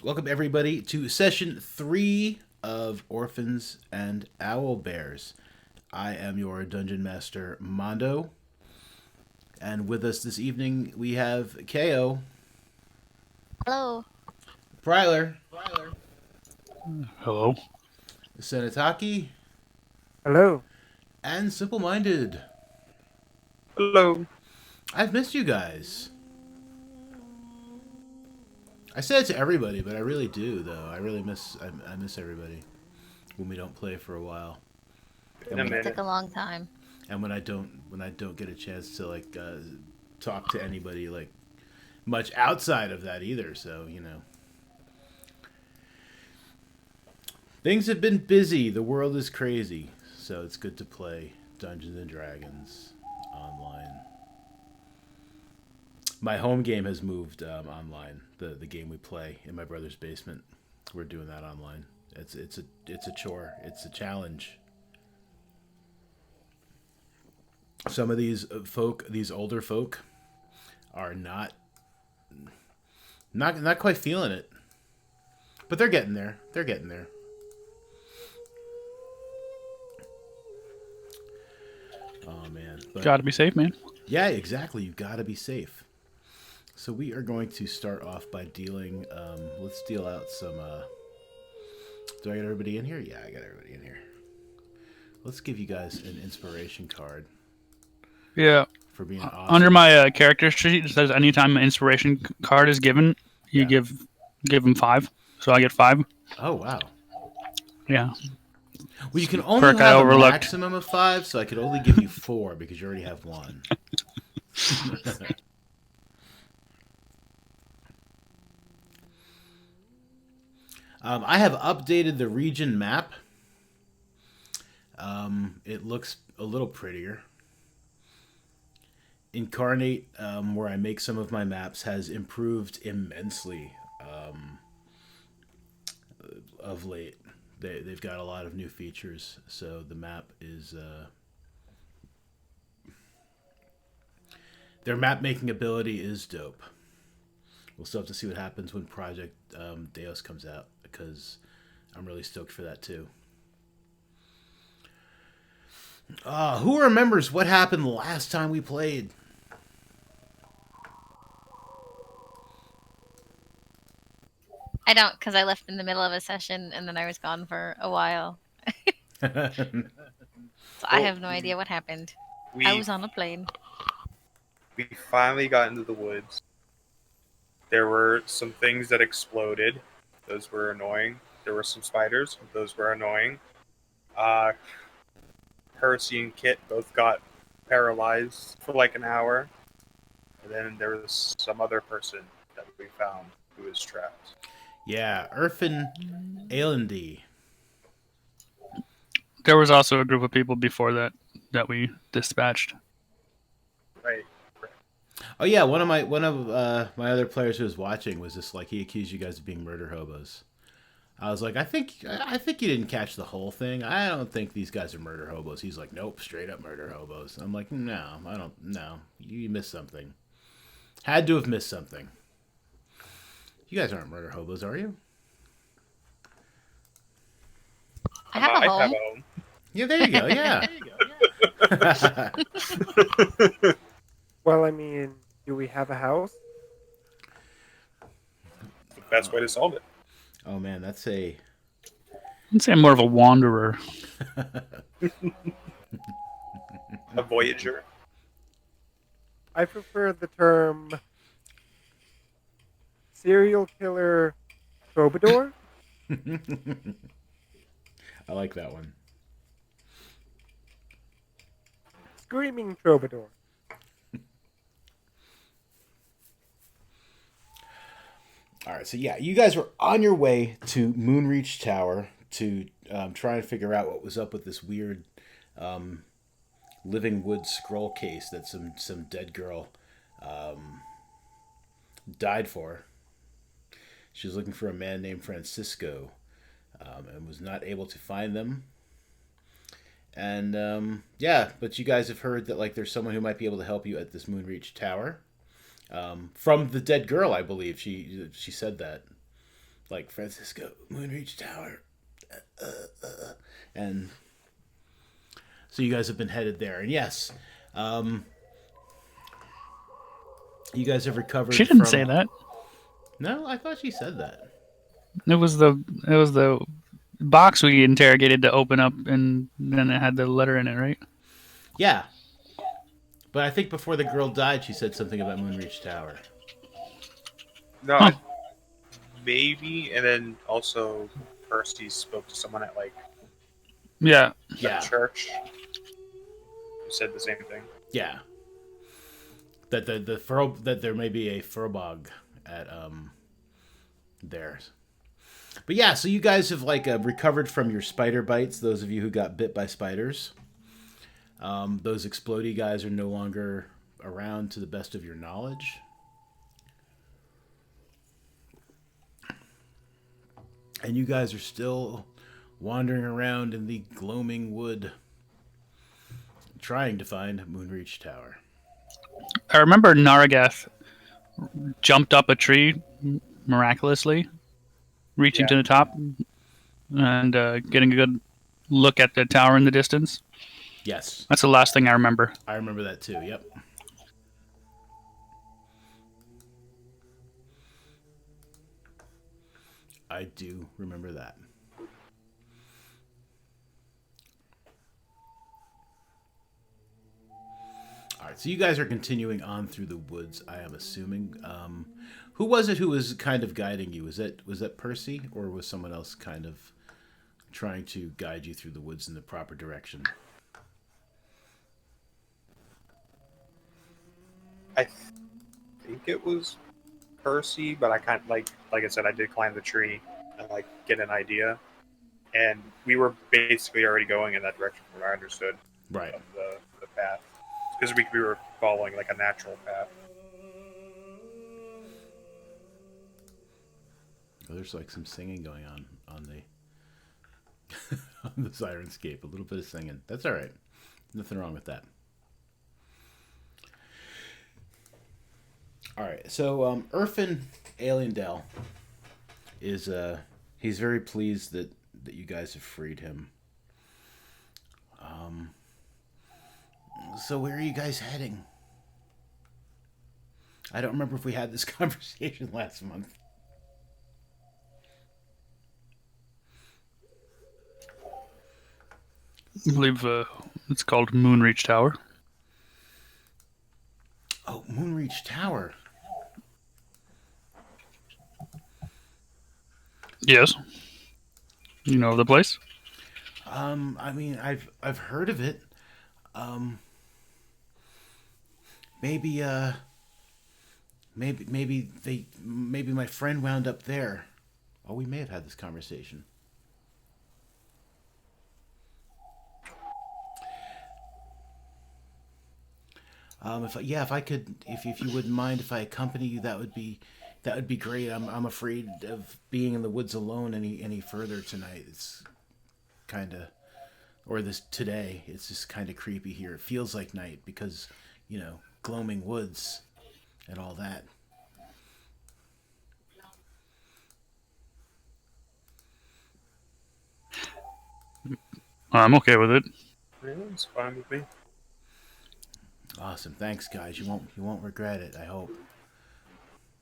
Welcome everybody to session 3 of Orphans and Owlbears. I am your Dungeon Master, Mondo. And with us this evening, we have KO, Hello. Pryler, Hello. Senataki, Hello. and Simple Minded. Hello. I've missed you guys. I say it to everybody, but I really do, though. I miss everybody when we don't play for a while. In a It minute. took a long time. And when I don't get a chance to talk to anybody much outside of that either. So things have been busy. The world is crazy. So it's good to play Dungeons and Dragons online. My home game has moved online. The game we play in my brother's basement, we're doing that online. It's a chore. It's a challenge. Some of these older folk, are not quite feeling it, but they're getting there. They're getting there. Oh man! Gotta be safe, man. Yeah, exactly. You gotta be safe. So we are going to start off by dealing. Let's deal out some. Do I get everybody in here? Yeah, I got everybody in here. Let's give you guys an inspiration card Yeah. for being awesome. Under my character sheet, it says anytime an inspiration card is given, you give them 5. So I get 5. Oh wow! Yeah. Well, you can only Perk I have a overlooked. maximum of 5, so I could only give you 4 because you already have 1. I have updated the region map. It looks a little prettier. Incarnate, where I make some of my maps, has improved immensely of late. They've got a lot of new features, so the map is... their map making ability is dope. We'll still have to see what happens when Project Deus comes out, because I'm really stoked for that too. Who remembers what happened last time we played? I don't, because I left in the middle of a session and then I was gone for a while. So I have no idea what happened. I We was on a plane. we finally got into the woods. There were some things that exploded. Those were annoying. There were some spiders. Those were annoying. Percy and Kit both got paralyzed for like an hour. And then there was some other person that we found who was trapped. Yeah, Orphans Owlbears. There was also a group of people before that we dispatched. Right. Oh yeah, one of my other players who was watching was just like, he accused you guys of being murder hobos. I was like, I think you didn't catch the whole thing. I don't think these guys are murder hobos. He's like, nope, straight up murder hobos. I'm like, no, I don't. No, you missed something. Had to have missed something. You guys aren't murder hobos, are you? I have a home. have a home. Yeah, there you go. Yeah. Well, I mean, do we have a house? The best way to solve it. Oh man, that's a... I'd say I'm more of a wanderer. A voyager. I prefer the term serial killer troubadour. I like that one. Screaming troubadour. All right, so yeah, you guys were on your way to Moonreach Tower to try and figure out what was up with this weird living wood scroll case that some dead girl died for. She was looking for a man named Francisco and was not able to find them. And yeah, but you guys have heard that like there's someone who might be able to help you at this Moonreach Tower. From the dead girl, I believe she said that. like Francisco Moonreach Tower, and so you guys have been headed there. And yes, you guys have recovered. She didn't from... say that. No, I thought she said that. It was the box we interrogated to open up, and then it had the letter in it, right? Yeah, but I think before the girl died, she said something about Moonreach Tower. No, Huh. maybe, and then also Percy spoke to someone at like Yeah. Yeah, church who said the same thing. yeah. That that there may be a furbog at there. But yeah, so you guys have like recovered from your spider bites. Those of you who got bit by spiders, those explodey guys are no longer around to the best of your knowledge. And you guys are still wandering around in the gloaming wood, trying to find Moonreach Tower. I remember Naragath jumped up a tree miraculously, reaching to the top and getting a good look at the tower in the distance. Yes, That's the last thing I remember. I remember that too. Yep. I do remember that. All right, so you guys are continuing on through the woods, I am assuming. Who was it who was kind of guiding you? Was that Percy, or was someone else kind of trying to guide you through the woods in the proper direction? I think it was Percy, but I kind of like I said, I did climb the tree and like get an idea, and we were basically already going in that direction from what I understood Right. of the path, because we were following like a natural path. Oh, there's like some singing going on the on the Sirenscape. A little bit of singing. That's all right. Nothing wrong with that. All right. So Orphan Owlbears is he's very pleased that you guys have freed him. So where are you guys heading? I don't remember if we had this conversation last month. I believe it's called Moonreach Tower. Oh, Moonreach Tower. Yes. You know the place? I mean, I've heard of it. Maybe maybe my friend wound up there. Oh, we may have had this conversation. If I could, if you wouldn't mind if I accompany you, that would be great. I'm afraid of being in the woods alone any further tonight. It's kind of, or this today. It's just kind of creepy here. It feels like night because, gloaming woods and all that. I'm okay with it. Yeah, it's fine with me. Awesome. Thanks, guys. You won't regret it, I hope.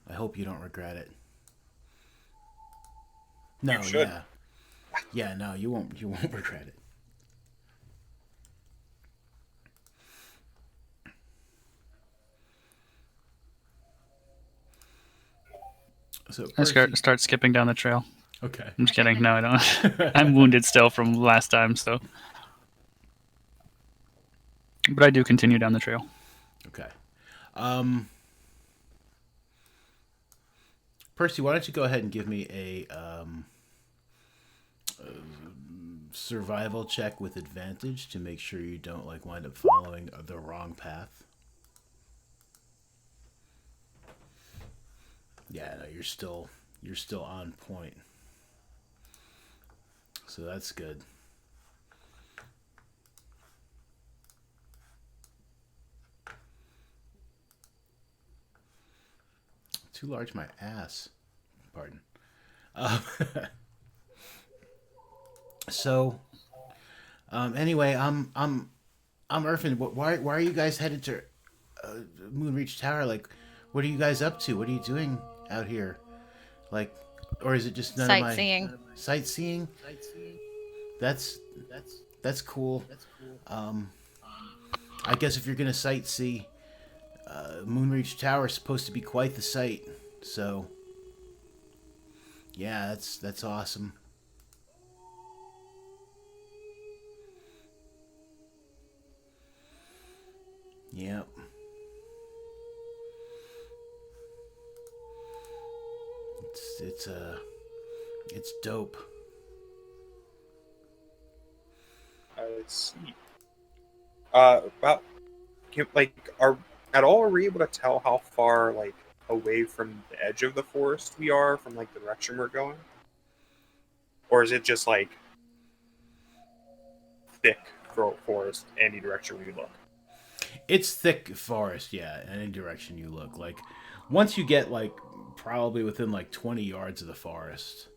I hope you don't regret it. No, You should. yeah. Yeah, no, you won't regret it. So I Percy- start skipping down the trail. Okay. I'm just kidding. No, I don't. I'm wounded still from last time, so. But I do continue down the trail. Okay. Percy, why don't you go ahead and give me a survival check with advantage to make sure you don't wind up following the wrong path. Yeah, no, you're still on point. So that's good. Too large my ass. Pardon. Um, so anyway, I'm Irfin. Why are you guys headed to Moonreach Tower? Like, what are you guys up to? What are you doing out here? Like, or is it just none of my Sightseeing. sightseeing? That's that's cool. Um, I guess if you're gonna sightsee, Moonreach Tower is supposed to be quite the sight. So, yeah, that's awesome. Yep. It's dope. Let's see. About are we able to tell how far like away from the edge of the forest we are from like the direction we're going, or is it just like thick forest any direction we look? It's thick forest, yeah, in any direction you look. Like, once you get, like, probably within, like, 20 yards of the forest,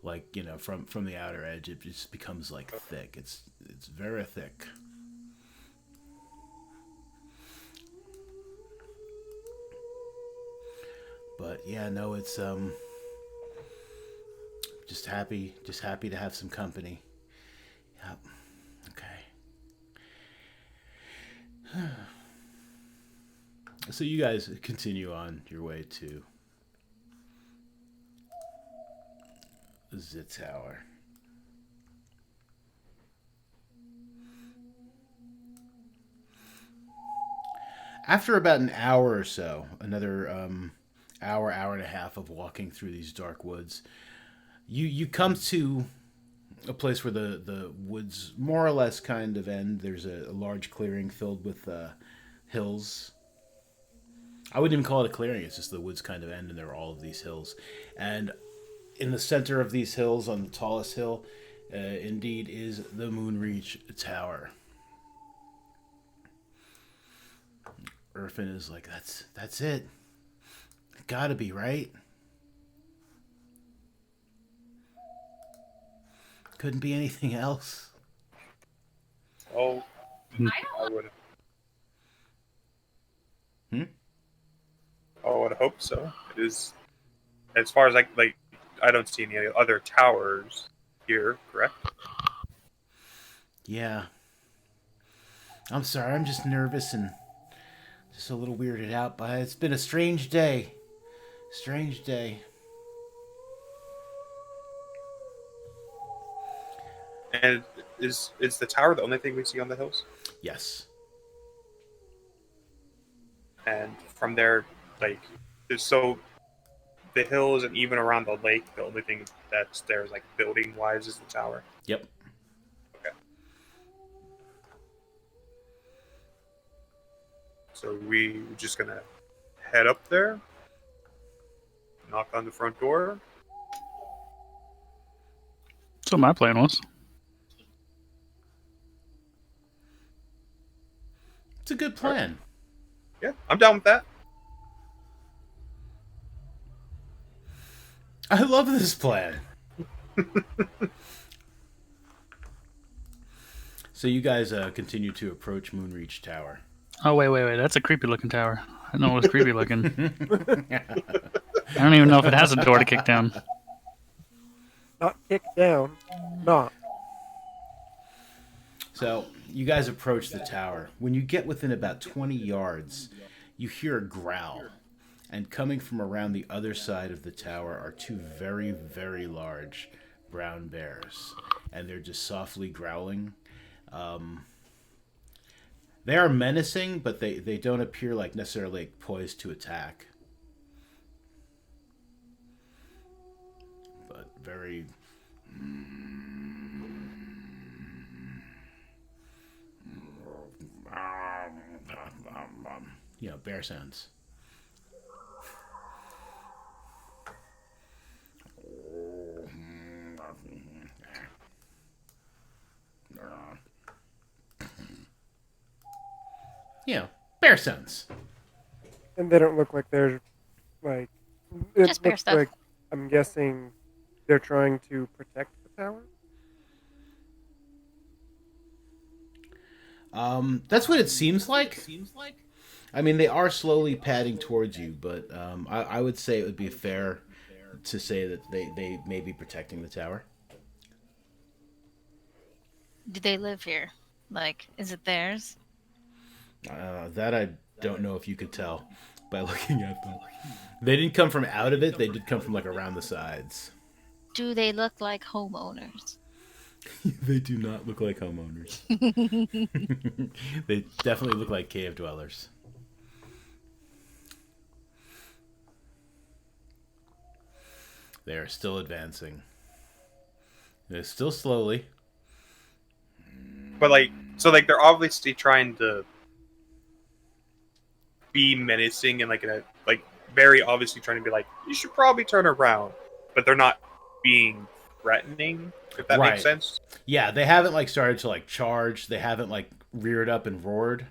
like, you know, from the outer edge, it just becomes, like, thick. It's very thick. But, yeah, no, it's, just happy to have some company. Yep. Okay. So you guys continue on your way to the tower. After about an hour or so, another hour and a half of walking through these dark woods, you come to a place where the woods more or less kind of end. There's a large clearing filled with hills. I wouldn't even call it a clearing. It's just the woods kind of end, and there are all of these hills. And in the center of these hills, on the tallest hill, indeed is the Moonreach Tower. Irfin is like, that's it. Gotta be, right? Couldn't be anything else. Oh, I would. Oh, I would hope so. It is, as far as I don't see any other towers here. Correct? Yeah. I'm sorry, I'm just nervous and just a little weirded out by it. It's been a strange day. Strange day. And is the tower the only thing we see on the hills? Yes. And from there, like, so the hills and even around the lake, the only thing that's there is like building wise is the tower. Yep. Okay. So we're just gonna head up there, knock on the front door. So my plan was. It's a good plan. Yeah, I'm down with that. I love this plan. So you guys continue to approach Moonreach Tower. Oh wait. That's a creepy looking tower. I know it was creepy looking. I don't even know if it has a door to kick down. Not kick down. Not. So you guys approach the tower. When you get within about 20 yards, you hear a growl. And coming from around the other side of the tower are two very, very large brown bears. And they're just softly growling. They are menacing, but they don't appear like necessarily poised to attack. But very... You know, bear sounds. You know, bear sounds. And they don't look like they're like. It Just bear looks stuff. like, I'm guessing, they're trying to protect the tower? That's what it seems like. I mean, they are slowly padding towards you, but I would say it would be fair to say that they may be protecting the tower. Do they live here? Like, is it theirs? That I don't know if you could tell by looking at them. They didn't come from out of it. They did come from like around the sides. Do they look like homeowners? They do not look like homeowners. They definitely look like cave dwellers. They are still advancing. They're still slowly. But like, so like they're obviously trying to be menacing and like in a like very obviously trying to be like, you should probably turn around, but they're not being threatening. If that Right. makes sense. Yeah, they haven't like started to like charge. They haven't like reared up and roared.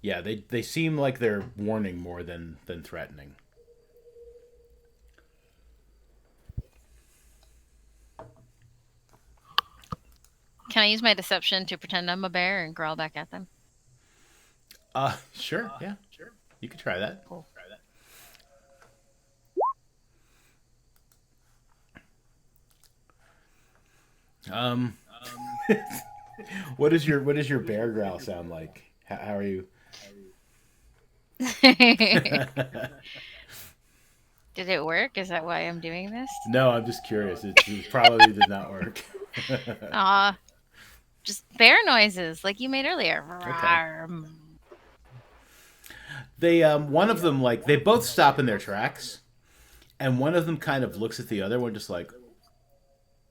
Yeah, they seem like they're warning more than threatening. Can I use my deception to pretend I'm a bear and growl back at them? Sure. Yeah. You could try that. Cool. What does your bear growl sound like? How are you? Did it work? Is that why I'm doing this? No, I'm just curious. It probably did not work. Aw. Just bear noises like you made earlier. Okay. They one of them like they both stop in their tracks, and one of them kind of looks at the other one just like,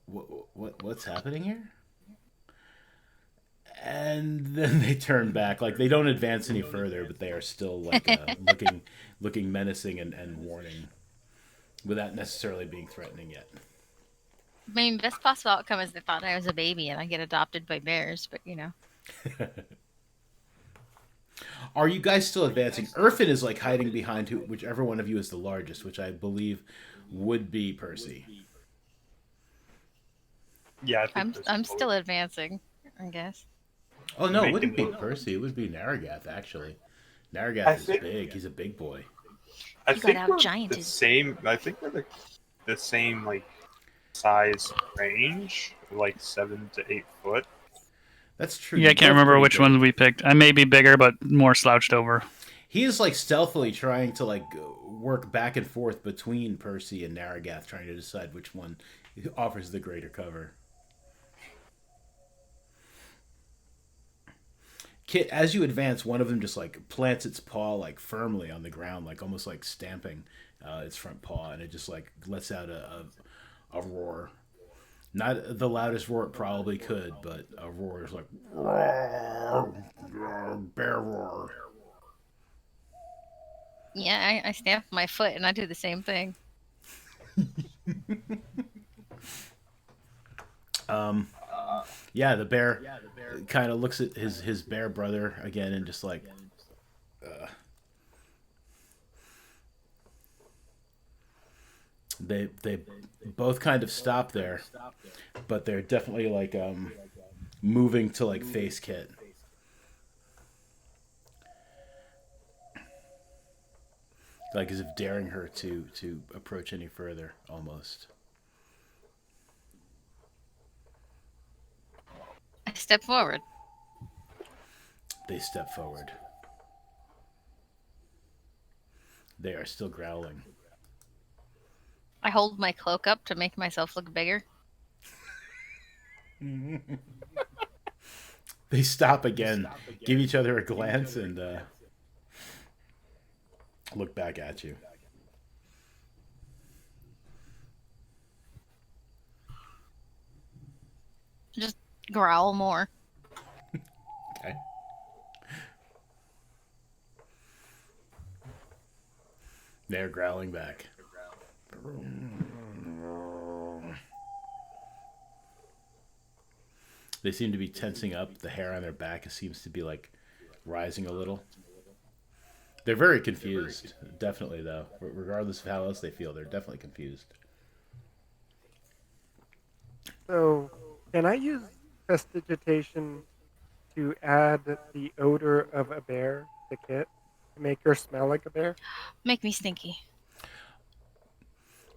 what's happening here? And then they turn back. Like they don't advance any further, but they are still like looking menacing and warning, without necessarily being threatening yet. I mean, best possible outcome is they thought I was a baby and I get adopted by bears, but you know. Are you guys still advancing? Urfin is like hiding behind whichever one of you is the largest, which I believe would be Percy. Yeah, I think I'm still advancing, I guess. Oh no, it wouldn't be Percy. It would be Naragath actually. Naragath is big. He's a big boy. I You think got we're out-gianted. the same. I think we're the same like size range, like 7 to 8 foot. That's true. Yeah, I can't remember which one we picked. I may be bigger, but more slouched over. He is like stealthily trying to like work back and forth between Percy and Naragath, trying to decide which one offers the greater cover. Kit, as you advance, one of them just like plants its paw like firmly on the ground, like almost like stamping its front paw, and it just like lets out a roar. Not the loudest roar it probably could, but a roar is like roar, bear roar. Yeah, I stamp my foot and I do the same thing. Yeah, the bear kind of looks at his bear brother again and just like. They both kind of stop there, but they're definitely like moving to like face Kit. Like as if daring her to approach any further, almost. I step forward. They step forward. They are still growling. I hold my cloak up to make myself look bigger. They stop again, give each other a glance, and look back at you. Just growl more. Okay. They're growling back. They seem to be tensing up. The hair on their back seems to be like rising a little. They're very confused. Definitely, though. Regardless of how else they feel, they're definitely confused. So, can I use prestidigitation to add the odor of a bear to Kit to make her smell like a bear? Make me stinky.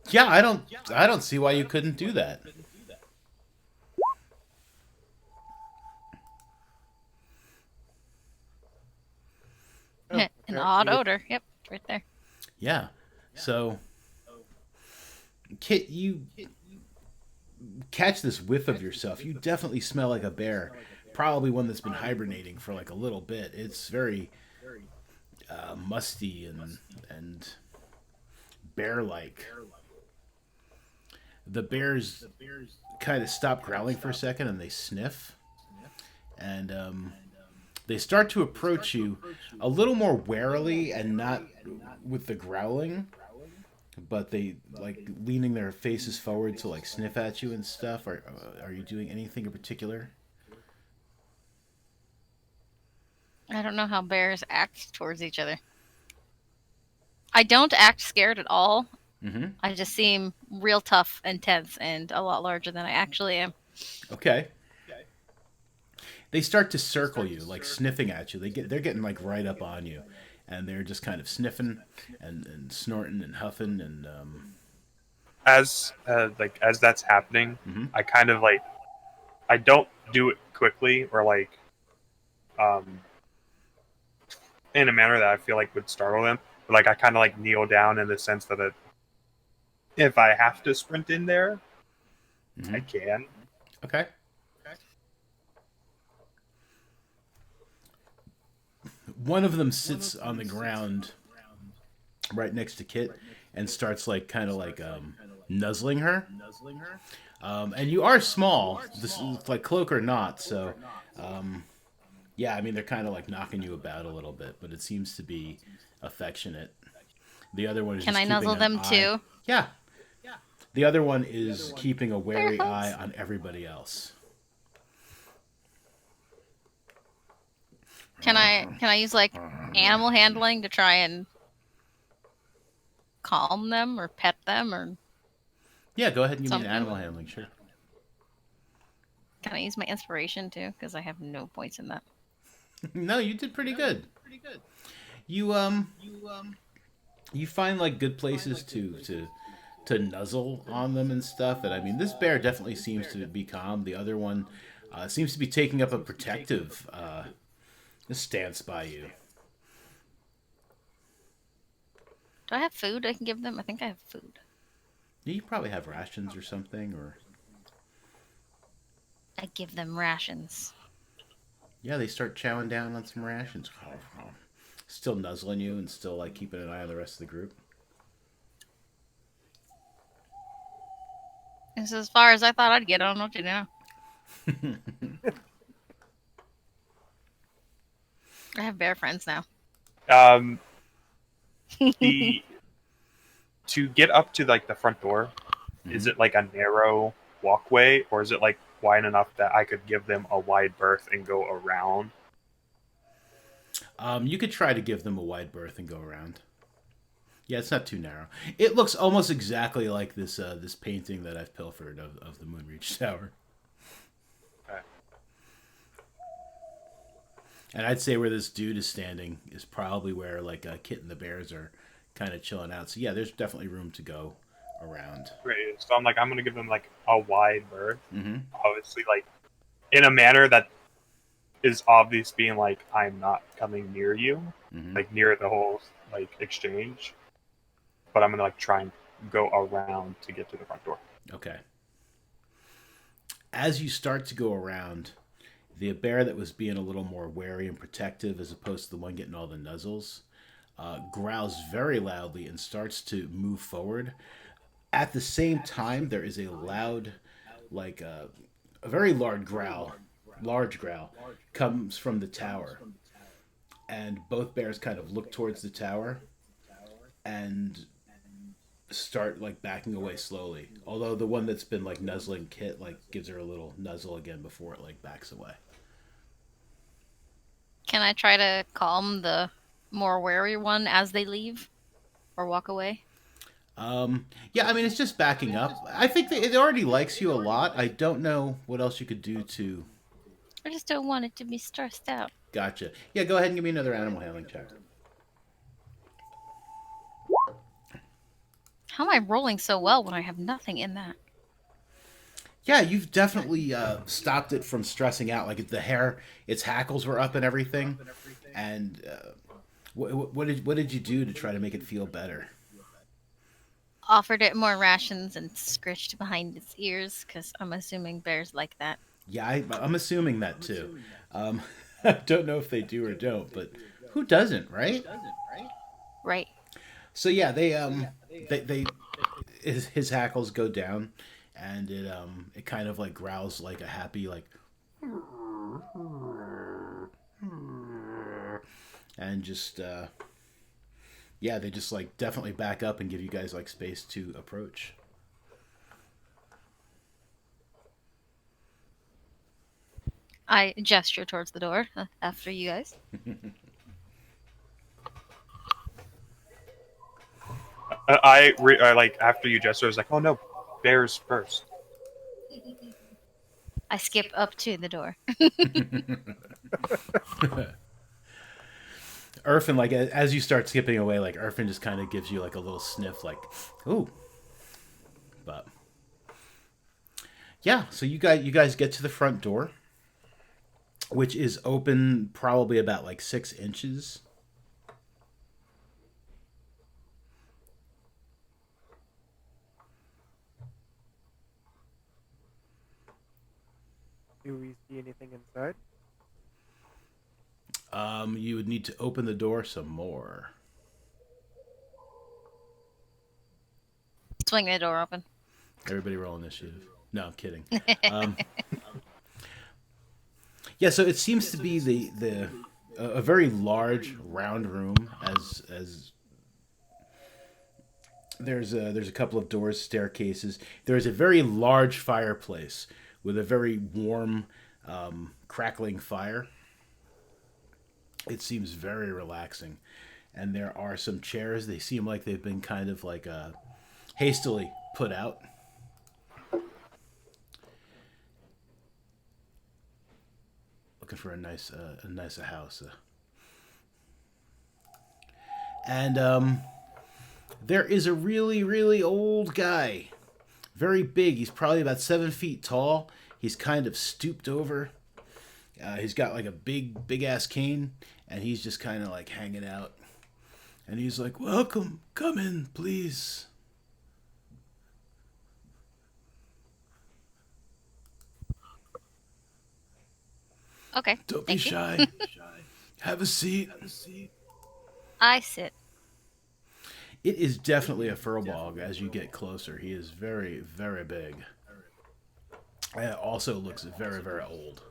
Yeah, I don't see why you couldn't do that. Oh, An odd apparently odor. Yep, right there. Yeah. So, Kit, you catch this whiff of yourself. You definitely smell like a bear. Probably one that's been hibernating for like a little bit. It's very musty and bear-like. The bears kind of stop growling for a second and they sniff, and they start to approach you a little more warily and not with the growling, but they like leaning their faces forward to like sniff at you and stuff. Are you doing anything in particular? I don't know how bears act towards each other. I don't act scared at all. Mm-hmm. I just seem real tough and tense and a lot larger than I actually am. Okay. They start to circle you, like sniffing at you. They're getting like right up on you, and they're just kind of sniffing and snorting and huffing and As that's happening, mhm. I kind of like I don't do it quickly or like um in a manner that I feel like would startle them. But like I kind of like kneel down in the sense that if I have to sprint in there, I Mhm. can. Okay. One of them sits on the ground right next to Kit and starts like kind of like nuzzling her. And you are small, this is like cloak or not, so yeah, I mean they're kind of like knocking you about a little bit, but it seems to be affectionate. The other one is Can just I keeping nuzzle an them eye. too? Yeah, the other one is keeping a Bear wary eye hugs. on everybody else. Can I use like animal handling to try and calm them or pet them, or Yeah, go ahead and give me an something? animal handling, sure. Can I use my inspiration too? Because I have no points in that. No, you did pretty good. You you find like good places to nuzzle on them and stuff. And I mean, this bear definitely seems to be calm. The other one seems to be taking up a protective stance by you. Do I have food I can give them? I think I have food. You probably have rations or something, or I give them rations. yeah, they start chowing down on some rations. Still nuzzling you and still like keeping an eye on the rest of the group. This is as far as I thought I'd get. I don't know what to do now. I have bear friends now. Um, the to get up to like the front door, is it like a narrow walkway or is it like wide enough that I could give them a wide berth and go around? You could try to give them a wide berth and go around. Yeah, it's not too narrow. It looks almost exactly like this painting that I've pilfered of the Moonreach Tower. Okay. And I'd say where this dude is standing is probably where like Kit and the bears are kind of chilling out. So yeah, there's definitely room to go around. Great. So I'm gonna give them like a wide berth, Mm-hmm. obviously like in a manner that is obvious, being like I'm not coming near you, Mm-hmm. like near the whole like exchange, but I'm gonna like try and go around to get to the front door. Okay. As you start to go around, the bear that was being a little more wary and protective, as opposed to the one getting all the nuzzles, growls very loudly and starts to move forward. At the same time, there is a loud, like a very large growl, comes from the tower, and both bears kind of look towards the tower and start like backing away slowly. Although the one that's been like nuzzling Kit like gives her a little nuzzle again before it like backs away. Can I try to calm the more wary one as they leave or walk away? Yeah, I mean, it's just backing up. I think that it already likes you a lot. I don't know what else you could do to. I just don't want it to be stressed out. Gotcha. Yeah, go ahead and give me another animal handling check. How am I rolling so well when I have nothing in that? Yeah, you've definitely stopped it from stressing out. Like the hair, its hackles were up and everything. And what did you do to try to make it feel better? Offered it more rations and scritched behind its ears because I'm assuming bears like that. Yeah, I'm assuming that too. I don't know if they do or don't, but who doesn't, right? Right. So yeah, they his hackles go down, and it kind of like growls like a happy like, and just yeah, they just like definitely back up and give you guys like space to approach. I gesture towards the door after you guys. I like after you gesture, I was like, oh no, bears first. I skip up to the door. Urfin, like as you start skipping away, like Urfin just kind of gives you like a little sniff, like, ooh. But yeah, so you guys get to the front door, which is open probably about like 6 inches. Do we see anything inside? You would need to open the door some more. Swing the door open. Everybody roll initiative. No, I'm kidding. Yeah, so it seems to be a very large round room. As there's a couple of doors, staircases. There is a very large fireplace with a very warm, crackling fire. It seems very relaxing, and there are some chairs. They seem like they've been kind of like hastily put out. Looking for a nice house. And there is a really, really old guy. Very big. He's probably about 7 feet tall. He's kind of stooped over. He's got like a big ass cane, and he's just kind of like hanging out. And he's like, "Welcome, come in, please." Okay. Don't be thank you. shy. Have a seat. I sit. It is definitely a furball as you get closer. He is very, very big. And also looks very, very old.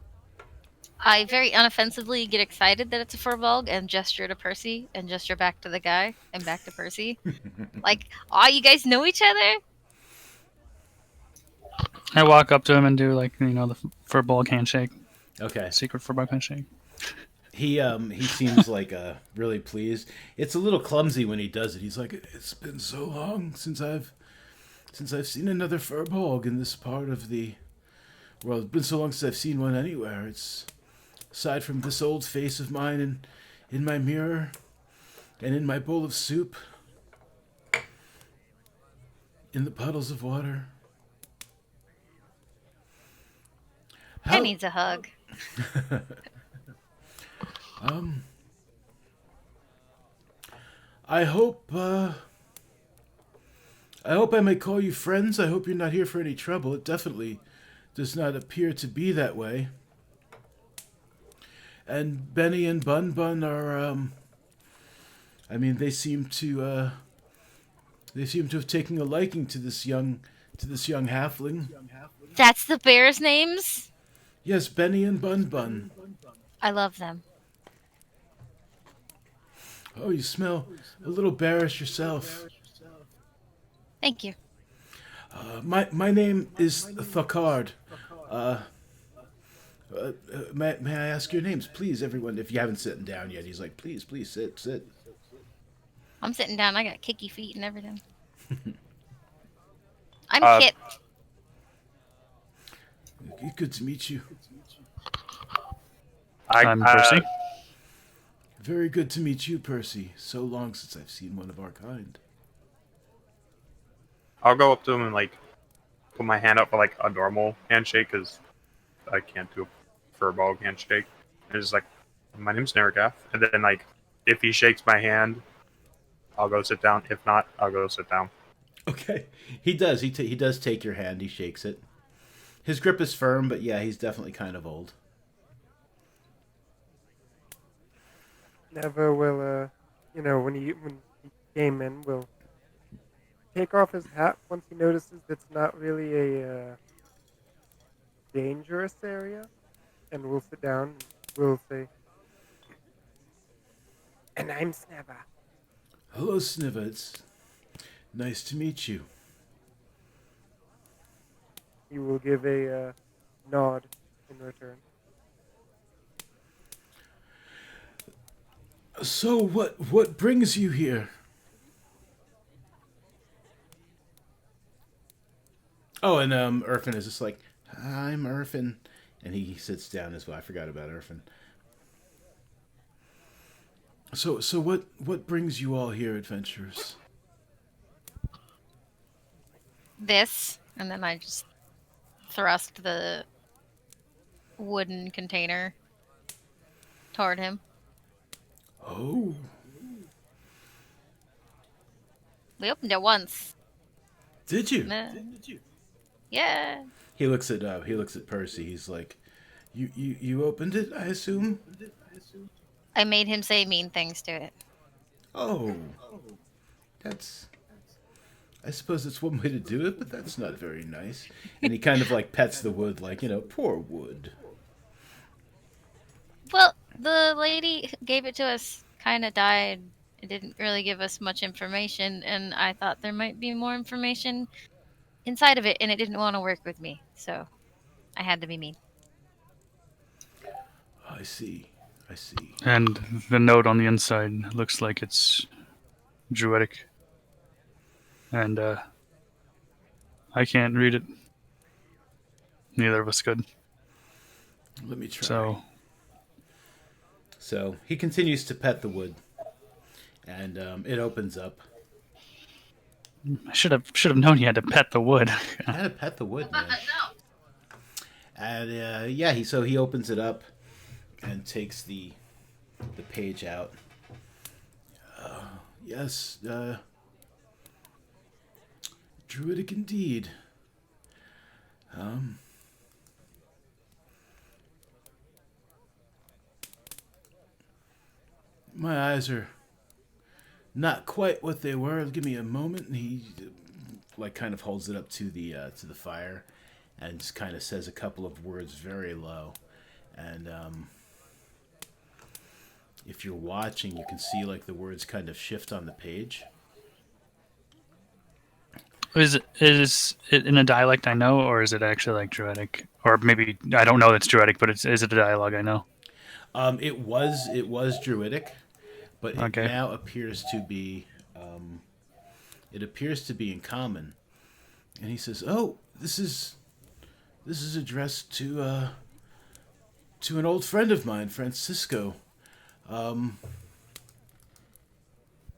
I very unoffensively get excited that it's a furbolg and gesture to Percy and gesture back to the guy and back to Percy. Like, oh, you guys know each other? I walk up to him and do like the furball handshake, Okay. secret furball handshake. He seems like really pleased. It's a little clumsy when he does it. He's like, "It's been so long since I've seen another furball in this part of the. Well, it's been so long since I've seen one anywhere. It's aside from this old face of mine in my mirror, and in my bowl of soup, in the puddles of water." That needs a hug. I hope I may call you friends. I hope you're not here for any trouble. It definitely does not appear to be that way. And Benny and Bun Bun are I mean, they seem to have taken a liking to this young halfling. That's the bears' names? Yes, Benny and Bun Bun. I love them. Oh, you smell a little bearish yourself. Thank you. My name is Thakard. May I ask your names, please, everyone? If you haven't sitting down yet, he's like, please, sit. I'm sitting down. I got kicky feet and everything. I'm Uh, Kit. Good to meet you. I'm Percy. Very good to meet you, Percy. So long since I've seen one of our kind. I'll go up to him and like put my hand up for like a normal handshake because I can't do a furball handshake. And it's like, my name's Naragath, and then like if he shakes my hand, I'll go sit down. If not, I'll go sit down. Okay. He does. He does take your hand. He shakes it. His grip is firm, but yeah, he's definitely kind of old. Never will, when he came in, will take off his hat once he notices it's not really a dangerous area, and we'll sit down. And we'll say, "And I'm Sneva." Hello, Sniva. It's nice to meet you. He will give a nod in return. So, what brings you here? Oh, and Irfin is just like, I'm Irfin, and he sits down as well. I forgot about Irfin. So what brings you all here, adventurers? This, and then I just thrust the wooden container toward him. Oh, We opened it once. did you? Meh. Yeah. He looks at Percy. He's like, you opened it, I assume. I made him say mean things to it. Oh, that's. I suppose it's one way to do it, but that's not very nice. And he kind of like pets the wood, like, poor wood. Well, the lady who gave it to us kind of died. It didn't really give us much information, and I thought there might be more information inside of it, and it didn't want to work with me, so I had to be mean. I see. I see. And the note on the inside looks like it's Druidic. And I can't read it. Neither of us could. Let me try. So he continues to pet the wood, and it opens up. I should have known you had to pet the wood. I had to pet the wood, man. And yeah, he opens it up and takes the page out. Yes, Druidic indeed. My eyes are not quite what they were. Give me a moment. And he like kind of holds it up to the fire, and just kind of says a couple of words very low. And if you're watching, you can see like the words kind of shift on the page. Is it in a dialect I know, or is it actually like Druidic? Or maybe I don't know that's Druidic, but is it a dialogue I know? It was Druidic, but it Okay. now appears to be in common. And he says, "Oh, this is addressed to an old friend of mine, Francisco.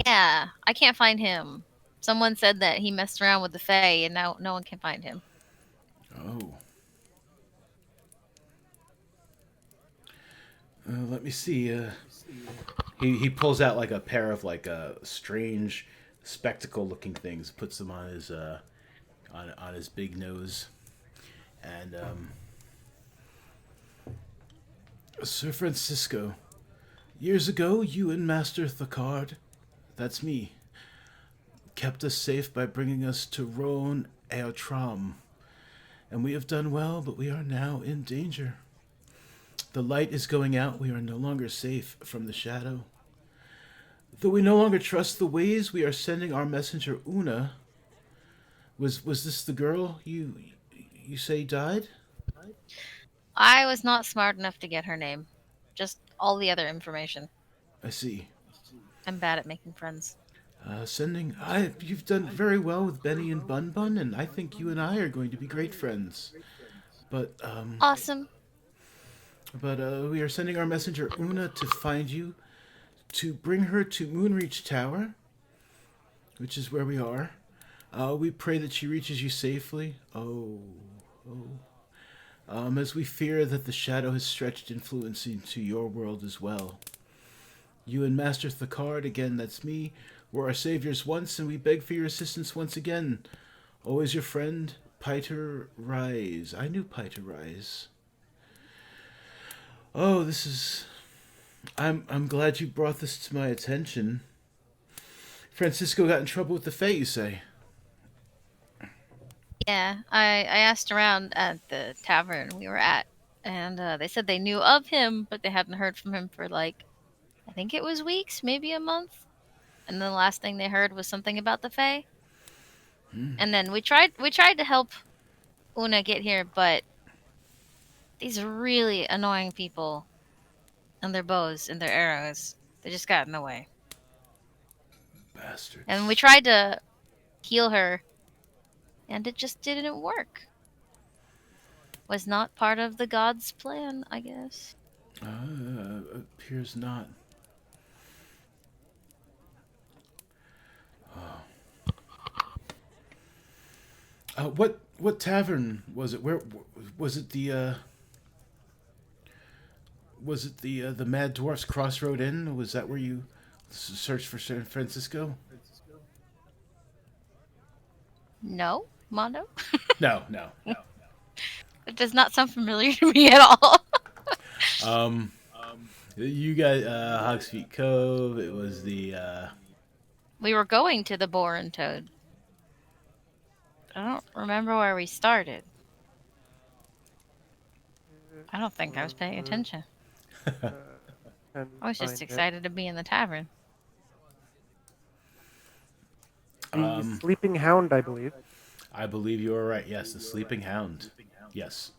Yeah, I can't find him. Someone said that he messed around with the Fae, and now no one can find him. Oh. Let me see. He pulls out like a pair of like strange spectacle-looking things, puts them on his on his big nose, and Sir Francisco, years ago, you and Master Thakard, that's me, kept us safe by bringing us to Roan Eotram, and we have done well, but we are now in danger. The light is going out. We are no longer safe from the shadow. Though we no longer trust the ways, we are sending our messenger Una. Was this the girl you say died? I was not smart enough to get her name. Just all the other information. I see. I'm bad at making friends. You've done very well with Benny and Bun Bun, and I think you and I are going to be great friends. But Awesome. we are sending our messenger Una to find you, to bring her to Moonreach Tower, which is where we are. We pray that she reaches you safely. As we fear that the shadow has stretched influence into your world as well. You and Master Thakard, again, that's me, were our saviors once, and we beg for your assistance once again. Always your friend, Piter Rise. I knew Piter Rise. Oh, this is... I'm glad you brought this to my attention. Francisco got in trouble with the Fae, you say? Yeah, I asked around at the tavern we were at, and they said they knew of him, but they hadn't heard from him for like, I think it was weeks, maybe a month. And the last thing they heard was something about the Fae. And then we tried to help Una get here, but these really annoying people and their bows and their arrows, they just got in the way. Bastards. And we tried to heal her, and it just didn't work. Was not part of the god's plan, I guess. Appears not. What tavern was it? Where was it? The Mad Dwarf's Crossroad Inn? Was that where you searched for San Francisco? No, Mondo? No. It does not sound familiar to me at all. You got Hog's Feet Cove. It was the We were going to the Boar and Toad. I don't remember where we started. I don't think I was paying attention. I was just excited to be in the tavern. The Sleeping Hound, I believe. I believe you are right. Yes, the Sleeping Hound. Yes.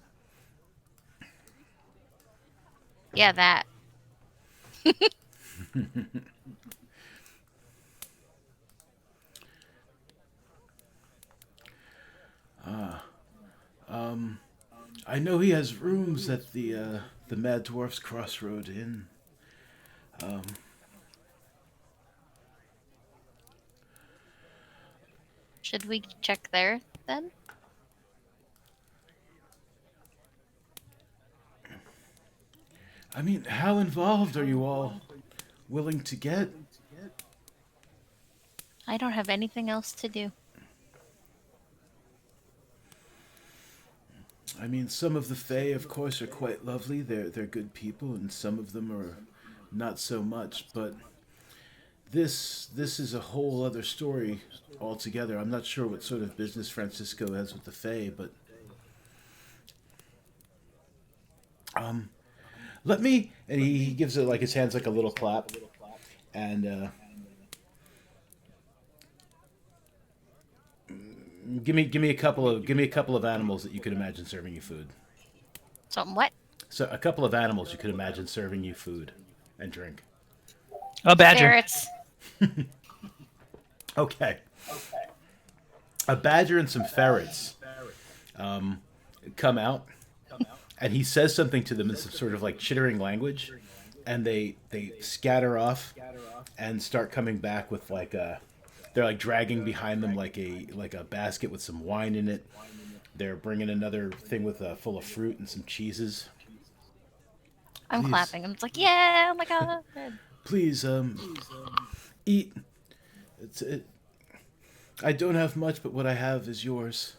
Yeah, that. I know he has rooms at the Mad Dwarf's Crossroad Inn. Should we check there then? I mean, how involved are you all willing to get? I don't have anything else to do. I mean, some of the Fae, of course, are quite lovely. They're good people, and some of them are not so much. But this is a whole other story altogether. I'm not sure what sort of business Francisco has with the Fae, but let me. And he gives it like his hands like a little clap, and give me a couple of animals that you could imagine serving you food. Something what? So a couple of animals you could imagine serving you food and drink. A badger. Ferrets. Okay. A badger and some ferrets come out, and he says something to them in some sort of like chittering language, and they scatter off and start coming back with like they're like dragging behind them like a basket with some wine in it. They're bringing another thing with full of fruit and some cheeses. I'm Please. clapping. I'm like, yeah, oh my god. Please, eat. I don't have much, but what I have is yours,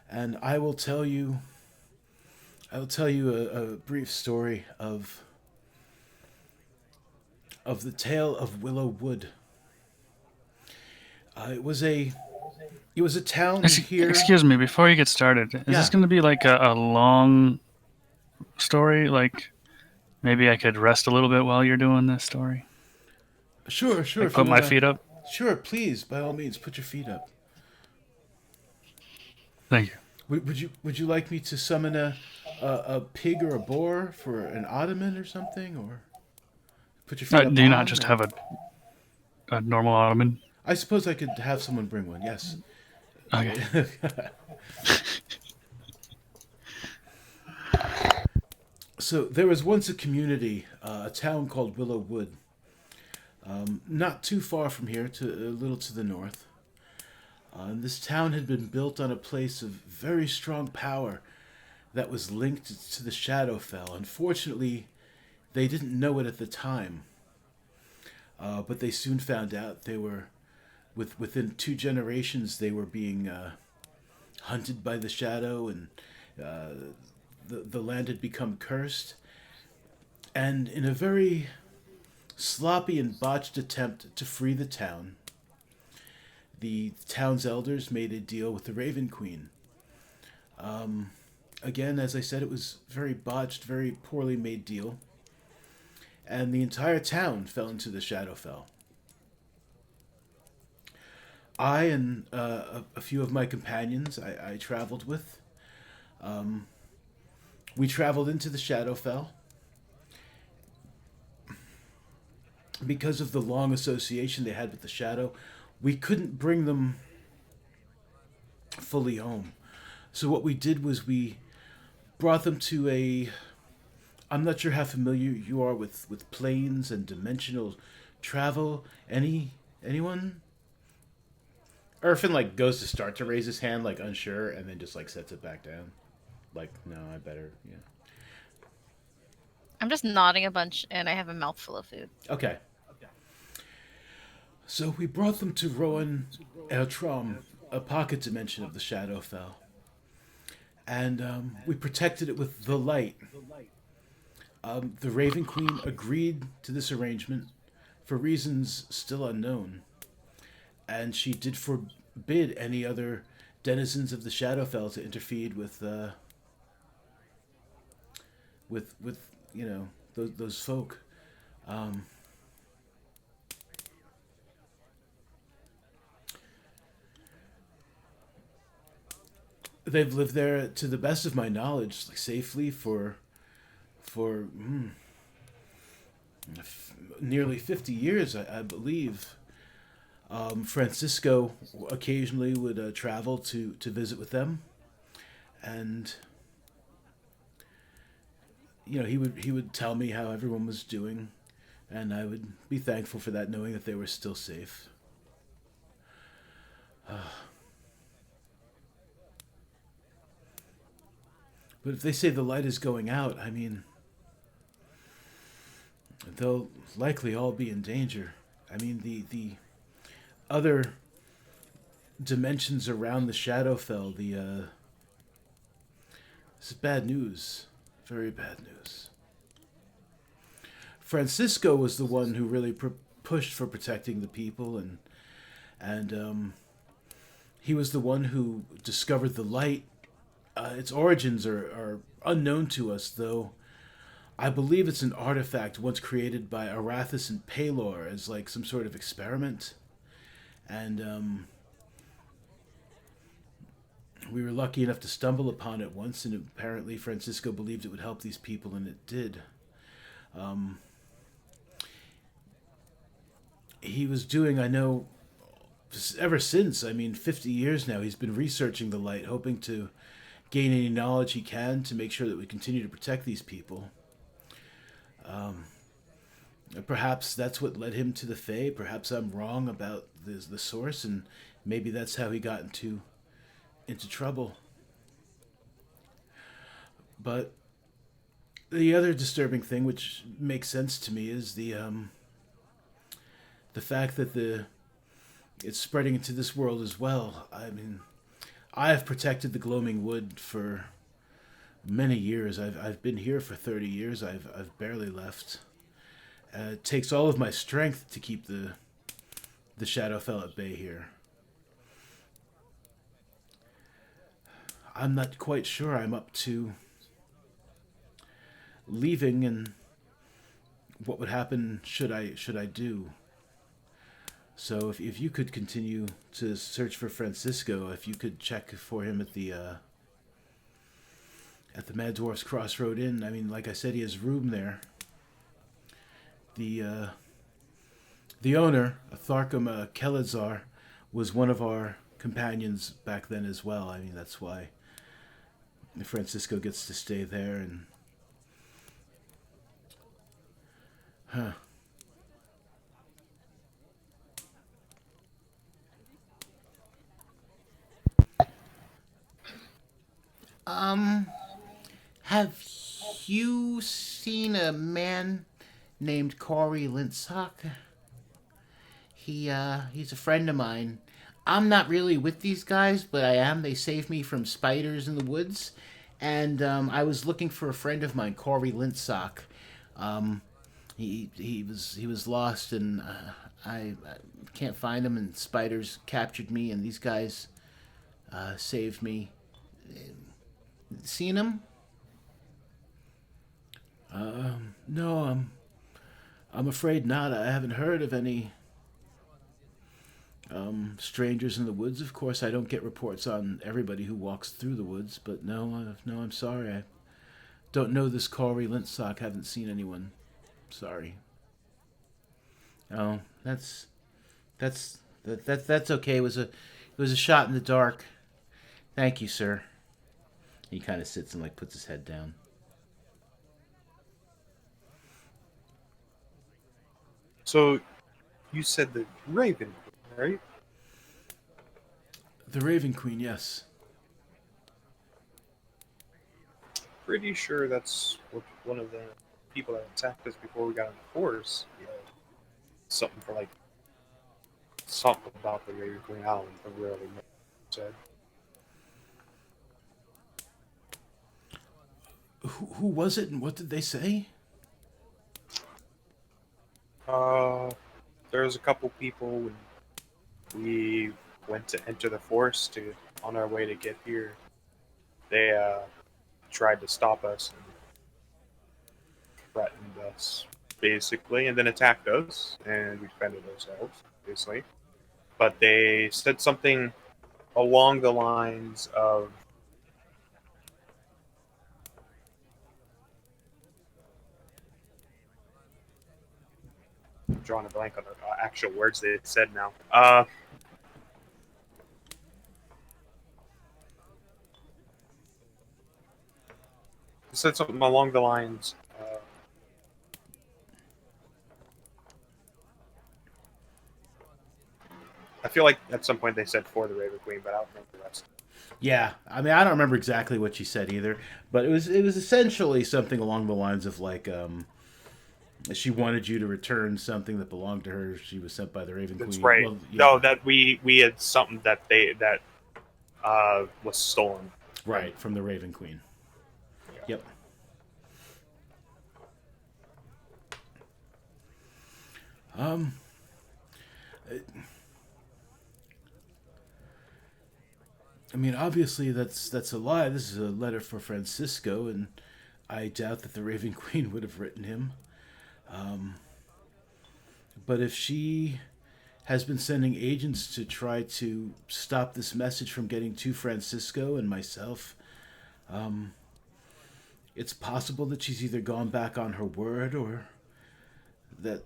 and I will tell you a brief story of the tale of Willow Wood. It was a town here. Excuse me, before you get started, is this going to be like a long story? Like, maybe I could rest a little bit while you're doing this story? Sure. Like put my feet up? Sure, please, by all means, put your feet up. Thank you. Would you like me to summon a pig or a boar for an ottoman or something, or put your feet up? Do you not just have a normal ottoman? I suppose I could have someone bring one. Yes. Okay. So there was once a community, a town called Willow Wood, not too far from here, to a little to the north. And this town had been built on a place of very strong power that was linked to the Shadowfell. Unfortunately, they didn't know it at the time, but they soon found out. They were, within 2 generations, they were being hunted by the Shadow, and the land had become cursed. And in a very sloppy and botched attempt to free the town, the town's elders made a deal with the Raven Queen. Again, as I said, it was very botched, very poorly made deal. And the entire town fell into the Shadowfell. I and a few of my companions I traveled with, we traveled into the Shadowfell. Because of the long association they had with the Shadow, we couldn't bring them fully home. So what we did was we brought them to a... I'm not sure how familiar you are with planes and dimensional travel. Anyone? Irfin like goes to start to raise his hand, like unsure, and then just like sets it back down. Like, no, I better, yeah. I'm just nodding a bunch, and I have a mouthful of food. Okay. So we brought them to Rowan Eltram, a pocket dimension of the Shadowfell. And we protected it with the light. The Raven Queen agreed to this arrangement for reasons still unknown. And she did forbid any other denizens of the Shadowfell to interfere with you know, those folk. They've lived there, to the best of my knowledge, like, safely for nearly 50 years, I believe. Francisco occasionally would travel to visit with them, and you know, he would tell me how everyone was doing, and I would be thankful for that, knowing that they were still safe. But if they say the light is going out, I mean, they'll likely all be in danger. I mean, the other dimensions around the Shadowfell, this is bad news. Very bad news. Francisco was the one who really pushed for protecting the people, and he was the one who discovered the light. Its origins are unknown to us, though I believe it's an artifact once created by Arathis and Palor as like some sort of experiment. And we were lucky enough to stumble upon it once, and apparently Francisco believed it would help these people, and it did. He was doing, I know, ever since, I mean, 50 years now, he's been researching the light, hoping to gain any knowledge he can to make sure that we continue to protect these people. Perhaps that's what led him to the Fae. Perhaps I'm wrong about the source, and maybe that's how he got into trouble. But the other disturbing thing, which makes sense to me, is the fact that it's spreading into this world as well. I mean, I have protected the Gloaming Wood for many years. I've been here for 30 years. I've barely left. It takes all of my strength to keep the Shadowfell at bay here. I'm not quite sure I'm up to leaving, and what would happen should I do. So if you could continue to search for Francisco, if you could check for him at the Mad Dwarf's Crossroad Inn. I mean, like I said, he has room there. The The owner, Tharkum Kelazar, was one of our companions back then as well. I mean, that's why Francisco gets to stay there. And huh. Have you seen a man named Corey Linshock? He's a friend of mine. I'm not really with these guys, but I am. They saved me from spiders in the woods, and I was looking for a friend of mine, Corey Linshock. Um, he was lost, and I can't find him. And spiders captured me, and these guys saved me. Seen him? No, I'm afraid not. I haven't heard of any strangers in the woods. Of course, I don't get reports on everybody who walks through the woods, but no, I'm sorry. I don't know this Corey Linshock. Haven't seen anyone. Sorry. Oh, that's okay. It was a shot in the dark. Thank you, sir. He kind of sits and like puts his head down. So, you said the Raven, right? The Raven Queen, yes. Pretty sure that's what one of the people that attacked us before we got on the horse. You know, something for like something about the Raven Queen. I don't really know what it said. Who was it and what did they say? There was a couple people when we went to enter the forest on our way to get here. They tried to stop us and threatened us, basically, and then attacked us, and we defended ourselves, obviously. But they said something along the lines of, I'm drawing a blank on the actual words they said now. They said something along the lines. I feel like at some point they said for the Raven Queen, but I don't remember the rest. Yeah, I mean, I don't remember exactly what she said either, but it was essentially something along the lines of like she wanted you to return something that belonged to her. She was sent by the Raven That's Queen. right. Well, yeah. No, that we had something that was stolen. Right, from the Raven Queen. Yeah. Yep. Um. I mean, obviously that's a lie. This is a letter for Francisco, and I doubt that the Raven Queen would have written him. But if she has been sending agents to try to stop this message from getting to Francisco and myself, it's possible that she's either gone back on her word or that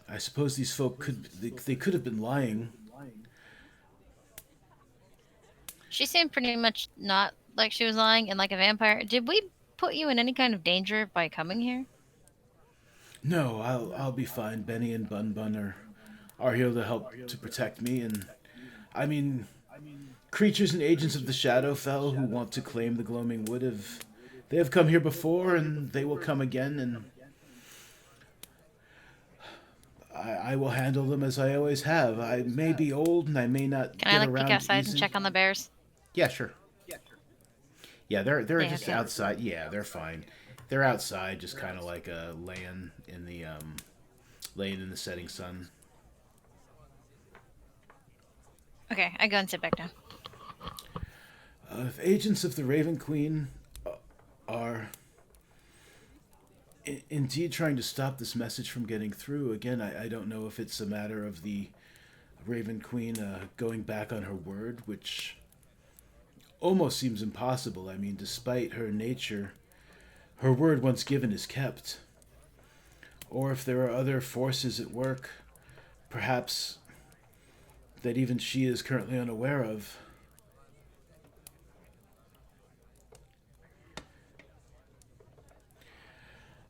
I suppose these folk they could have been lying. She seemed pretty much not like she was lying and like a vampire. Did we put you in any kind of danger by coming here? No, I'll be fine. Benny and Bun Bun are here to help to protect me, and I mean, creatures and agents of the Shadowfell who want to claim the Gloaming Wood have come here before, and they will come again, and I will handle them as I always have. I may be old and I may not Can get I like around peek outside easy. and check on the bears? Yeah, sure. Yeah, they're Yeah, just okay. outside. Yeah, they're fine. They're outside, just kind of like laying in the setting sun. Okay, I go and sit back down. If agents of the Raven Queen are indeed trying to stop this message from getting through, again, I don't know if it's a matter of the Raven Queen going back on her word, which almost seems impossible. I mean, despite her nature, her word once given is kept. Or if there are other forces at work perhaps that even she is currently unaware of.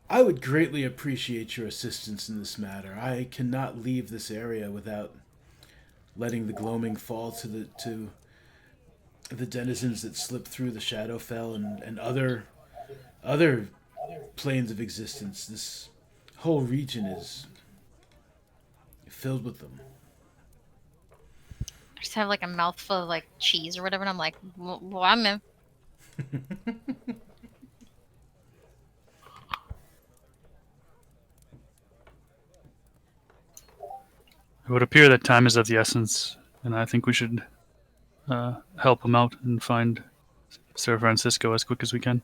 I would greatly appreciate your assistance in this matter. I cannot leave this area without letting the gloaming fall to the denizens that slip through the Shadowfell and other planes of existence. This whole region is filled with them. I just have like a mouthful of like cheese or whatever, and I'm like, well, I'm in. It would appear that time is of the essence, and I think we should help him out and find Sir Francisco as quick as we can.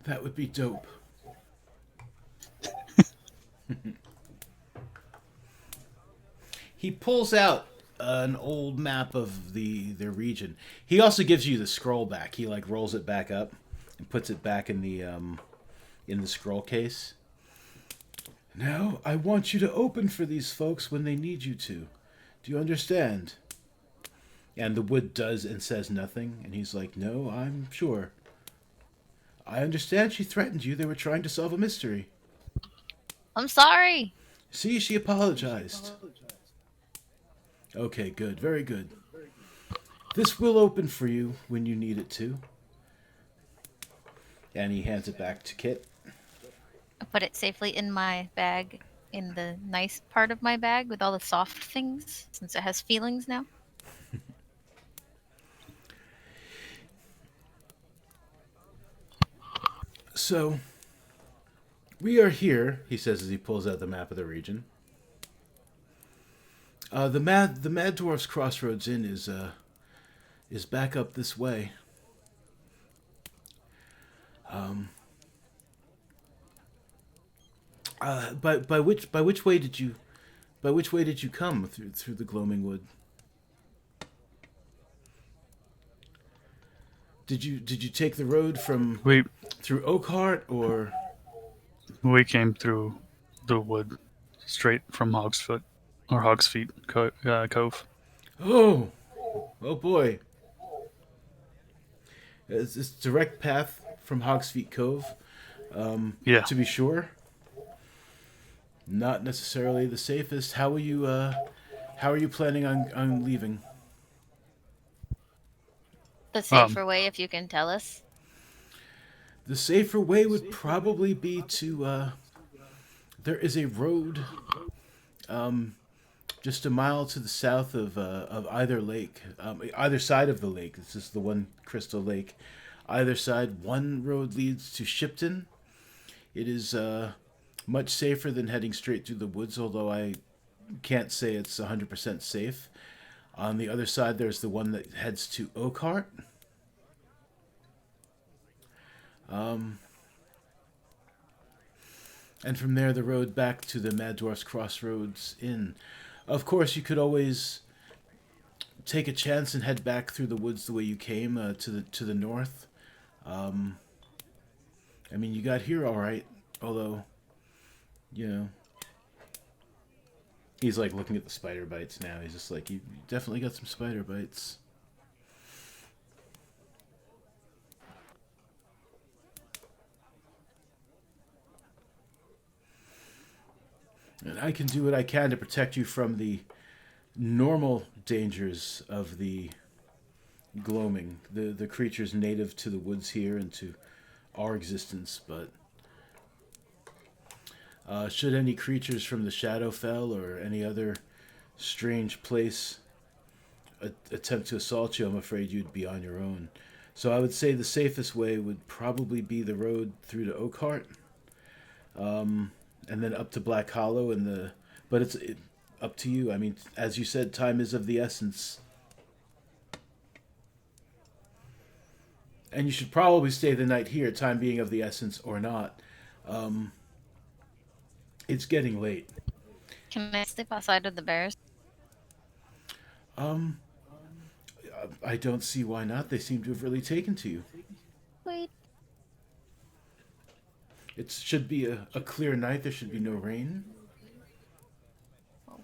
That would be dope. He pulls out an old map of their region. He also gives you the scroll back. He like rolls it back up and puts it back in the scroll case. Now, I want you to open for these folks when they need you to. Do you understand? And the wood does and says nothing, and he's like, "No, I'm sure. I understand she threatened you. They were trying to solve a mystery." I'm sorry. See, she apologized. Okay, good. Very good. This will open for you when you need it to. And he hands it back to Kit. I put it safely in my bag, in the nice part of my bag with all the soft things, since it has feelings now. So, we are here, he says as he pulls out the map of the region. The Mad Dwarf's Crossroads Inn is back up this way. By which way did you come through the gloaming wood? Did you take the road through Oakhart, or? We came through the wood straight from Hogsfoot or Hogsfeet Cove. Oh boy! Is this direct path from Hogsfeet Cove? Yeah. To be sure. Not necessarily the safest. How are you planning on leaving? The safer way, if you can tell us. The safer way would probably be to. There is a road, just a mile to the south of either lake, either side of the lake. This is the one crystal lake. Either side, one road leads to Shipton. It is much safer than heading straight through the woods, although I can't say it's 100% safe. On the other side, there's the one that heads to Oakhart. And from there, the road back to the Mad Dwarf's Crossroads Inn. Of course, you could always take a chance and head back through the woods the way you came to the north. I mean, you got here all right, although, you know, he's like looking at the spider bites now. He's just like, you definitely got some spider bites. And I can do what I can to protect you from the normal dangers of the gloaming, the creatures native to the woods here and to our existence. But should any creatures from the Shadowfell or any other strange place attempt to assault you, I'm afraid you'd be on your own. So I would say the safest way would probably be the road through to Oakhart. And then up to Black Hollow, but it's up to you. I mean, as you said, time is of the essence. And you should probably stay the night here, time being of the essence or not. It's getting late. Can I sleep outside of the bears? I don't see why not. They seem to have really taken to you. Wait. It should be a clear night. There should be no rain.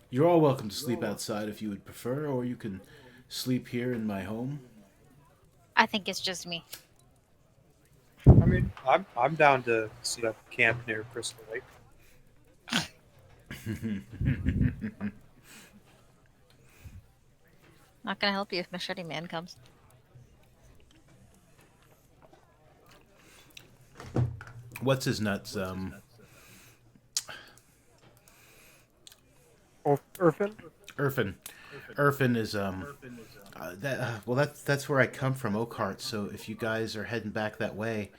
You're all welcome to sleep outside if you would prefer, or you can sleep here in my home. I think it's just me. I mean, I'm down to set up camp near Crystal Lake. Not gonna help you if Machete Man comes. What's his nuts? Orphan? Irfin is that's where I come from, Oakhart. So if you guys are heading back that way,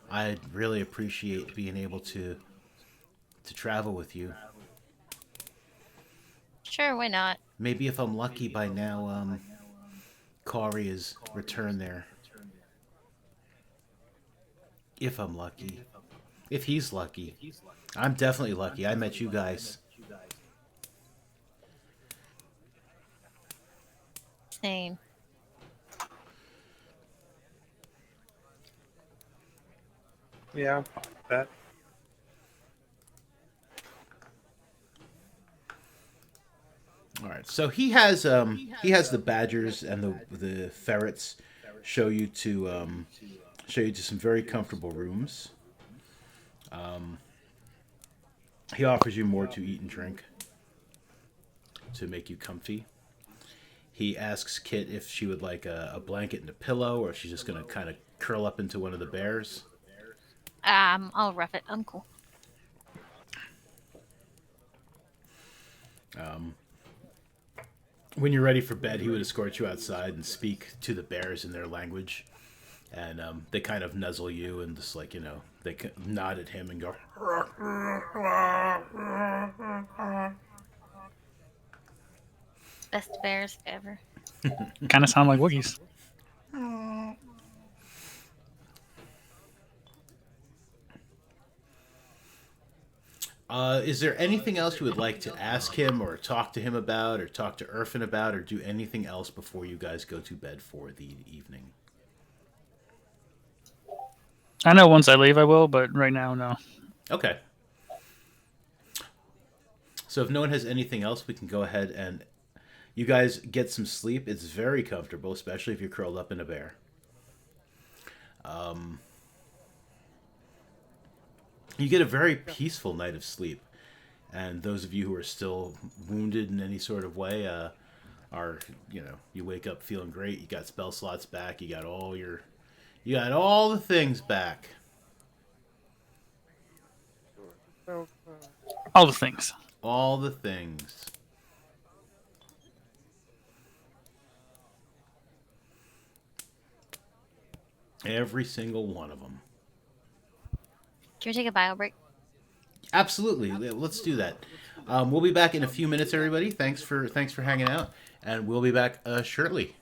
I'd really appreciate being able to travel with you. Sure, why not? Maybe if I'm lucky by now, Kari is returned there. If I'm lucky. If he's lucky. I'm definitely lucky. I met you guys. Same. Yeah, I'm fine with that. All right. So he has the badgers and the ferrets show you to some very comfortable rooms. He offers you more to eat and drink to make you comfy. He asks Kit if she would like a blanket and a pillow, or if she's just gonna kind of curl up into one of the bears. I'll rough it. I'm cool. When you're ready for bed, he would escort you outside and speak to the bears in their language. And they kind of nuzzle you and just like, they nod at him and go. Best bears ever. Kind of sound like Wookiees. Is there anything else you would like to ask him or talk to him about or talk to Irfin about or do anything else before you guys go to bed for the evening? I know once I leave I will, but right now, no. Okay. So if no one has anything else, we can go ahead and you guys get some sleep. It's very comfortable, especially if you're curled up in a bear. You get a very peaceful night of sleep. And those of you who are still wounded in any sort of way are, you wake up feeling great. You got spell slots back. You got all the things back. So, All the things. All the things. Every single one of them. Can we take a bio break? Absolutely. Let's do that. We'll be back in a few minutes, everybody. Thanks for hanging out, and we'll be back shortly.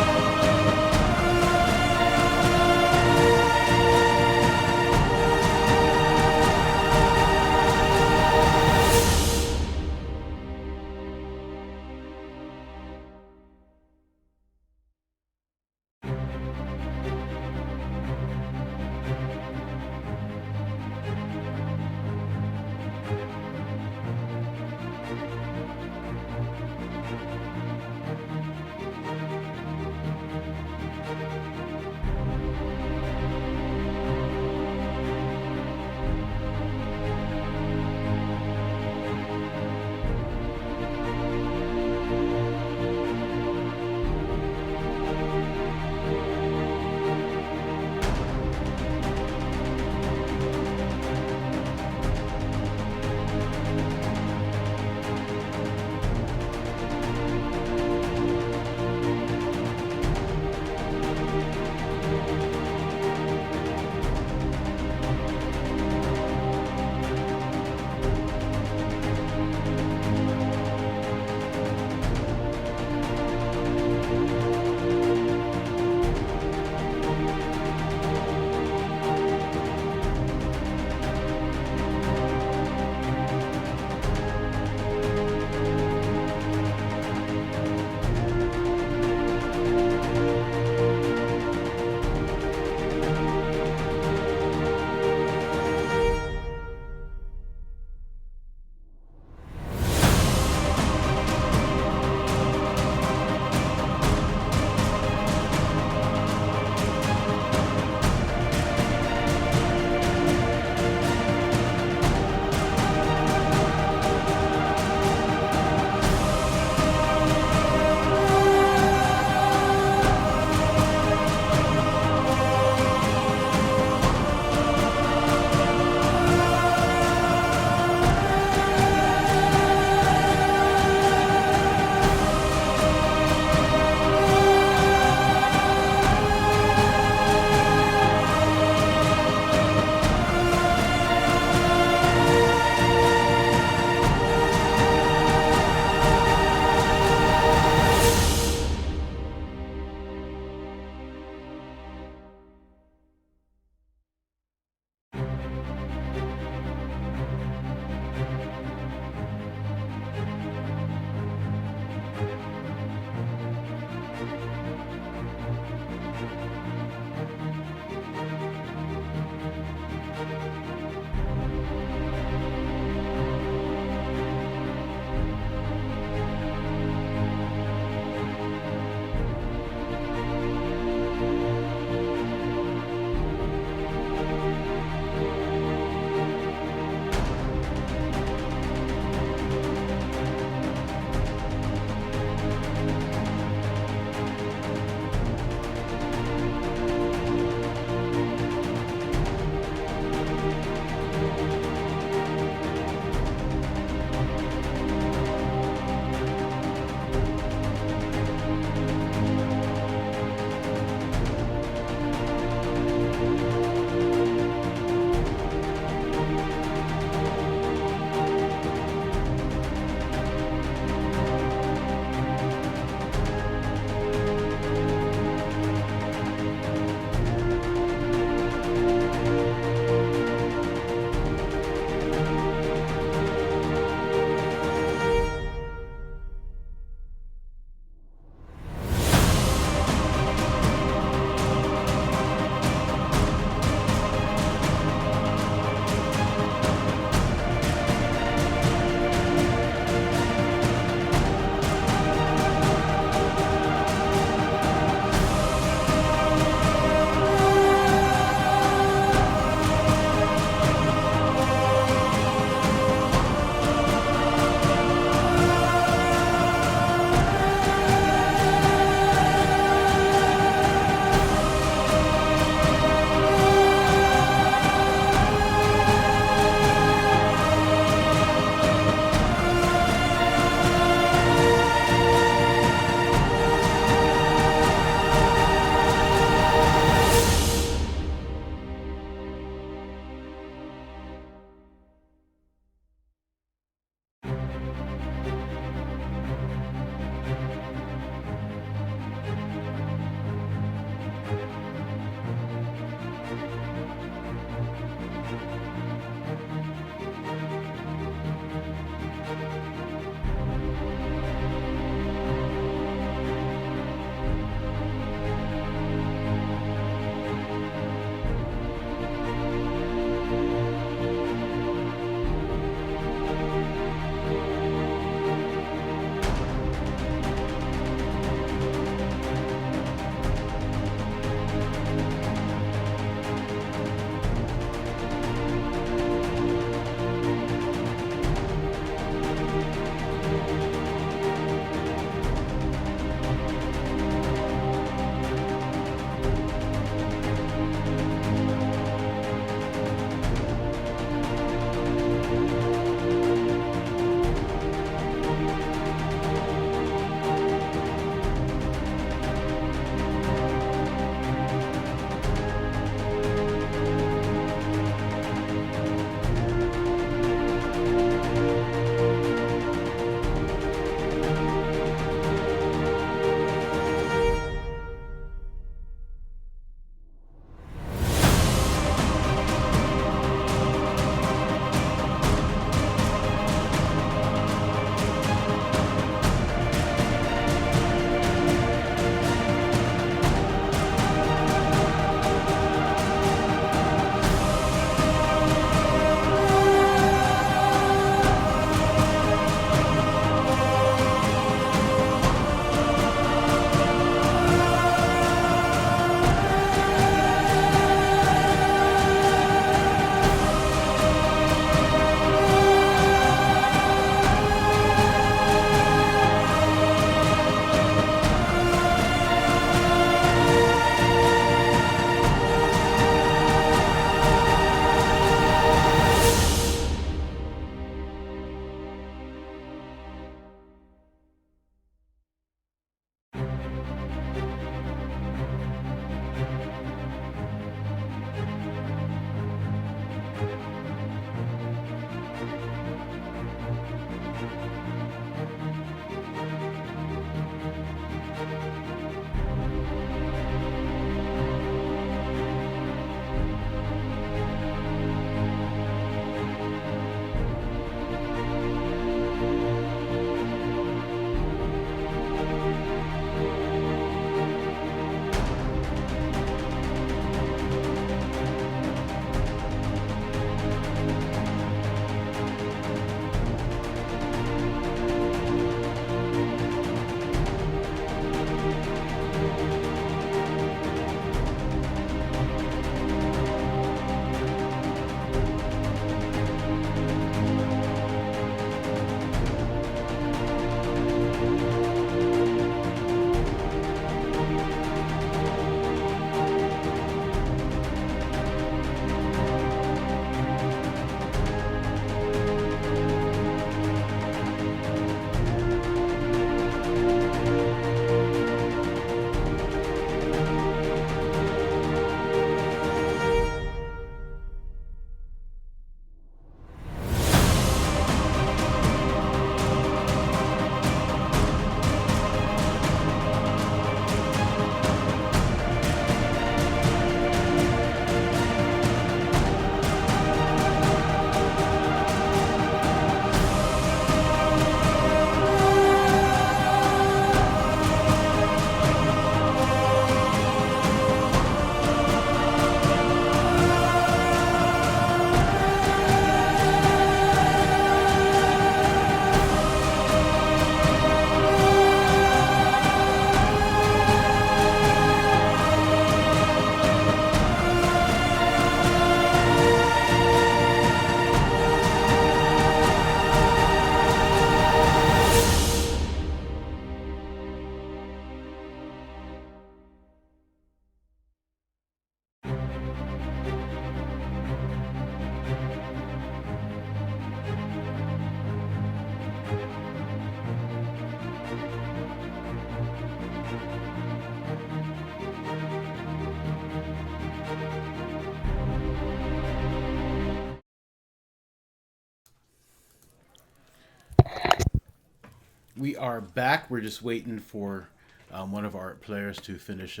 We are back. We're just waiting for one of our players to finish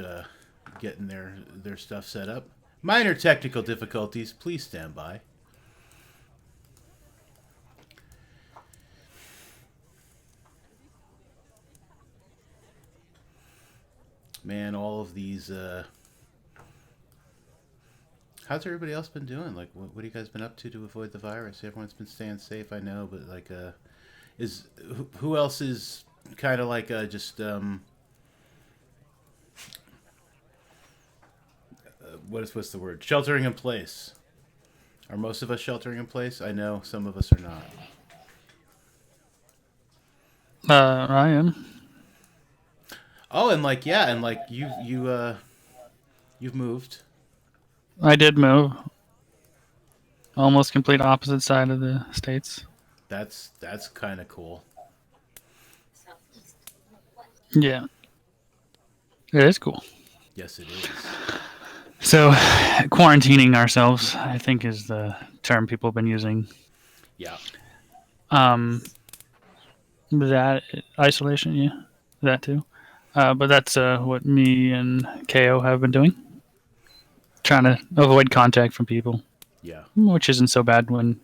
getting their stuff set up. Minor technical difficulties. Please stand by. Man, all of these. How's everybody else been doing? Like, what have you guys been up to avoid the virus? Everyone's been staying safe, I know, but like, who else is kind of like just what's the word? Sheltering in place. Are most of us sheltering in place? I know some of us are not. I am. Oh, and like you've moved. I did move. Almost complete opposite side of the states. That's kind of cool. Yeah. It is cool. Yes, it is. So, quarantining ourselves, I think, is the term people have been using. Yeah. That isolation, yeah, that too. But that's what me and KO have been doing, trying to avoid contact from people. Yeah. Which isn't so bad when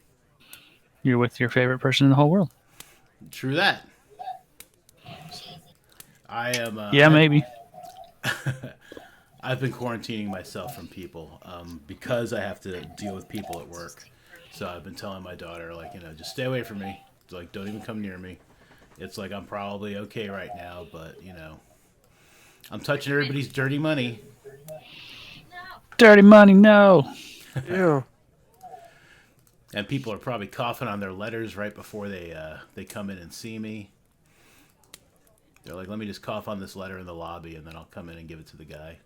you're with your favorite person in the whole world. True that. I am. Yeah, maybe. I've been quarantining myself from people because I have to deal with people at work. So I've been telling my daughter, like, just stay away from me. Like, don't even come near me. It's like I'm probably okay right now, but I'm touching everybody's dirty money. Dirty money, no. Ew. And people are probably coughing on their letters right before they come in and see me. They're like, let me just cough on this letter in the lobby, and then I'll come in and give it to the guy.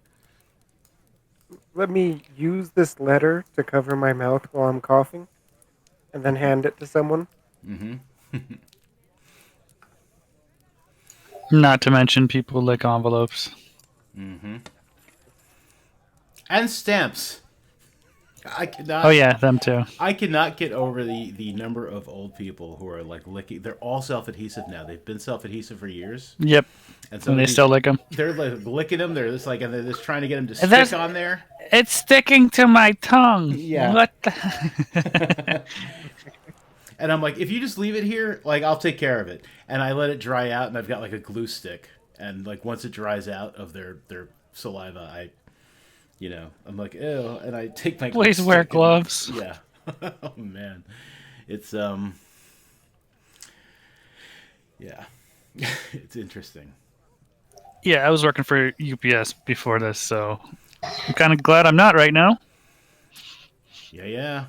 Let me use this letter to cover my mouth while I'm coughing, and then hand it to someone. Mm-hmm. Not to mention people lick envelopes. Mm-hmm. And stamps. I cannot. Oh yeah, them too. I cannot get over the number of old people who are like licking. They're all self-adhesive now. They've been self-adhesive for years. Yep. And so And they still lick them. They're like licking them. They're just like, and they're just trying to get them to stick on there. It's sticking to my tongue. Yeah. What the? And I'm like, if you just leave it here, like, I'll take care of it. And I let it dry out, and I've got like a glue stick. And like once it dries out of their saliva, I'm like, ew, and I take my Please wear gloves. Yeah. Oh man. It's yeah. It's interesting. Yeah, I was working for UPS before this, so I'm kind of glad I'm not right now. Yeah.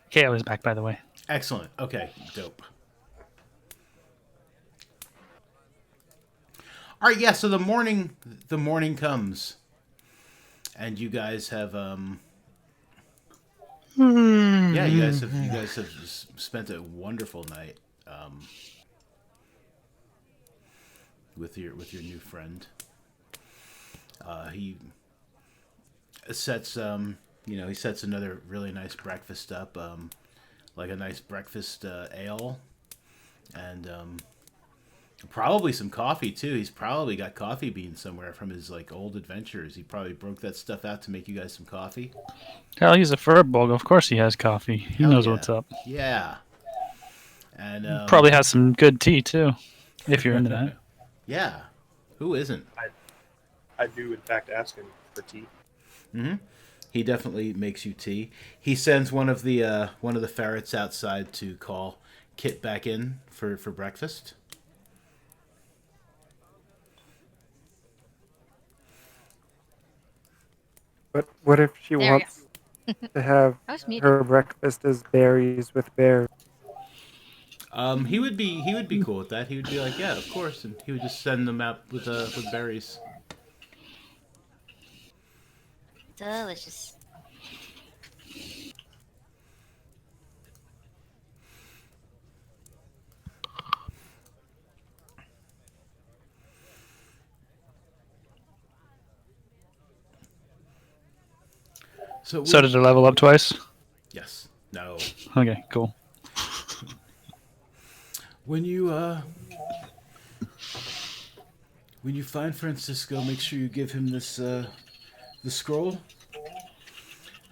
Okay, I was back, by the way. Excellent. Okay, dope. All right, yeah. So the morning comes, and you guys have yeah, you guys have spent a wonderful night with your new friend. He sets he sets another really nice breakfast up, like a nice breakfast ale, and probably some coffee too. He's probably got coffee beans somewhere from his like old adventures. He probably broke that stuff out to make you guys some coffee. Hell, he's a furball. Of course he has coffee. He knows what's up. Yeah. And probably has some good tea too, if you're into that. Yeah. Who isn't? I do in fact ask him for tea. Mm-hmm. He definitely makes you tea. He sends one of the ferrets outside to call Kit back in for breakfast. But what if she wants to have her breakfast as berries with bears? He would be cool with that. He would be like, yeah, of course, and he would just send them out with berries. Delicious. So did it level up twice? Yes. No. Okay, cool. When you find Francisco, make sure you give him this the scroll,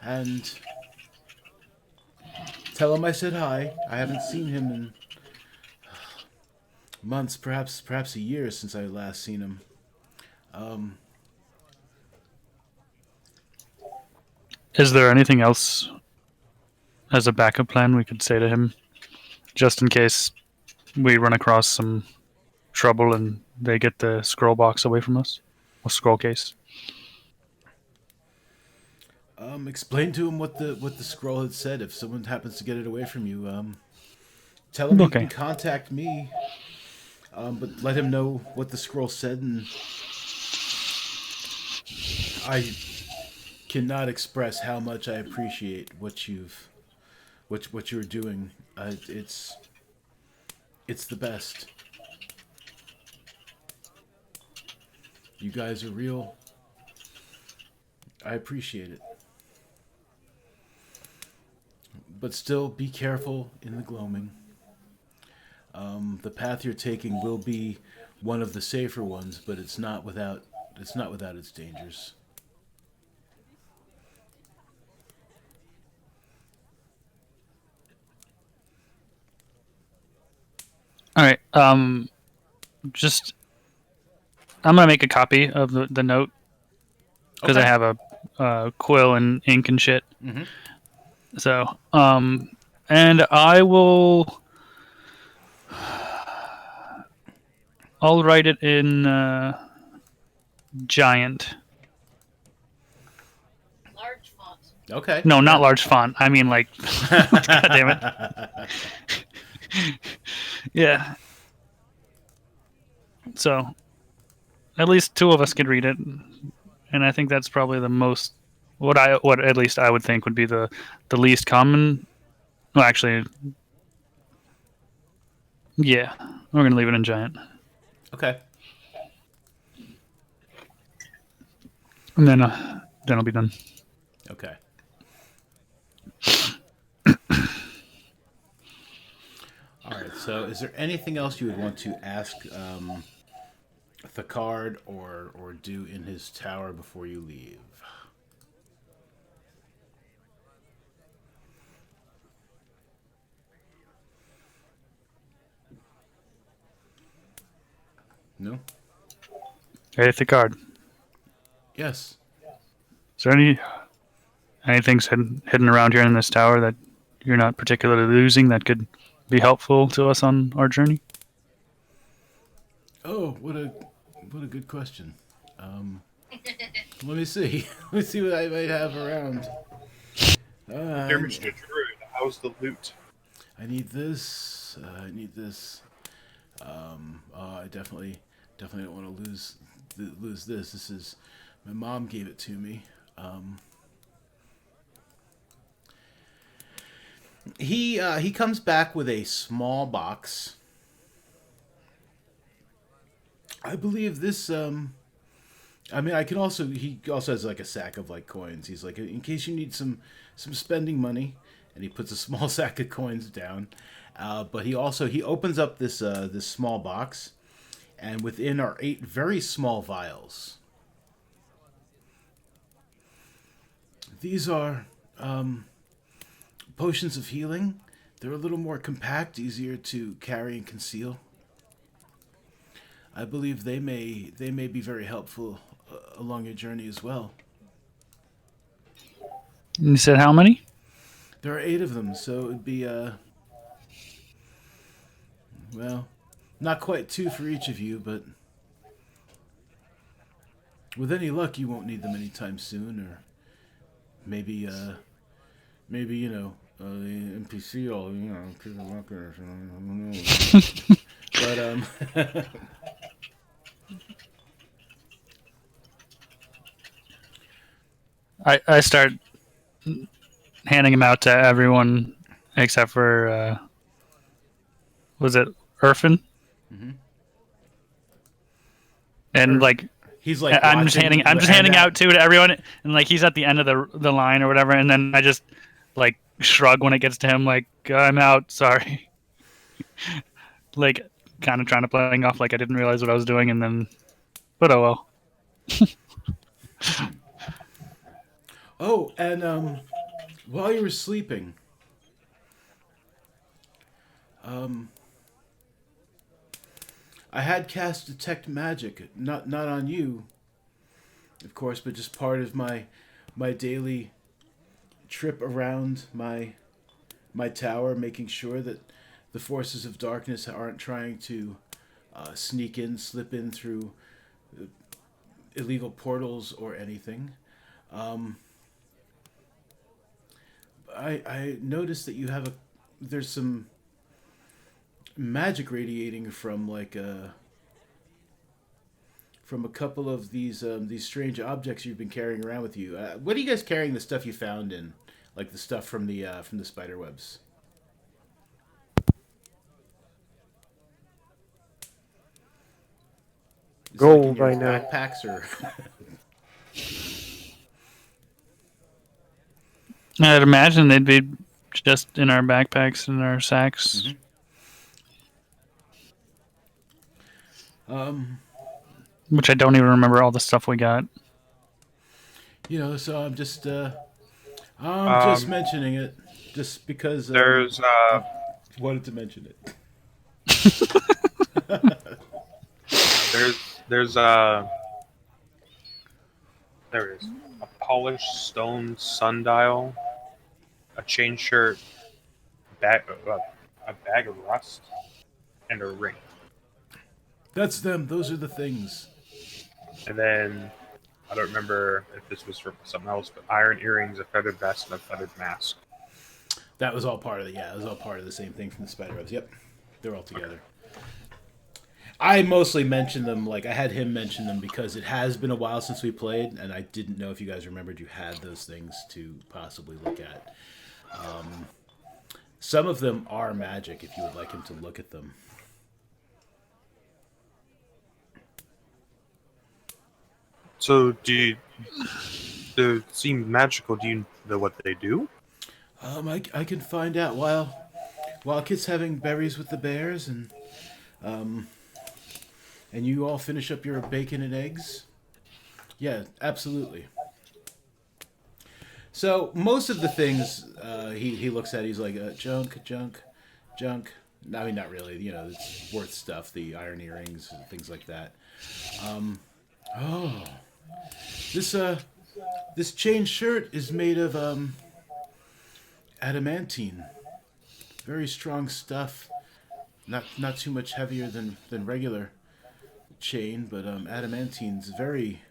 and tell him I said hi. I haven't seen him in months, perhaps a year since I last seen him. Is there anything else as a backup plan we could say to him, just in case we run across some trouble and they get the scroll box away from us? A scroll case. Explain to him what the scroll had said. If someone happens to get it away from you, tell him he Okay. can contact me. But let him know what the scroll said, and I cannot express how much I appreciate what you're doing. It's the best. You guys are real. I appreciate it. But still, be careful in the gloaming. The path you're taking will be one of the safer ones, but it's not without its dangers. All right. Just I'm gonna make a copy of the note because Okay. I have a quill and ink and shit. Mm-hmm. So, and I'll write it in giant. Large font. Okay. No, not large font. I mean, like, God damn it. Yeah. So, at least two of us could read it, and I think that's probably the most. What at least I would think would be the least common. Well, actually, yeah, we're gonna leave it in giant, Okay. and then I'll be done. Okay. All right. So, is there anything else you would want to ask Thakard or do in his tower before you leave? No. Hey, Thicard, Yes. is there anything hidden around here in this tower that you're not particularly using that could be helpful to us on our journey? Oh, what a good question. Let me see. Let me see what I might have around. Dear Mr. Druid, how's the loot? I need this. I need this. I definitely don't want to lose this. This is my mom gave it to me. He comes back with a small box. I believe this. I mean, he also has like a sack of like coins. He's like, in case you need some spending money, and he puts a small sack of coins down. But he opens up this this small box, and within are 8 very small vials. These are potions of healing. They're a little more compact, easier to carry and conceal. I believe they may be very helpful along your journey as well. You said how many? There are 8 of them, so it would be well, not quite 2 for each of you, but with any luck, you won't need them anytime soon, or maybe you know, the NPC will, you know, keep a luck or something. But I start handing them out to everyone except for was it Irfan? Mhm. And like he's like I'm just watching handing out two to everyone, and like he's at the end of the line or whatever, and then I just like shrug when it gets to him, like I'm out, sorry. like kind of trying to playing off like I didn't realize what I was doing, and then, but oh well. Oh, and while you were sleeping, I had cast detect magic, not on you, of course, but just part of my daily trip around my tower, making sure that the forces of darkness aren't trying to slip in through illegal portals or anything. I noticed that you have there's some magic radiating from from a couple of these strange objects you've been carrying around with you. What are you guys carrying? The stuff you found in, like the stuff from the spider webs. Is it like in Gold, your I know. backpacks or? I'd imagine they'd be just in our backpacks and our sacks. Which I don't even remember all the stuff we got. So I'm just mentioning it, just because There's I wanted to mention it. there's there it is. A polished stone sundial, a chain shirt, a bag of rust, and a ring. That's them. Those are the things. And then I don't remember if this was from something else, but iron earrings, a feathered vest, and a feathered mask. That was all part of it was all part of the same thing from the spiderwebs. Yep, they're all together. I mostly mentioned them, like I had him mention them because it has been a while since we played, and I didn't know if you guys remembered you had those things to possibly look at. Some of them are magic if you would like him to look at them. So they seem magical. Do you know what they do? I can find out while Kit's having berries with the bears and you all finish up your bacon and eggs. Yeah, absolutely. So most of the things he looks at, he's like junk. I mean, not really. It's worth stuff. The iron earrings and things like that. This chain shirt is made of adamantine. Very strong stuff. Not too much heavier than regular chain, but adamantine's very.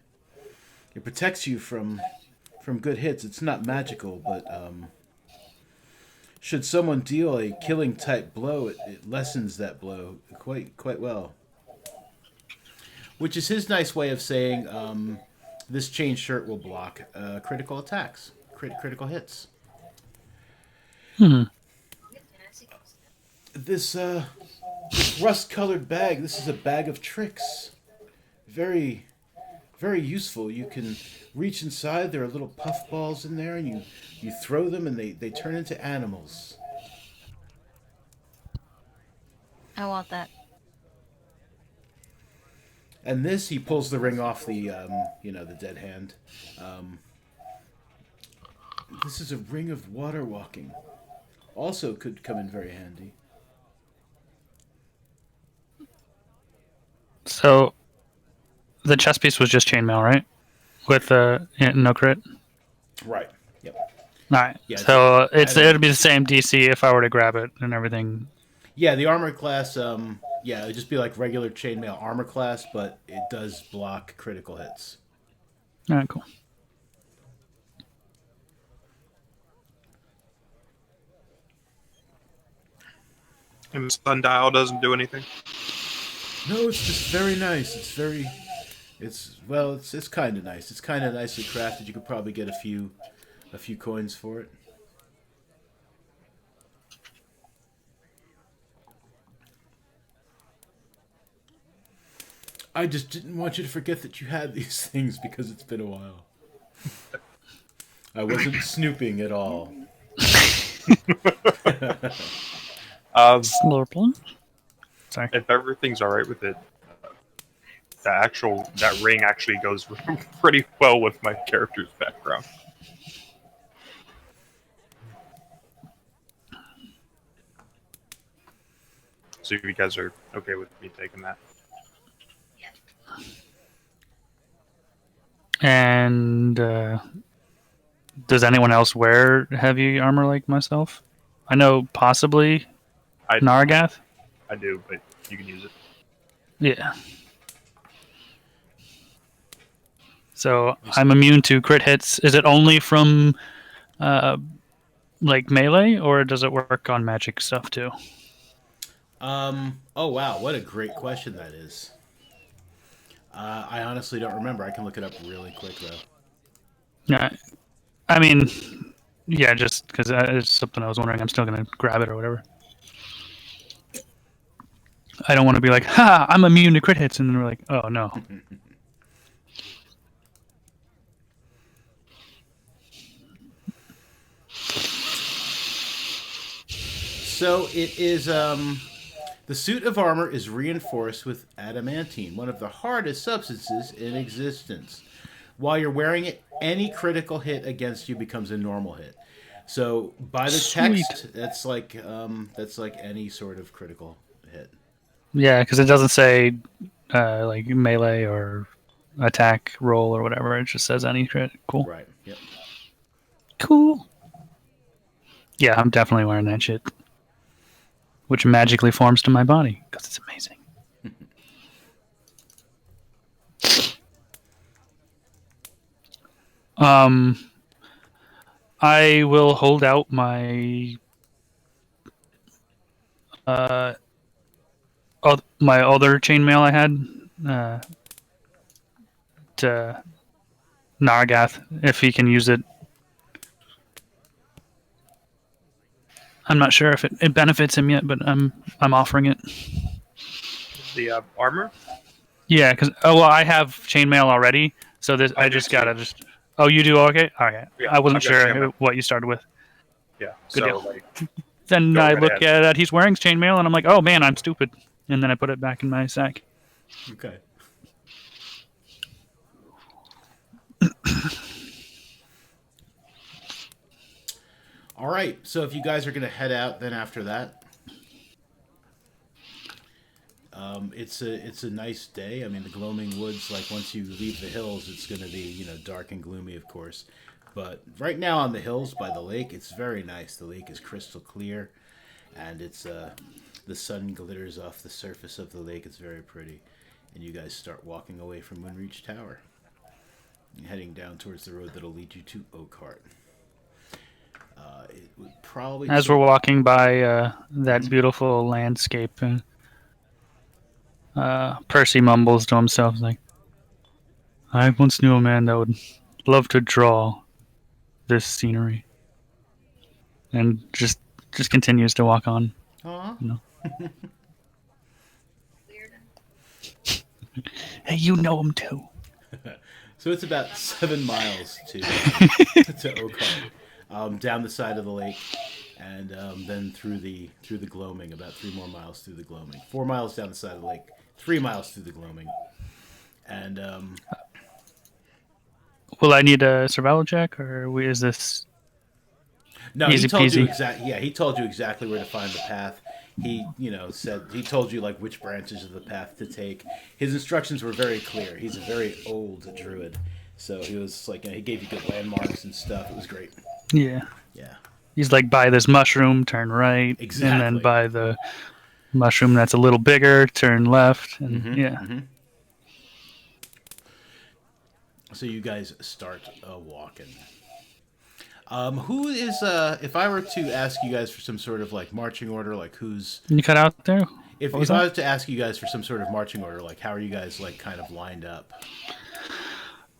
It protects you from good hits. It's not magical, but should someone deal a killing type blow, it lessens that blow quite well. Which is his nice way of saying this chain shirt will block critical attacks, critical hits. This rust-colored bag. This is a bag of tricks. Very, very useful. You can reach inside. There are little puff balls in there, and you throw them, and they turn into animals. I want that. And this, he pulls the ring off the dead hand. This is a ring of water walking. Also could come in very handy. So, the chest piece was just chainmail, right? With no crit. Right. Yep. All right. Yeah, so it'd be the same DC if I were to grab it and everything. Yeah, the armor class. It'd just be like regular chainmail armor class, but it does block critical hits. All right, cool. And the sundial doesn't do anything? No, it's just very nice. It's kind of nice. It's kind of nicely crafted. You could probably get a few coins for it. I just didn't want you to forget that you had these things because it's been a while. I wasn't snooping at all. Slurpling. Sorry. If everything's all right with it, that ring actually goes pretty well with my character's background. So if you guys are okay with me taking that. And does anyone else wear heavy armor like myself? I know possibly I Naragath. I do, but you can use it. Yeah. So I'm immune to crit hits. Is it only from like melee, or does it work on magic stuff too? Oh wow, what a great question that is. I honestly don't remember. I can look it up really quick though. Yeah. I mean, yeah, just because it's something I was wondering. I'm still gonna grab it or whatever. I don't want to be like, ha, I'm immune to crit hits, and then we're like, oh no. So it is. The suit of armor is reinforced with adamantine, one of the hardest substances in existence. While you're wearing it, any critical hit against you becomes a normal hit. So by the text, that's like any sort of critical hit. Yeah, because it doesn't say like melee or attack roll or whatever. It just says any crit. Cool. Right. Yep. Cool. Yeah, I'm definitely wearing that shit, which magically forms to my body because it's amazing. I will hold out my my other chainmail I had to Naragath if he can use it. I'm not sure if it benefits him yet, but I'm offering it. The armor? Yeah, because I have chainmail already, so this I just gotta just. Oh, you do? Okay, all right. Yeah, I wasn't I've got sure chainmail. what you started with. Yeah. Good so deal. like, Then Go I right look ahead. at that he's wearing chainmail, and I'm like, oh man, I'm stupid. And then I put it back in my sack. Okay. All right. So if you guys are going to head out, then after that, it's a nice day. I mean, the gloaming woods. Like once you leave the hills, it's going to be dark and gloomy, of course. But right now on the hills by the lake, it's very nice. The lake is crystal clear, and it's the sun glitters off the surface of the lake. It's very pretty, and you guys start walking away from Moonreach Tower, and heading down towards the road that'll lead you to Oakhart. It would probably As we're walking by that beautiful landscape, Percy mumbles to himself like, "I once knew a man that would love to draw this scenery," and just continues to walk on. Aww. You know. Hey, you know him too. So it's about 7 miles to Oakhart, down the side of the lake, and then through the gloaming. About 3 more miles through the gloaming. 4 miles down the side of the lake. 3 miles through the gloaming, and Will I need a survival check, or is this? no, easy he told you peasy? exactly. Yeah, he told you exactly where to find the path. He, said he told you like which branches of the path to take. His instructions were very clear. He's a very old druid, so he was like, he gave you good landmarks and stuff. It was great. Yeah. Yeah, He's like, by this mushroom, turn right, and Exactly. then by the mushroom that's a little bigger, turn left, and yeah. So you guys start walking. Who is if I were to ask you guys for some sort of like marching order, like who's You cut out there? if What was I that? was to ask you guys for some sort of marching order, like how are you guys like kind of lined up?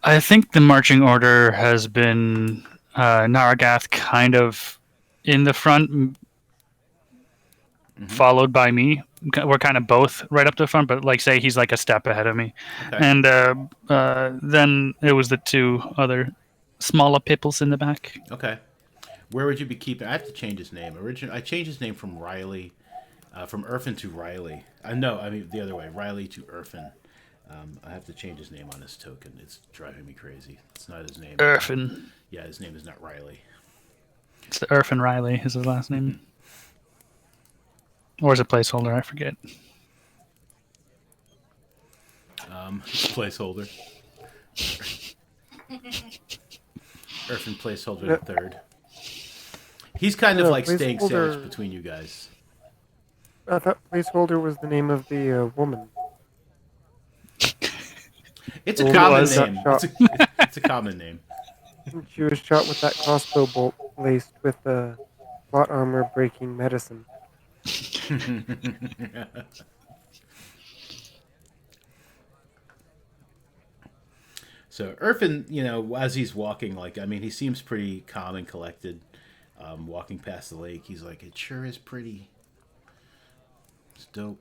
I think the marching order has been Naragath kind of in the front, followed by me. We're kind of both right up to the front, but like say he's like a step ahead of me. Okay. And then it was the two other smaller pipples in the back. Okay. Where would you be keeping? I have to change his name. I changed his name from Riley From Irfin to Riley. No, I mean the other way. Riley to Irfin. I have to change his name on this token. It's driving me crazy. It's not his name. Irfin. Yeah, his name is not Riley. It's the Irfin Riley is his last name. Or is it placeholder? I forget. Placeholder. Irfin placeholder the third. He's kind of like staying sandwiched between you guys. I thought placeholder was the name of the woman. It's a common name. It's a common name. She was shot with that crossbow bolt laced with plot armor breaking medicine. So Irfin, you know, as he's walking, like, I mean, he seems pretty calm and collected. Walking past the lake, he's like, "It sure is pretty. It's dope."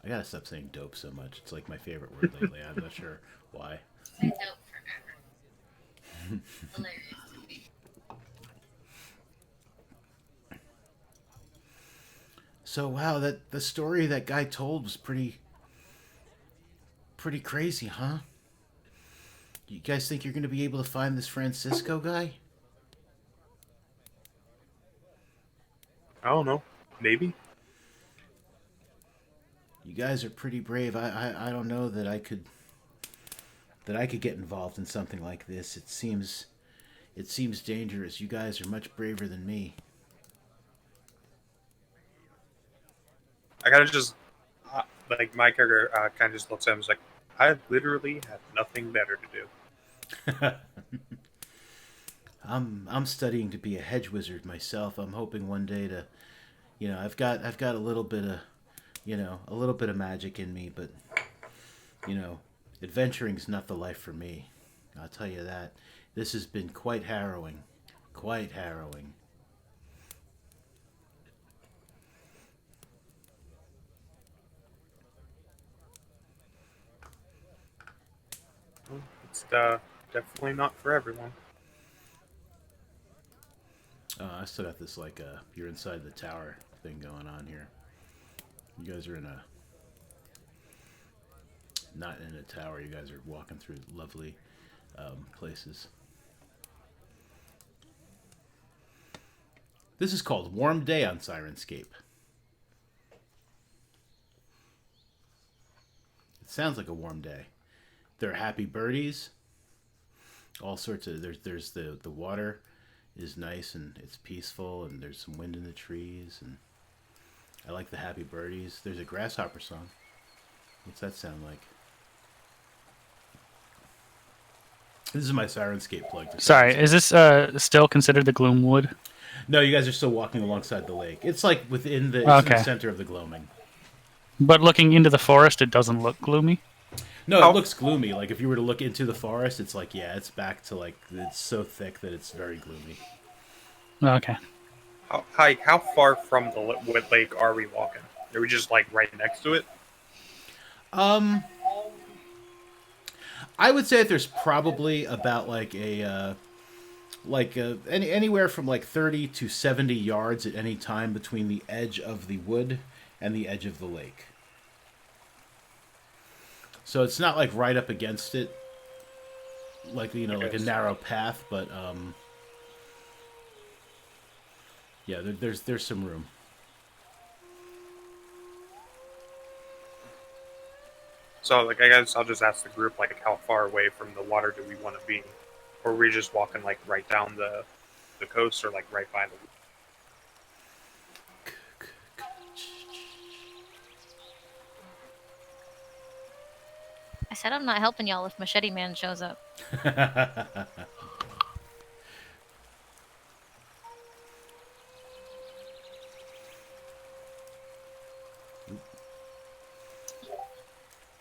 I gotta stop saying "dope" so much. It's like my favorite word lately. I'm not sure why. Say dope forever. Hilarious to me. So wow, that the story that guy told was pretty crazy, huh? You guys think you're gonna be able to find this Francisco guy? I don't know. Maybe. You guys are pretty brave. I don't know that I could get involved in something like this. It seems dangerous. You guys are much braver than me. I gotta just like my character kind of just looks at him and is like, I literally have nothing better to do. I'm studying to be a hedge wizard myself. I'm hoping one day to, you know, I've got a little bit of, you know, a little bit of magic in me, but, you know, adventuring's not the life for me. I'll tell you that. This has been quite harrowing. Quite harrowing. It's definitely not for everyone. I still got this, like, you're inside the tower thing going on here. You guys are not in a tower. You guys are walking through lovely places. This is called Warm Day on Sirenscape. It sounds like a warm day. There are happy birdies. All sorts of there's the water is nice and it's peaceful and there's some wind in the trees and I like the happy birdies. There's a grasshopper song. What's that sound like? This is my Sirenscape plug. Sorry, is this still considered the Gloomwood? No, you guys are still walking alongside the lake. It's like within the, in the center of the gloaming. But looking into the forest, it doesn't look gloomy? No, it looks gloomy. Like, if you were to look into the forest, it's like, yeah, it's back to, like, it's so thick that it's very gloomy. Okay. How far from the lake are we walking? Are we just, like, right next to it? I would say that there's probably about, like, anywhere from, like, 30 to 70 yards at any time between the edge of the wood and the edge of the lake. So it's not like right up against it, like, you know, like a narrow path, but yeah, there's some room. So, like, I guess I'll just ask the group, like, how far away from the water do we want to be? Or are we just walking, like, right down the coast or, like, right by the... I said I'm not helping y'all if Machete Man shows up.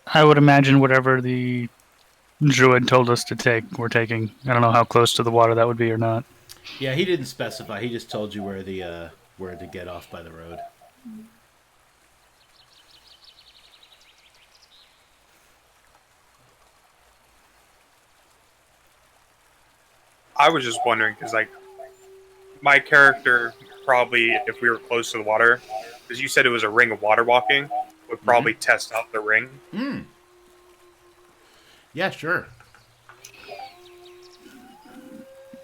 I would imagine whatever the druid told us to take, we're taking. I don't know how close to the water that would be or not. Yeah, he didn't specify. He just told you where to get off by the road. I was just wondering, because, like, my character probably, if we were close to the water, because you said it was a ring of water walking, would probably test out the ring. Yeah, sure.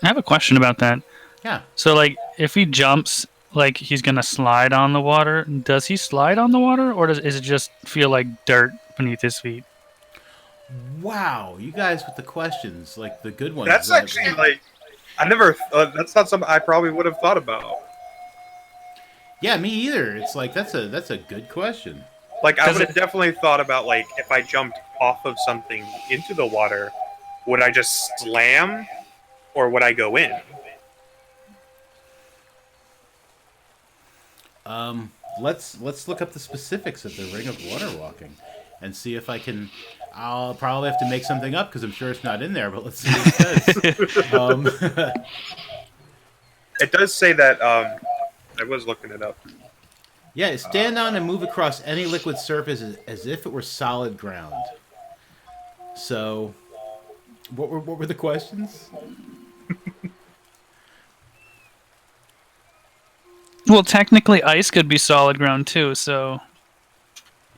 I have a question about that. Yeah. So, like, if he jumps, like, he's gonna slide on the water. Does he slide on the water, or is it just feel like dirt beneath his feet? Wow, you guys with the questions, like the good ones. That's actually like I never. That's not something I probably would have thought about. Yeah, me either. It's like that's a good question. Like I would have definitely thought about like if I jumped off of something into the water, would I just slam, or would I go in? Let's look up the specifics of the ring of water walking, and see if I can. I'll probably have to make something up because I'm sure it's not in there. But let's see what it says. It does say that. I was looking it up. Yeah, stand on and move across any liquid surface as if it were solid ground. So, what were the questions? Well, technically, ice could be solid ground too. So,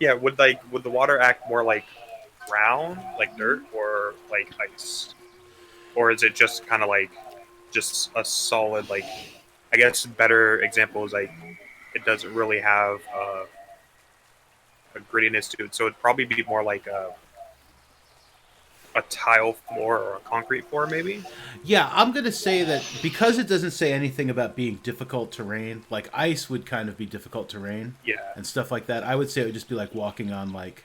Yeah, would the water act more like ground, like dirt, or like ice, or is it just kind of like just a solid like? I guess a better example is like it doesn't really have a grittiness to it, so it'd probably be more like a tile floor or a concrete floor, maybe. Yeah, I'm gonna say that because it doesn't say anything about being difficult terrain, like ice would kind of be difficult terrain, Yeah. and stuff like that. I would say it would just be like walking on like,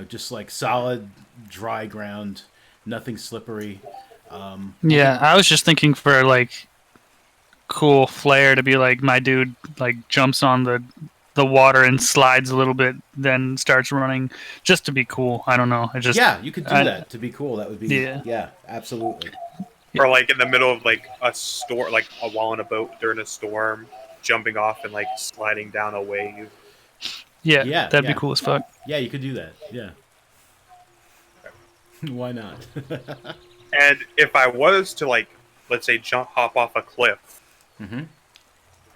just like solid dry ground, nothing slippery. yeah, I was just thinking for like cool flair to be like my dude like jumps on the water and slides a little bit, then starts running, just to be cool. I don't know. Yeah, you could do that to be cool. That would be yeah, absolutely. Or like in the middle of like a storm, like while on a boat during a storm, jumping off and like sliding down a wave. Yeah, that'd be cool as fuck. Yeah, you could do that. Yeah. Why not? And if I was to like, let's say, hop off a cliff,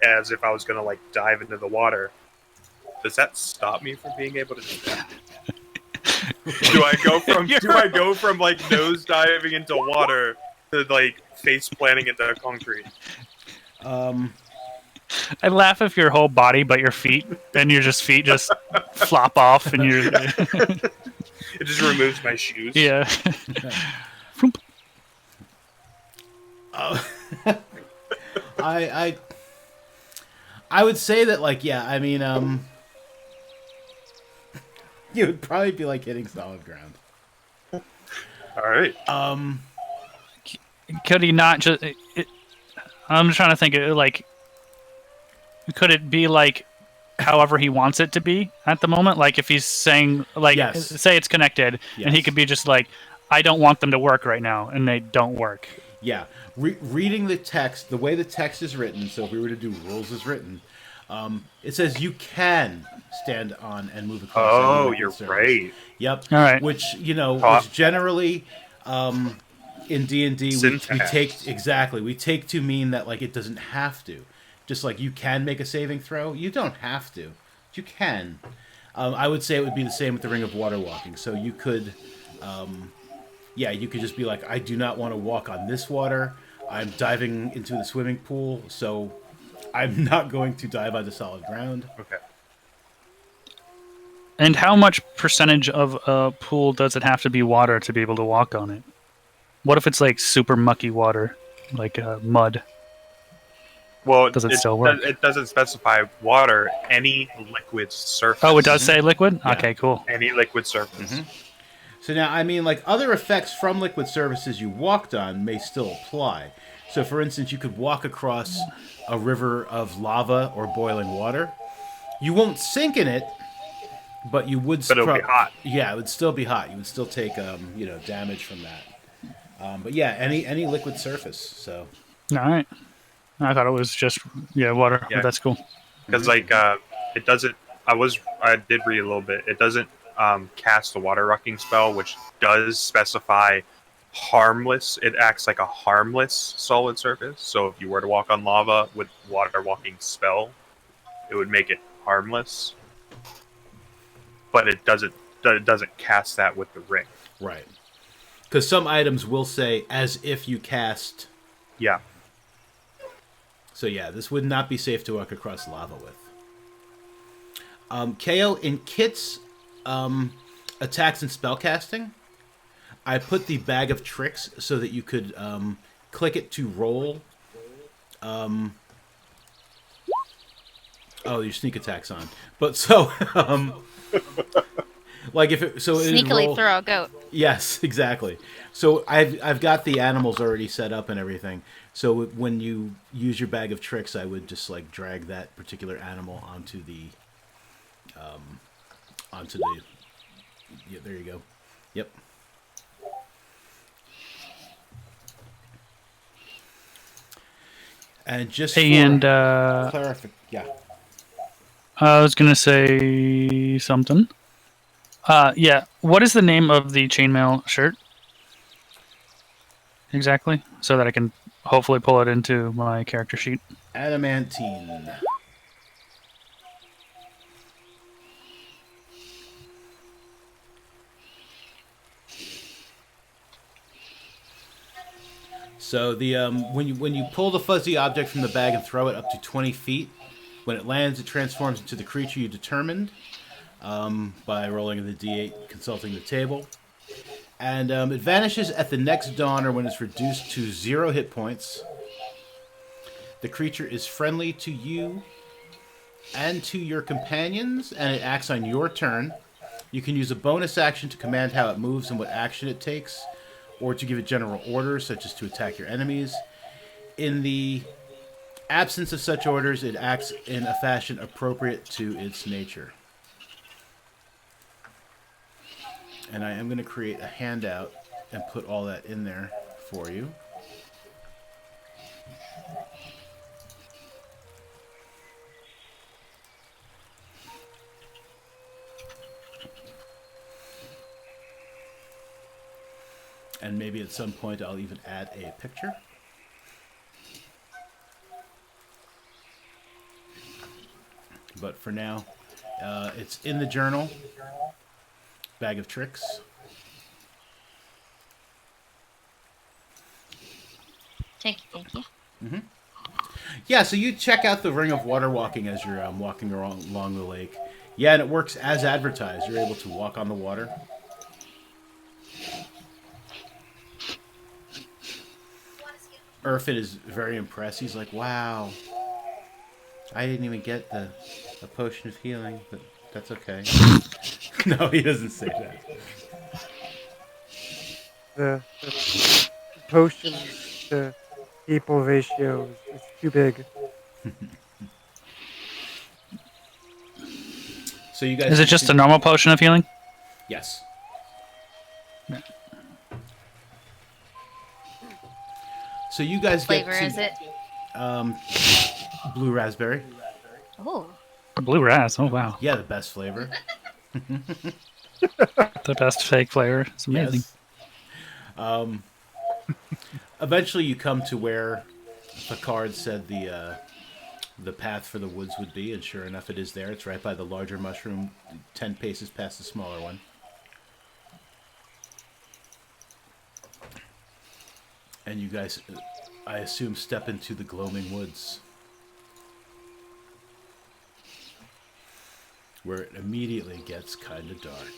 as if I was gonna like dive into the water, does that stop me from being able to do that? do I go from like nose diving into water to like face planting into concrete? I laugh if your whole body but your feet, then your feet just flop off and you're. It just removes my shoes. Yeah. I would say that like I mean it would probably be like hitting solid ground. All right. Could he not just? I'm trying to think. Like, could it be like, however he wants it to be at the moment? Like, if he's saying, like, say it's connected, and he could be just like, I don't want them to work right now, and they don't work. Yeah, reading the text, the way the text is written. So if we were to do rules as written, it says you can stand on and move across. Oh, you're right. Yep. All right. Which which generally in D&D we take to mean that like it doesn't have to. Just like you can make a saving throw, you don't have to. You can. I would say it would be the same with the Ring of Water Walking. So you could, you could just be like, I do not want to walk on this water. I'm diving into the swimming pool, so I'm not going to dive onto solid ground. Okay. And how much percentage of a pool does it have to be water to be able to walk on it? What if it's like super mucky water, like mud? Well, does it still work? It doesn't specify water. Any liquid surface. Oh, it does say liquid? Yeah. Okay, cool. Any liquid surface. So now, I mean, like other effects from liquid surfaces you walked on may still apply. So, for instance, you could walk across a river of lava or boiling water. You won't sink in it, but you would. But it'll be hot. Yeah, it would still be hot. You would still take, damage from that. But yeah, any liquid surface. So. All right. I thought it was just water. Yeah. But that's cool. Because like it doesn't. I did read a little bit. It doesn't cast the water rocking spell, which does specify harmless. It acts like a harmless solid surface. So if you were to walk on lava with water walking spell, it would make it harmless, but it doesn't cast that with the ring. Right. Because some items will say as if you cast. Yeah. So yeah, this would not be safe to walk across lava with. KO, in Kit's attacks and spellcasting, I put the bag of tricks so that you could click it to roll. Your sneak attack's on. But so, like if it so it'd Sneakily roll. throw a goat. Yes, exactly. So I've got the animals already set up and everything. So when you use your bag of tricks, I would just like drag that particular animal onto the. Yeah, there you go. Yep. And just clarification, yeah. I was gonna say something. Yeah. What is the name of the chainmail shirt? Exactly, so that I can hopefully pull it into my character sheet. Adamantine. So the when you pull the fuzzy object from the bag and throw it up to 20 feet, when it lands, it transforms into the creature you determined by rolling the d8, consulting the table, and it vanishes at the next dawn or when it's reduced to 0 hit points. The creature is friendly to you and to your companions, and it acts on your turn. You can use a bonus action to command how it moves and what action it takes, or to give it general orders, such as to attack your enemies. In the absence of such orders, it acts in a fashion appropriate to its nature. And I am going to create a handout and put all that in there for you. And maybe at some point I'll even add a picture. But for now, it's in the journal. Bag of tricks. Thank you. Mm-hmm. Yeah, so you check out the ring of water walking as you're walking along the lake. Yeah, and it works as advertised. You're able to walk on the water. Orphan is very impressed. He's like, wow. I didn't even get the potion of healing, but that's okay. No, he doesn't say that. The potions to people ratio is too big. So you guys Is it just a normal potion of healing? Yes. Yeah. So you guys Flavor get to, is it? Blue raspberry. Oh. Blue ras. Oh wow. Yeah, the best flavor. The best fake flavor. It's amazing. Yes. Eventually, you come to where the card said the path for the woods would be, and sure enough, it is there. It's right by the larger mushroom, 10 paces past the smaller one. And you guys, I assume, step into the gloaming woods, where it immediately gets kind of dark.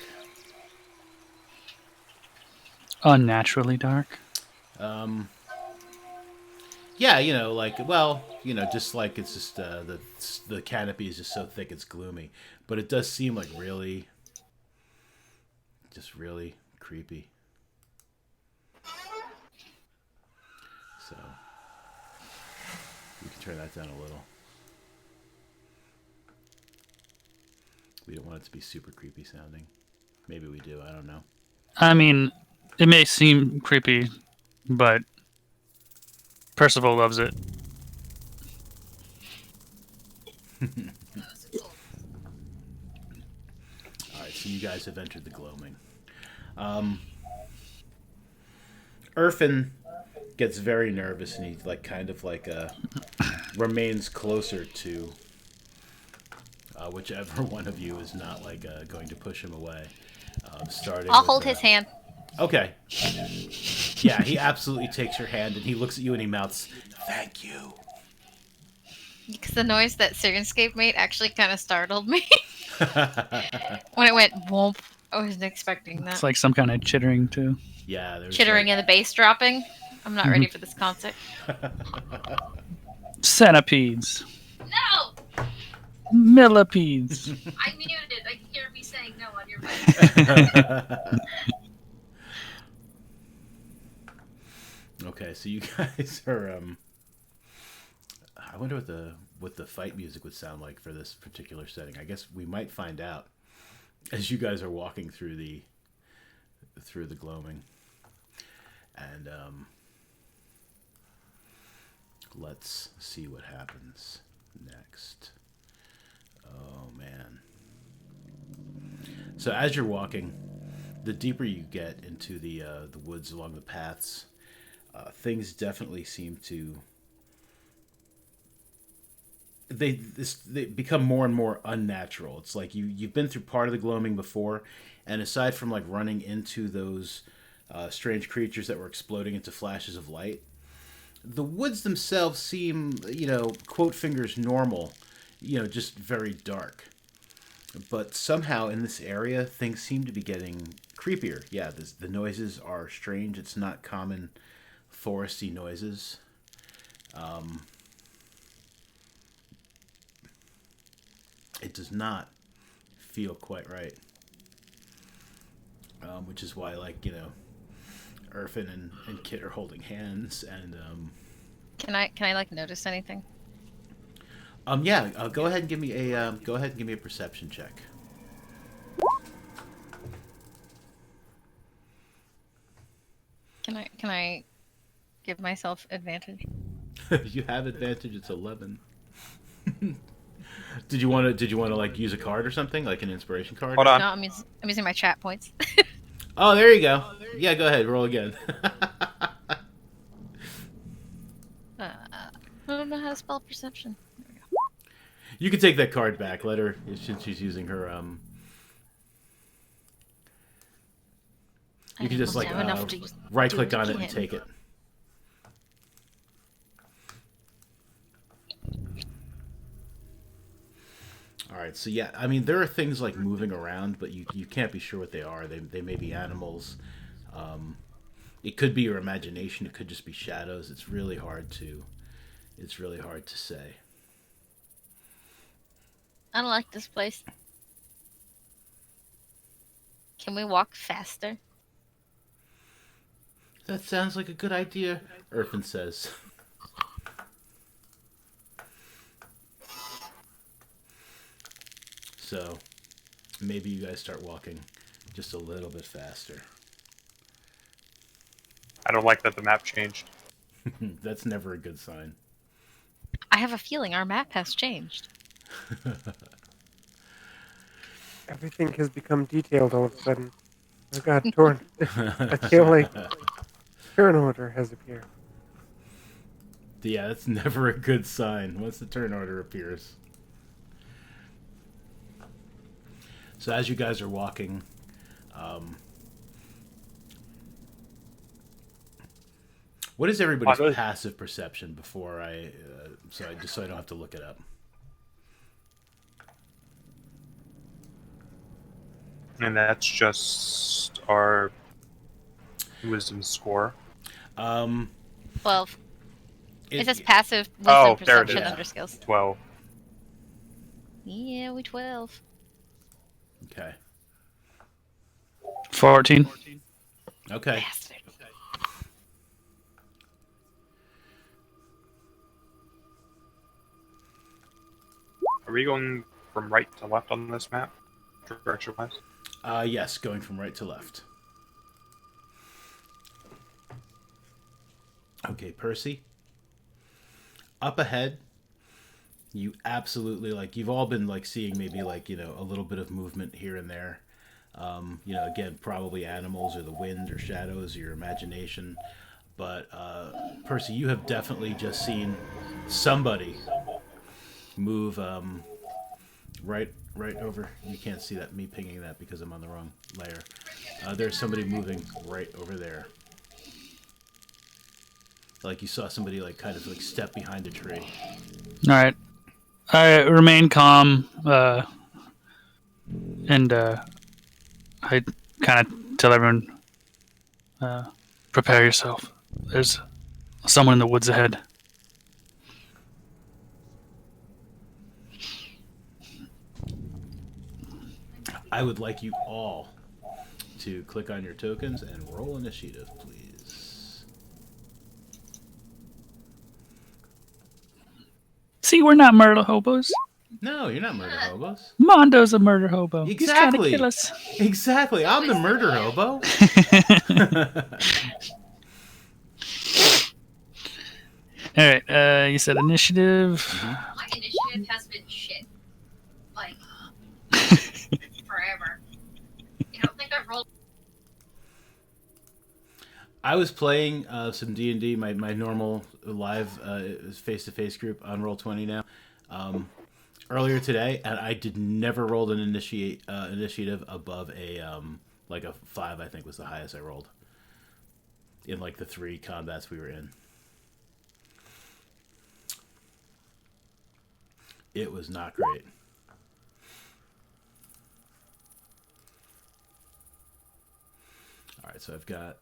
Unnaturally dark. Yeah, you know, like, well, you know, just like it's just the canopy is just so thick it's gloomy, but it does seem like really creepy. So we can turn that down a little. We don't want it to be super creepy sounding. Maybe we do. I don't know. I mean, it may seem creepy, but Percival loves it. Alright, so you guys have entered the gloaming. Orphan gets very nervous and he remains closer to whichever one of you is not like going to push him away. Starting. I'll with, hold his hand. Okay. Yeah, he absolutely takes your hand and he looks at you and he mouths, "Thank you." Because the noise that Sirenscape made actually kind of startled me. When it went whoomp, I wasn't expecting that. It's like some kind of chittering too. Yeah, there's Chittering and the bass dropping. I'm not ready for this concert. Centipedes. No! Millipedes. I muted. I can hear me saying no on your mic. Okay, so you guys are I wonder what the fight music would sound like for this particular setting. I guess we might find out as you guys are walking through the gloaming. And let's see what happens next. Oh man. So as you're walking, the deeper you get into the woods along the paths, things definitely seem to they become more and more unnatural. It's like you've been through part of the gloaming before, and aside from like running into those strange creatures that were exploding into flashes of light, the woods themselves seem, quote fingers normal, just very dark. But somehow in this area, things seem to be getting creepier. Yeah, the noises are strange. It's not common foresty noises. It does not feel quite right. Which is why, Irfin and Kit are holding hands, and Can I like notice anything? yeah. Go ahead and give me a perception check. Can I give myself advantage? You have advantage. It's 11. Did you want to like use a card or something, like an inspiration card? Hold on. No, I'm using my chat points. Oh, there you go. Yeah, go ahead. Roll again. I don't know how to spell perception. There we go. You can take that card back. Let her, since she's using her. You can just like right click on it and take it. All right, so yeah, I mean there are things like moving around, but you can't be sure what they are. They may be animals. It could be your imagination. It could just be shadows. It's really hard to say. I don't like this place. Can we walk faster? That sounds like a good idea, Irfin says. So, maybe you guys start walking just a little bit faster. I don't like that the map changed. That's never a good sign. I have a feeling our map has changed. Everything has become detailed all of a sudden. Oh god, Torn. I feel like turn order has appeared. Yeah, that's never a good sign once the turn order appears. So as you guys are walking, what is everybody's passive perception before so I don't have to look it up? And that's just our wisdom score. 12. It says passive wisdom perception under skills. 12. Yeah, we 12. Okay. 14. Okay. Bastard. Are we going from right to left on this map? Direction-wise? Yes, going from right to left. Okay, Percy. Up ahead, you absolutely, you've all been, seeing maybe, a little bit of movement here and there. Again, probably animals or the wind or shadows or your imagination. But, Percy, you have definitely just seen somebody move Right over. You can't see that me pinging that because I'm on the wrong layer. There's somebody moving right over there. Like you saw somebody like kind of like step behind a tree. All right. I remain calm, and I kind of tell everyone, prepare yourself. There's someone in the woods ahead. I would like you all to click on your tokens and roll initiative, please. See, we're not murder hobos. No, you're not murder hobos. Mondo's a murder hobo. Exactly. He's trying to kill us. Exactly. I'm the murder hobo. All right. You said initiative. My initiative has been shit. Like, forever. You don't think I've rolled? I was playing some D&D, my normal live face-to-face group on Roll20 now, earlier today, and I never rolled an initiative above a like a 5. I think was the highest I rolled in like the 3 combats we were in. It was not great. All right, so I've got.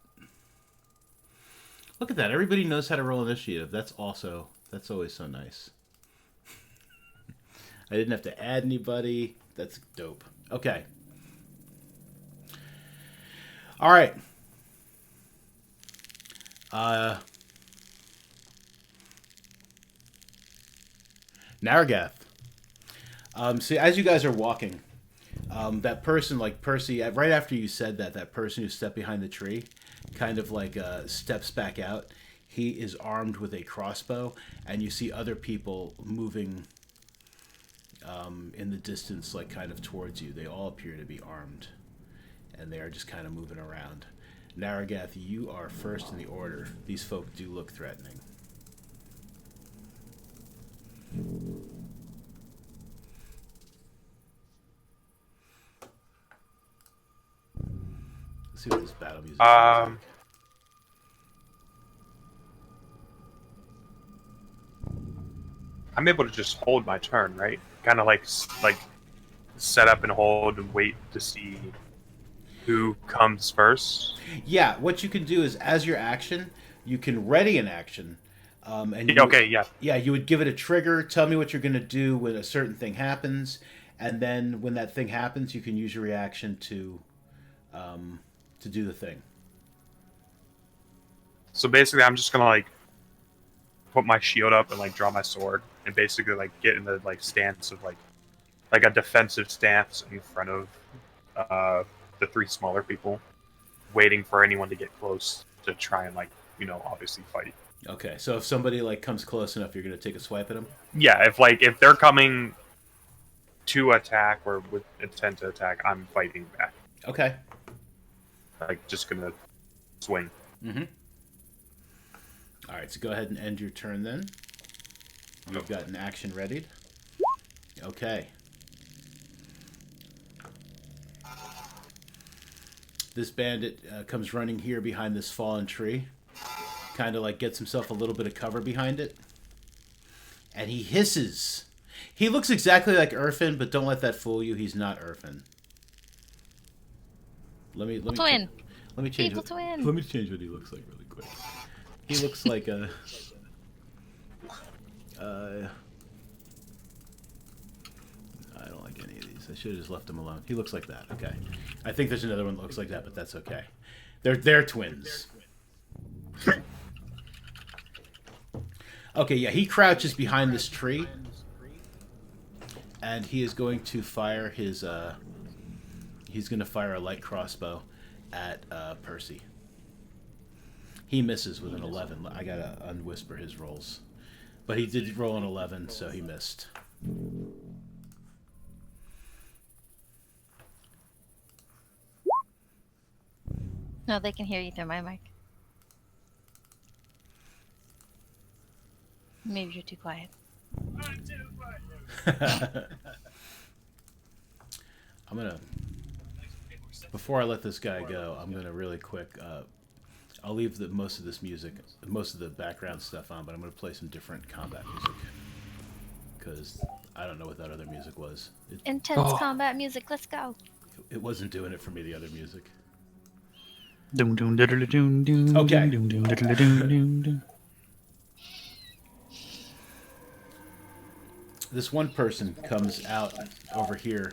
Look at that! Everybody knows how to roll initiative. That's always so nice. I didn't have to add anybody. That's dope. Okay. All right. Naragath. See, as you guys are walking, that person, like Percy, right after you said that person who stepped behind the tree, kind of like steps back out. He is armed with a crossbow, and you see other people moving in the distance, like kind of towards you. They all appear to be armed, and they are just kind of moving around. Naragath, you are first in the order. These folk do look threatening. Let's see what this battle music sounds like. I'm able to just hold my turn, right? Kind of like set up and hold and wait to see who comes first. Yeah, what you can do is, as your action, you can ready an action. And you would give it a trigger, tell me what you're going to do when a certain thing happens, and then when that thing happens, you can use your reaction to do the thing. So basically, I'm just gonna like put my shield up and like draw my sword, and basically like get in the like stance of like a defensive stance in front of the 3 smaller people, waiting for anyone to get close to try and like obviously fight. Okay, so if somebody like comes close enough, you're going to take a swipe at them? Yeah, if they're coming to attack or with intent to attack, I'm fighting back. Okay. Like, just gonna swing. Mm-hmm. All right, so go ahead and end your turn then. You've got an action readied. Okay. This bandit comes running here behind this fallen tree. Kind of like gets himself a little bit of cover behind it. And he hisses. He looks exactly like Orphan, but don't let that fool you. He's not Orphan. Let me Twin. Let me change. People twin. Let me change what he looks like really quick. He looks like a. I don't like any of these. I should have just left him alone. He looks like that. Okay. I think there's another one that looks like that, but that's okay. They're twins. Okay, yeah, he crouches behind this tree, and he is going to fire his. He's going to fire a light crossbow at Percy. He misses with an 11. I gotta unwhisper his rolls, but he did roll an 11, so he missed. No, they can hear you through my mic. Maybe you're too quiet. I'm gonna. Before I let this guy go, I'm gonna really quick. I'll leave most of the background stuff on, but I'm gonna play some different combat music because I don't know what that other music was. Intense combat music. Let's go. It wasn't doing it for me. The other music. Doom doom diddle doom doom. Okay. Doom doom diddle doom doom doom. This one person comes out over here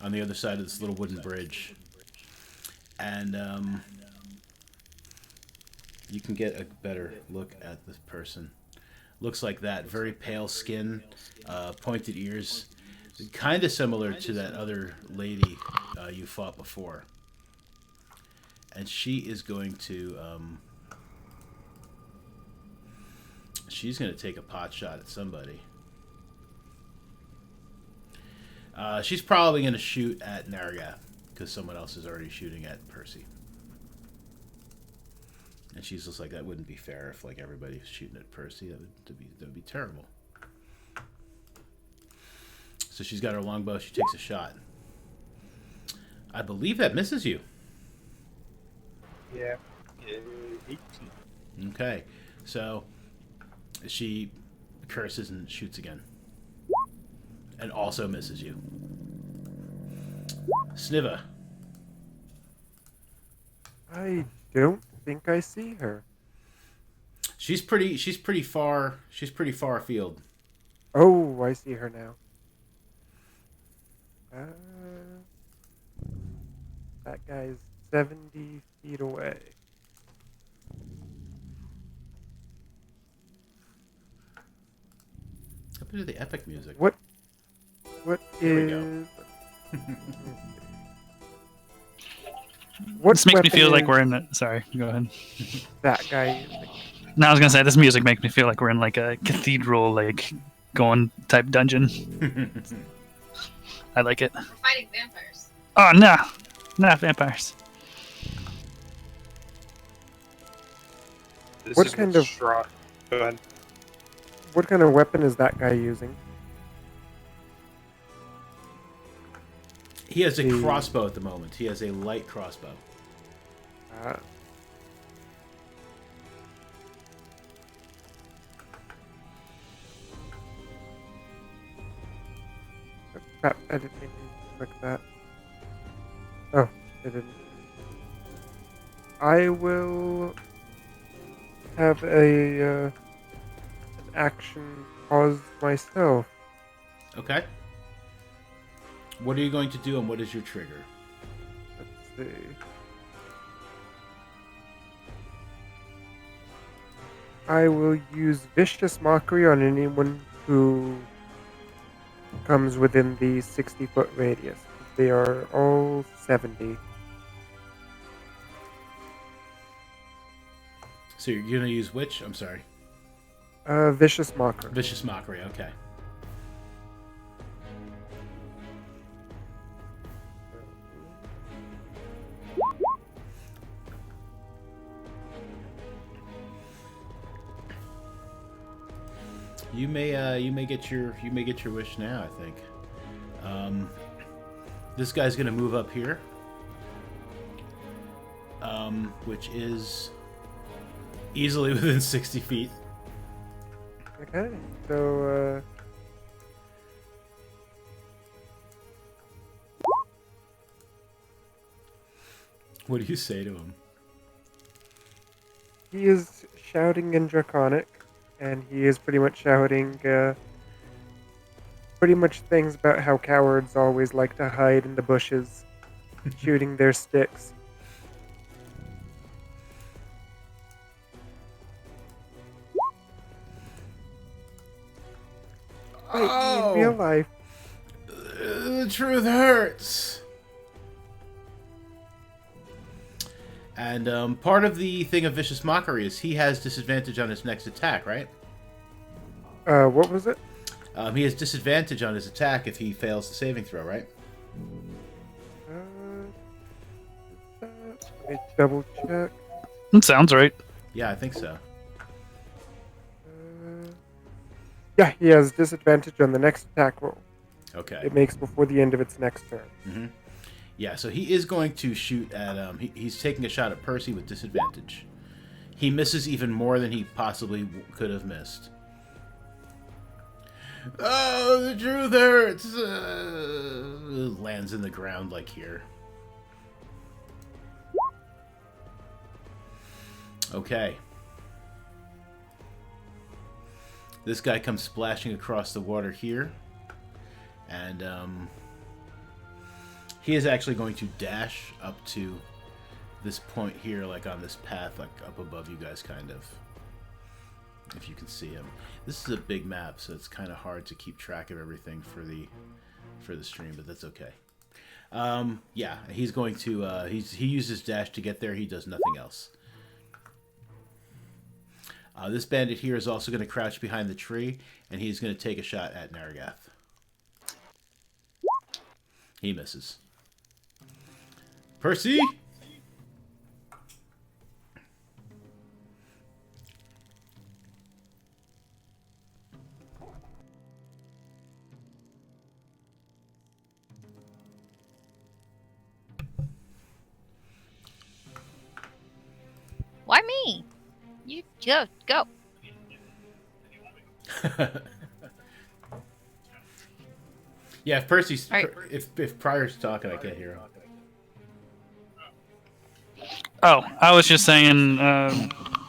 on the other side of this little wooden bridge, and you can get a better look at this person. Looks like that. Very pale skin, pointed ears, kind of similar to that other lady you fought before. And she is going to she's going to take a pot shot at somebody. She's probably going to shoot at Naragath because someone else is already shooting at Percy. And she's just like, that wouldn't be fair if like everybody was shooting at Percy. That would be terrible. So she's got her longbow. She takes a shot. I believe that misses you. Yeah. 18. Okay, so she curses and shoots again. And also misses you. Sniva. I don't think I see her. She's pretty far afield. Oh, I see her now. That guy's 70 feet away. A bit of the epic music. What Here we is... go. What This makes me weapon feel like is we're in the. Sorry, go ahead. that guy using? No, I was gonna say this music makes me feel like we're in like a cathedral, like going type dungeon. I like it. We're fighting vampires. Oh no, not vampires. This What is kind the of- Go ahead. What kind of weapon is that guy using? He has a crossbow at the moment. He has a light crossbow. Crap, I didn't mean to click that. Oh, I didn't. I will have an action pause myself. Okay. What are you going to do, and what is your trigger? Let's see. I will use Vicious Mockery on anyone who comes within the 60-foot radius. They are all 70. So you're going to use which? I'm sorry. Vicious Mockery. Vicious Mockery, okay. You may get your wish now, I think. This guy's gonna move up here, which is easily within 60 feet. Okay, so What do you say to him? he is shouting in Draconic, and he is pretty much shouting pretty much things about how cowards always like to hide in the bushes, shooting their sticks. In real life, The truth hurts. And part of the thing of Vicious Mockery is he has disadvantage on his next attack, right? what was it? He has disadvantage on his attack if he fails the saving throw, right? Let me double check. That sounds right. Yeah, I think so. Yeah, he has disadvantage on the next attack roll Okay. it makes before the end of its next turn. Mm-hmm. Yeah, so he is going to shoot at he's taking a shot at Percy with disadvantage. He misses even more than he possibly could have missed. Oh, the truth hurts. Lands in the ground like here. Okay. This guy comes splashing across the water here. And he is actually going to dash up to this point here, like on this path, like up above you guys, kind of. If you can see him. This is a big map, so it's kind of hard to keep track of everything for the stream, but that's okay. Yeah, he's going to he uses dash to get there. He does nothing else. This bandit here is also going to crouch behind the tree, and he's going to take a shot at Naragath. He misses. Percy. Why me? You go. Yeah, if Percy's Right. if Pryor's talking, I can't hear him. Oh, I was just saying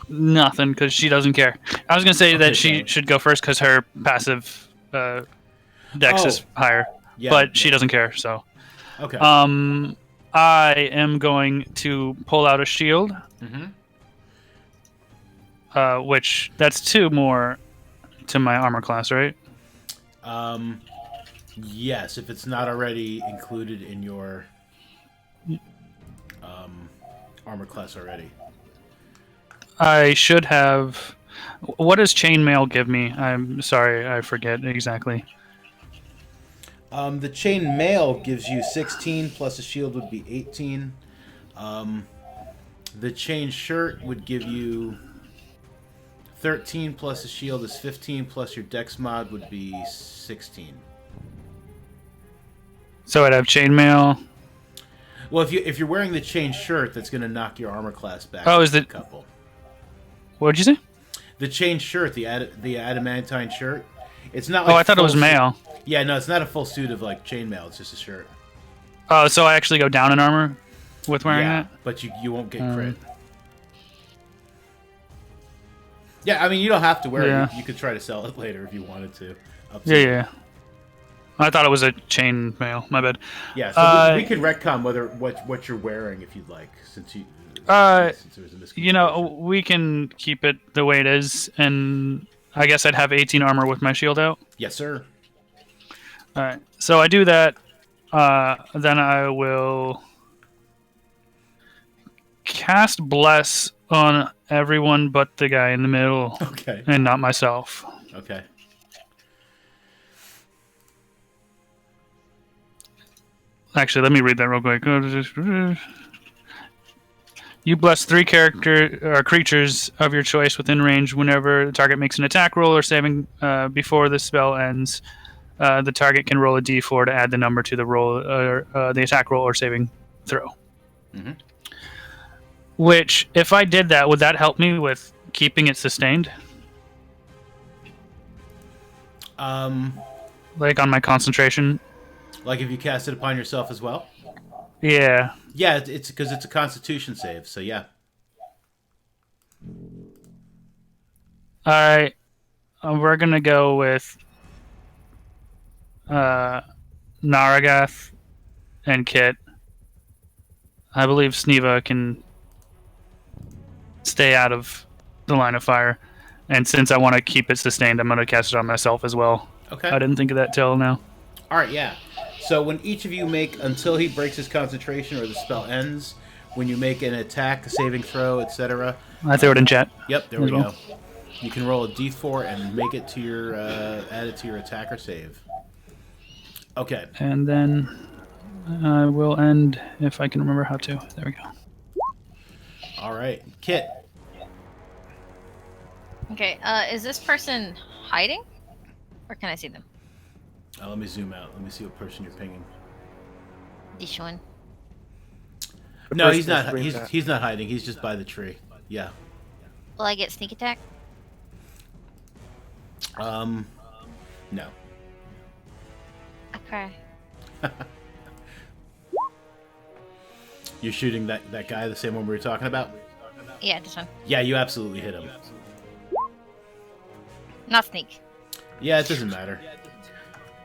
nothing because she doesn't care. I was gonna say that she sorry. should go first because her passive dex is higher, Yeah, but she doesn't care. So, Okay. I am going to pull out a shield, which that's 2 more to my armor class, right? Yes, if it's not already included in your armor class already. I should have. What does chainmail give me? I'm sorry, I forget exactly. The chain mail gives you 16 plus a shield would be 18. The chain shirt would give you 13 plus a shield is 15 plus your dex mod would be 16. So I'd have chainmail. Well, if you're wearing the chain shirt, that's going to knock your armor class back. Oh, is a it- couple? What did you say? The chain shirt, the adamantine shirt. It's not. Oh, Like I thought it was full mail. Yeah, no, it's not a full suit of like chainmail. It's just a shirt. Oh, so I actually go down in armor with wearing Yeah, that? but you won't get crit. Yeah, I mean you don't have to wear Yeah. it. You could try to sell it later if you wanted to. Up Yeah, to you. yeah. I thought it was a chainmail. My bad. Yeah, so we could retcon what you're wearing if you'd like, since there was a miscommunication. You know, we can keep it the way it is, and I guess I'd have 18 armor with my shield out. Yes, sir. All right, so I do that. Then I will cast Bless on everyone but the guy in the middle, Okay. and not myself. Okay. Actually, let me read that real quick. You bless 3 creatures of your choice within range whenever the target makes an attack roll or saving before the spell ends. The target can roll a d4 to add the number to the roll, the attack roll or saving throw. Mhm. Which, if I did that, would that help me with keeping it sustained? Like on my concentration? Like if you cast it upon yourself as well. Yeah. Yeah, it's because it's a Constitution save. So yeah. Alright. We're going to go with Naragath and Kit. I believe Sneva can stay out of the line of fire. And since I want to keep it sustained, I'm going to cast it on myself as well. Okay. I didn't think of that till now. All right. Yeah. So when each of you make until he breaks his concentration or the spell ends, when you make an attack, a saving throw, etc. I threw it in chat. Yep. There as we well. go. You can roll a d4 and make it to your add it to your attack or save. Okay. And then I will end if I can remember how to. There we go. All right. Kit. Okay, is this person hiding? Or can I see them? Let me zoom out. Let me see what person you're pinging. This one. No, person he's that not. screamed at. He's not hiding. He's just by the tree. Yeah. Will I get sneak attack? No. Okay. You're shooting that guy, the same one we were talking about? Yeah, this one. Yeah, you absolutely hit him. Not sneak. Yeah, it doesn't matter.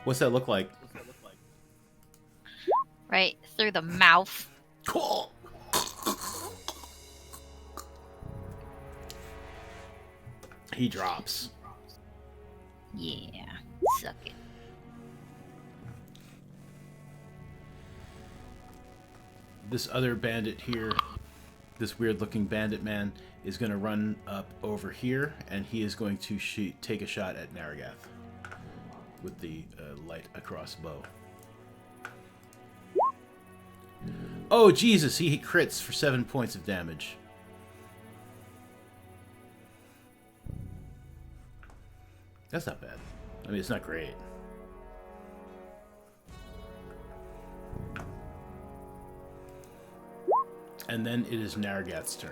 What's that look like? Right through the mouth. Cool. He drops. Yeah. Suck it. This other bandit here, this weird-looking bandit man, is going to run up over here, and he is going to take a shot at Naragath with the light crossbow. Oh, Jesus! He crits for 7 points of damage. That's not bad. I mean, it's not great. And then it is Naragath's turn.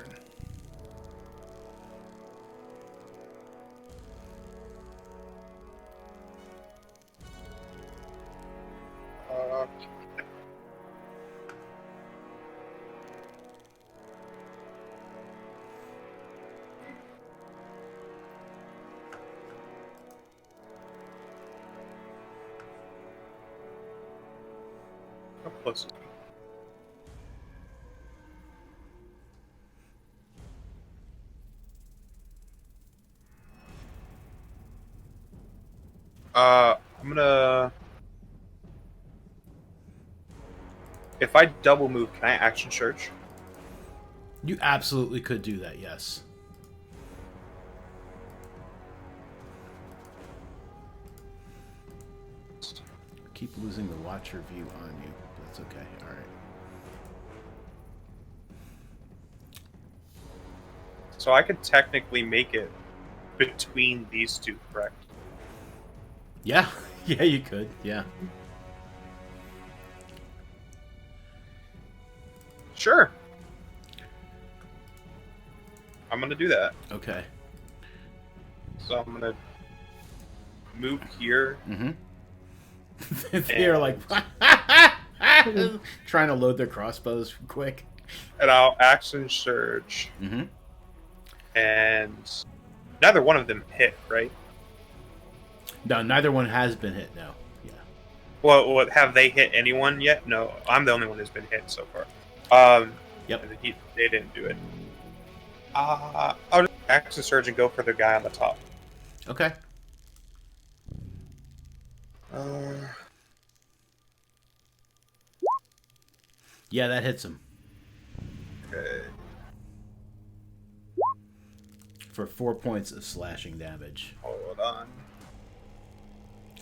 How close is he? I'm gonna. If I double move, can I action search? You absolutely could do that, yes. Keep losing the watcher view on you. That's okay. All right. So I could technically make it between these two, correct? Yeah. Yeah, you could. Yeah. Sure. I'm gonna do that. Okay. So I'm gonna move here. Mm-hmm. They're like trying to load their crossbows quick. And I'll action surge. Mm-hmm. And neither one of them hit, right? No, neither one has been hit now. Yeah. Well, have they hit anyone yet? No, I'm the only one who's been hit so far. Yep. They didn't do it. I'll just action surge and go for the guy on the top. Okay. Yeah, that hits him Okay. for 4 points of slashing damage. Hold on.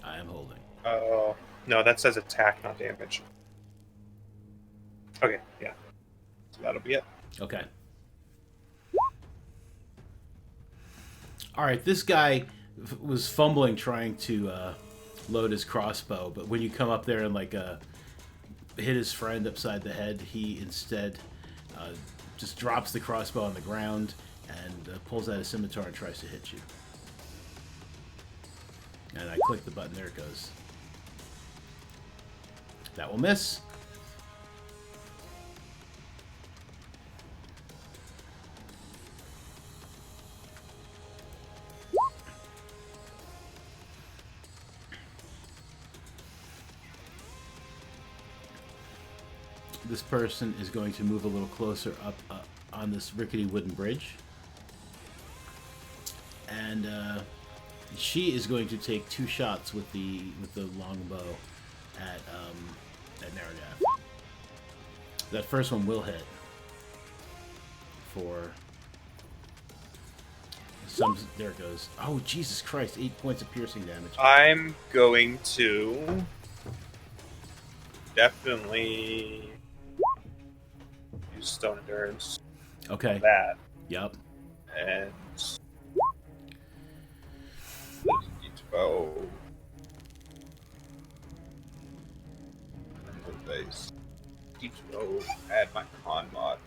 I am holding. Oh, no, that says attack, not damage. Okay, yeah. So that'll be it. Okay. All right, this guy was fumbling trying to load his crossbow, but when you come up there and like hit his friend upside the head, he instead just drops the crossbow on the ground and pulls out his scimitar and tries to hit you. And I click the button. There it goes. That will miss. This person is going to move a little closer up on this rickety wooden bridge. And she is going to take 2 shots with the longbow at Naragath. That first one will hit for some. There it goes. Oh, Jesus Christ! 8 points of piercing damage. I'm going to definitely use Stone Endurance Okay. for that. Yep. And D12. And the base need to go add my con mod.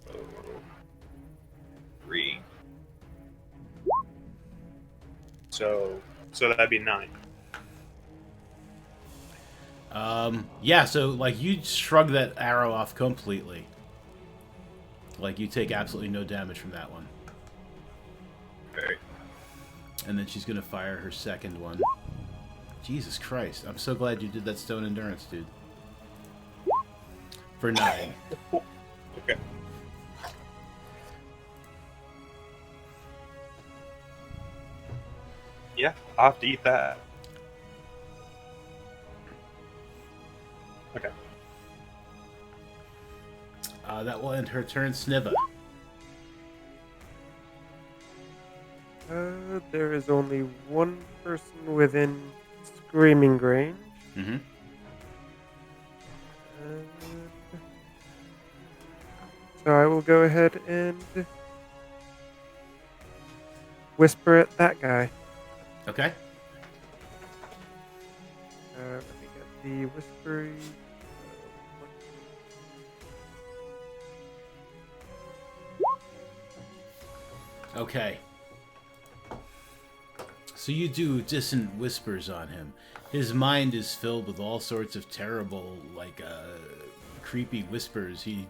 So, 3. So that'd be 9. Yeah, so, like, you shrug that arrow off completely. Like, you take absolutely no damage from that one. Okay. And then she's gonna fire her second one. Jesus Christ. I'm so glad you did that stone endurance, dude. For 9. Okay. Yeah, I'll have to eat that. Okay. That will end her turn. Sniva. There is only one person within screaming range. Mm-hmm. So I will go ahead and whisper at that guy. Okay. Let me get the whispering. Okay. So you do dissonant whispers on him. His mind is filled with all sorts of terrible, like, creepy whispers. He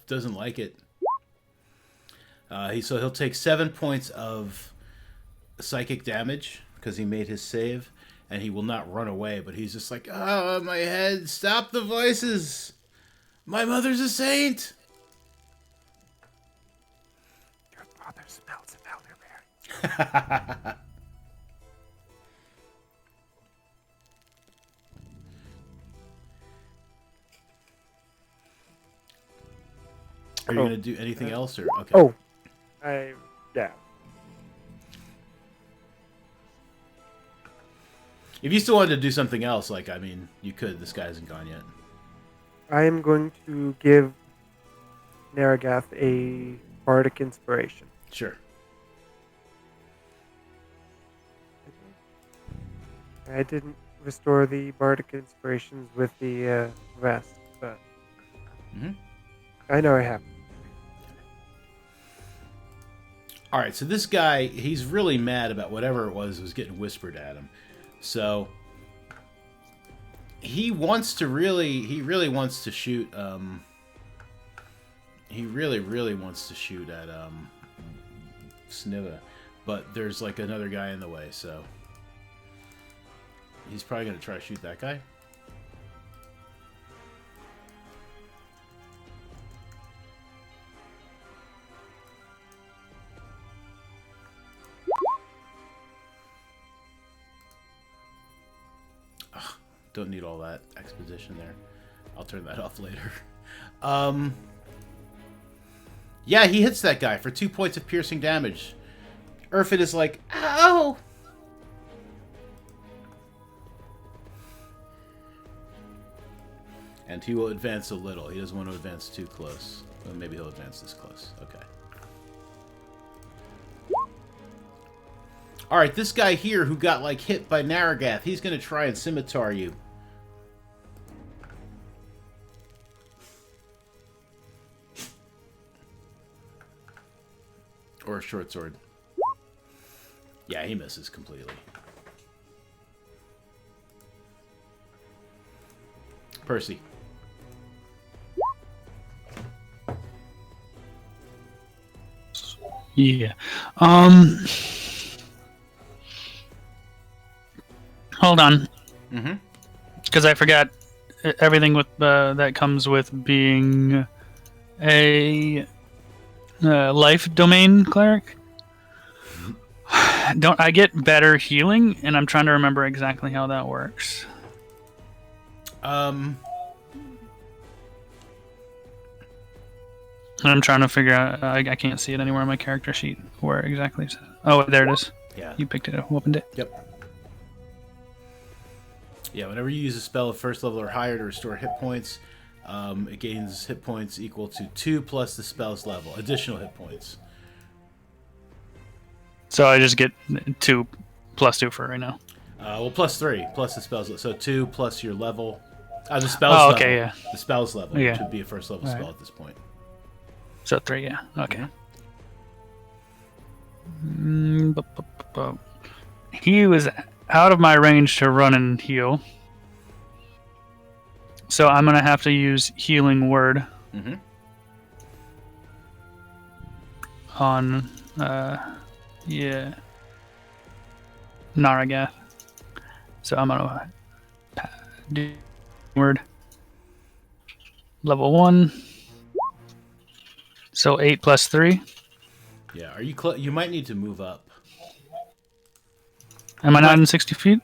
doesn't like it. So he'll take 7 points of psychic damage because he made his save, and he will not run away, but he's just like, oh, my head, stop the voices! My mother's a saint! Your father smells of elderberry. Are you going to do anything else? Or okay. Oh, yeah. If you still wanted to do something else, like, I mean, you could. This guy hasn't gone yet. I am going to give Naragath a bardic inspiration. Sure. I didn't restore the bardic inspirations with the vest, but I know I have. All right, so this guy, he's really mad about whatever it was getting whispered at him. So he wants to he really wants to shoot he really wants to shoot at Sniva, but there's like another guy in the way, so he's probably going to try to shoot that guy. Don't need all that exposition there. I'll turn that off later. Yeah, he hits that guy for 2 points of piercing damage. Urfin is like, ow! And he will advance a little. He doesn't want to advance too close. Well, maybe he'll advance this close. Okay. Alright, this guy here who got, like, hit by Naragath, he's going to try and scimitar you. Or a short sword. Yeah, he misses completely. Percy. Yeah. Hold on. Mm-hmm. Because I forgot everything with that comes with being a life domain cleric. Don't I get better healing? And I'm trying to remember exactly how that works. And I'm trying to figure out. I can't see it anywhere on my character sheet where exactly. Oh, there it is. Yeah. You picked it up, opened it. Yep. Yeah, whenever you use a spell of first level or higher to restore hit points, it gains hit points equal to 2 plus the spell's level. Additional hit points. So I just get 2 plus 2 for right now. Well, plus 3 plus the spell's level. So 2 plus your level. The spells level. Okay, yeah. The spells level, Yeah. which would be a first level All spell right. at this point. So 3, yeah. Okay. He was out of my range to run and heal. So I'm going to have to use Healing Word Mm-hmm. on, Naragath. So I'm going to do Word. Level 1. So 8 plus 3. Yeah. Are you you might need to move up. Am I not in 60 feet?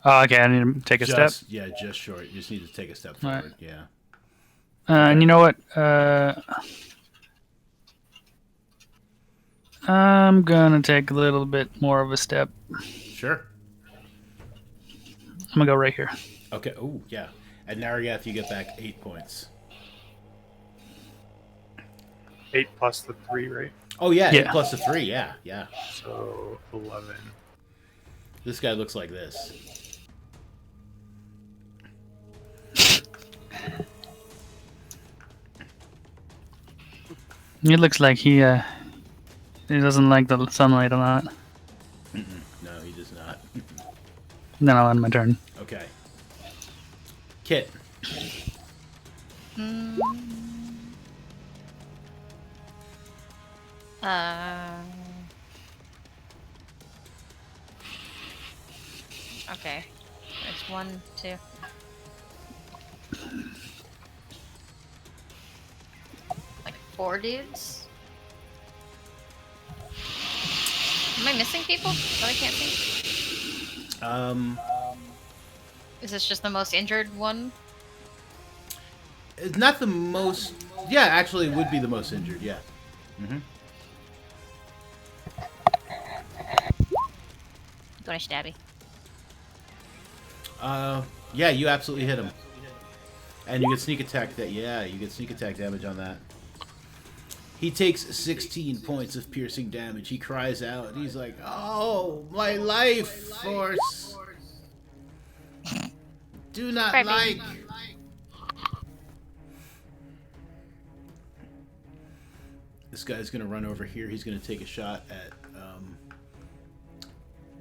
Oh, okay, I need to take a step. Yeah, just short. You just need to take a step All right. forward. Yeah. And you know what? I'm gonna take a little bit more of a step. Sure. I'm gonna go right here. Okay. Oh, yeah. At Naragath, you get back 8 points. 8 plus the 3, right? Oh, yeah. 8 Yeah. plus the 3. Yeah. Yeah. So 11. This guy looks like this. It looks like he doesn't like the sunlight a lot. No, he does not. Then I'll end my turn. Okay. Kit. Okay. There's 1, 2. Like 4 dudes? Am I missing people that I can't see? Is this just the most injured one? It's not the most... Yeah, actually, it would be the most injured, yeah. Mm-hmm. Going to stabby. Yeah, you absolutely hit him. And you get sneak attack that. Yeah, you get sneak attack damage on that. He takes 16 points of piercing damage. He cries out. He's like, "Oh, my life force! Do not Creepy. like." This guy's gonna run over here. He's gonna take a shot at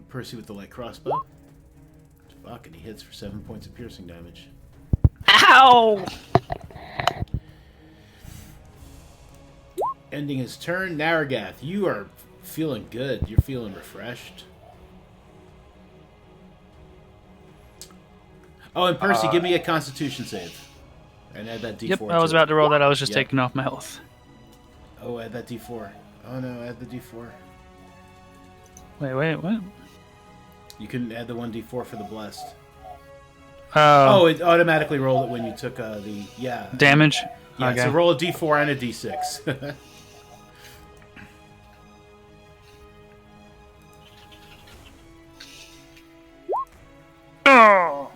Percy with the light crossbow. Fuck, and he hits for 7 points of piercing damage. Ow! Ending his turn, Naragath, you are feeling good. You're feeling refreshed. Oh, and Percy, give me a Constitution save. And add that D4. Yep, I was about to roll that. I was just Yep. taking off my health. Oh, add that D4. Oh no, add the D4. Wait, what? You can add the 1D4 for the blessed. Oh, Oh, it automatically rolled it when you took the... Yeah. damage? Yeah, Okay. so roll a D4 and a D6. Oh!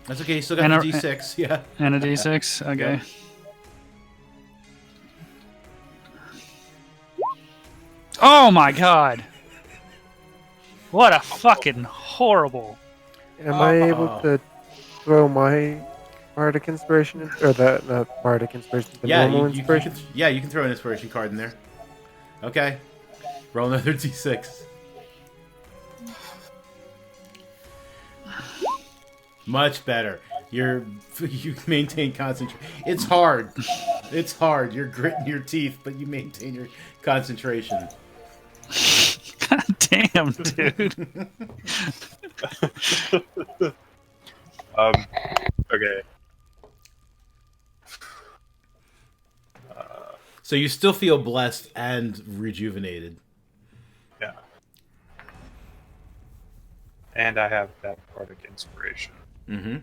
That's okay, you still got And the a- D6. Yeah. And a d6? Okay. Yeah. Oh my god! What a fucking horrible... Am I able to throw my Bardic Inspiration in, or the not Bardic Inspiration, the Yeah, normal you Inspiration? can throw an inspiration card in there. Okay. Roll another D6. Much better. You maintain concentration. It's hard. It's hard. You're gritting your teeth, but you maintain your concentration. God damn, dude. Okay. So you still feel blessed and rejuvenated. Yeah. And I have that Bardic Inspiration. Mm-hmm.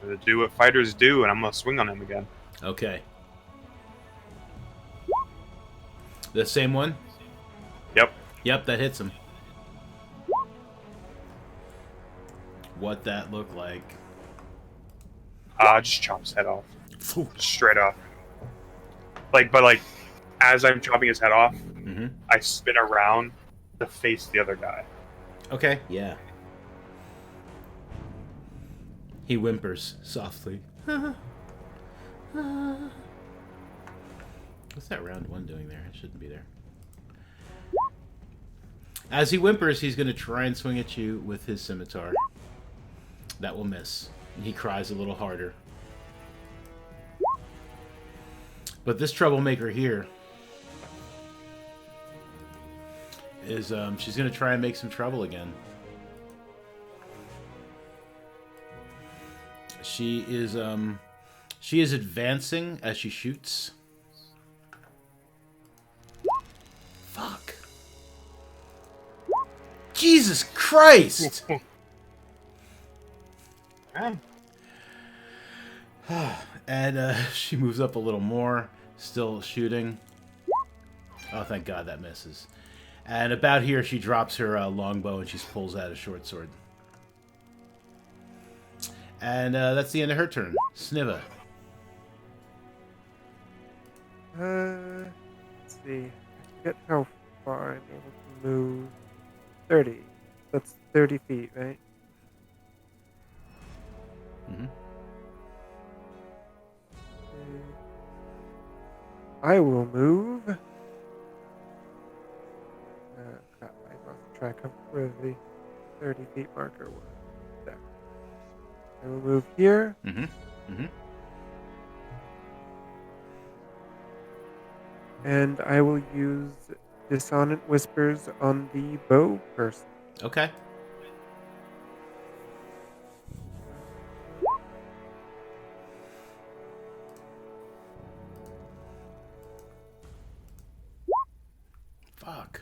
To do what fighters do, and I'm gonna swing on him again. Okay. The same one? Yep. Yep, that hits him. What that look like? Just chop his head off. Straight off. But as I'm chopping his head off, Mm-hmm. I spin around to face the other guy. Okay, yeah. He whimpers softly. What's that round one doing there? It shouldn't be there. As he whimpers, he's going to try and swing at you with his scimitar. That will miss. And he cries a little harder. But this troublemaker here is, she's going to try and make some trouble again. She is advancing as she shoots. Fuck. Jesus Christ! And she moves up a little more, still shooting. Oh, thank God that misses. And about here, she drops her longbow and she pulls out a short sword. And that's the end of her turn. Sniva. Let's see. I forget how far I'm able to move. 30. That's 30 feet, right? Mm-hmm. I will move. Crap, I lost track of where the 30 feet marker was. There. I will move here. Mm-hmm. Mm-hmm. And I will use Dissonant Whispers on the bow person. Okay. Fuck.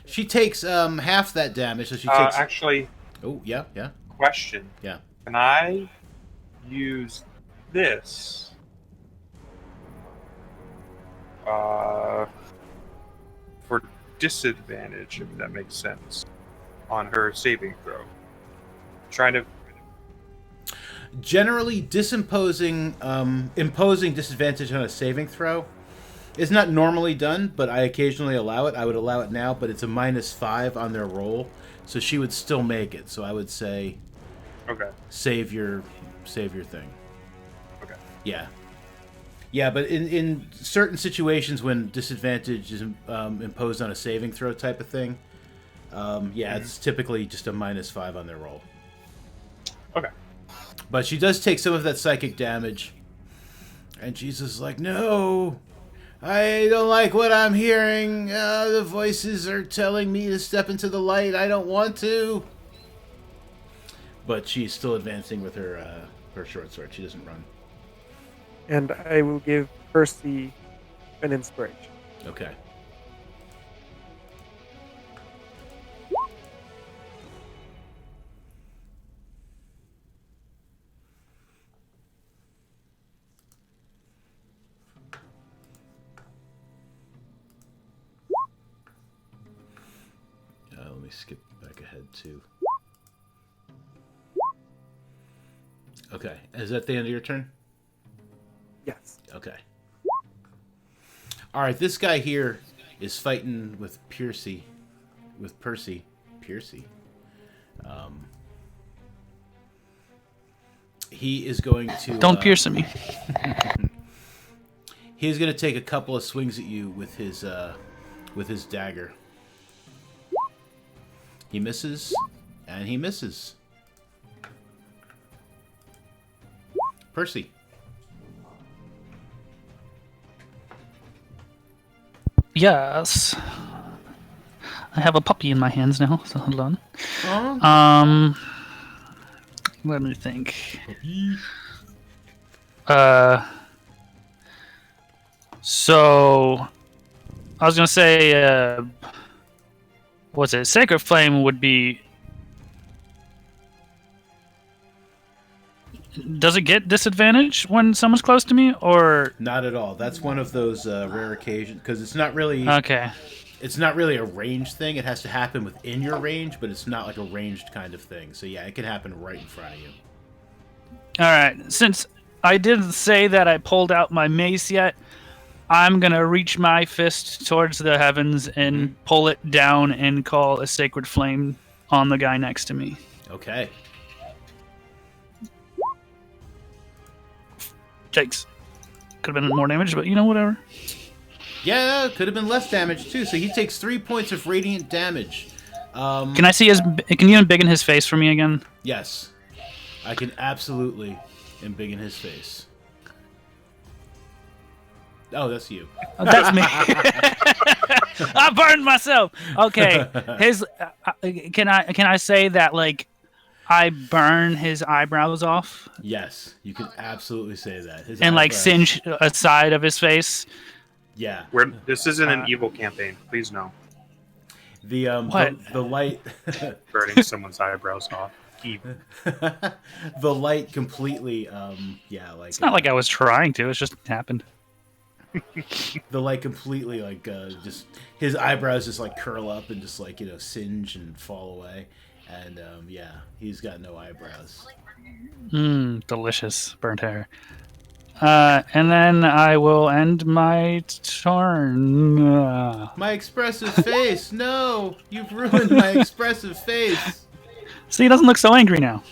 She takes half that damage, so she takes. Actually, Oh yeah, yeah, question. yeah. Can I use this for disadvantage, if that makes sense, on her saving throw? Trying to. Generally, imposing disadvantage on a saving throw is not normally done, but I occasionally allow it. I would allow it now, but it's a -5 on their roll, so she would still make it. So I would say, Okay. save your thing. Okay. Yeah. Yeah, but in certain situations when disadvantage is imposed on a saving throw type of thing, it's typically just a -5 on their roll. Okay. But she does take some of that psychic damage, and she's just like, no, I don't like what I'm hearing. The voices are telling me to step into the light. I don't want to. But she's still advancing with her short sword. She doesn't run. And I will give Percy an inspiration. Okay. Let me skip back ahead too. Okay. Is that the end of your turn? Yes. Okay. All right, this guy here is fighting with Percy. Percy. He is going to... Don't pierce me. He's going to take a couple of swings at you with his dagger. He misses, and he misses. Percy. Yes. I have a puppy in my hands now, so hold on. Oh. Let me think. So I was gonna say, what's it? Sacred Flame would be. Does it get disadvantage when someone's close to me, or Not at all. That's one of those rare occasions, because it's not really... okay? It's not really a ranged thing. It has to happen within your range, but it's not like a ranged kind of thing. So yeah, it can happen right in front of you. All right. Since I didn't say that I pulled out my mace yet, I'm gonna reach my fist towards the heavens and pull it down and call a sacred flame on the guy next to me. Okay. Jakes. Could have been more damage, but whatever. Yeah, it could have been less damage too. So he takes 3 points of radiant damage. Can I see his? Can you embiggen his face for me again? Yes, I can absolutely embiggen his face. Oh, that's you. Oh, that's me. I burned myself. Okay, his. Can I say that like I burn his eyebrows off? Yes, you can absolutely say that. His and like eyebrows- singe a side of his face. Yeah. This isn't an evil campaign. Please no. The What? the light Burning someone's eyebrows off. Evil. the light completely like It's not like I was trying to. It just happened. the light completely like just his eyebrows just like curl up and just like singe and fall away, and he's got no eyebrows. Delicious burnt hair. And then I will end my turn. My expressive face! No, you've ruined my expressive face. See, he doesn't look so angry now.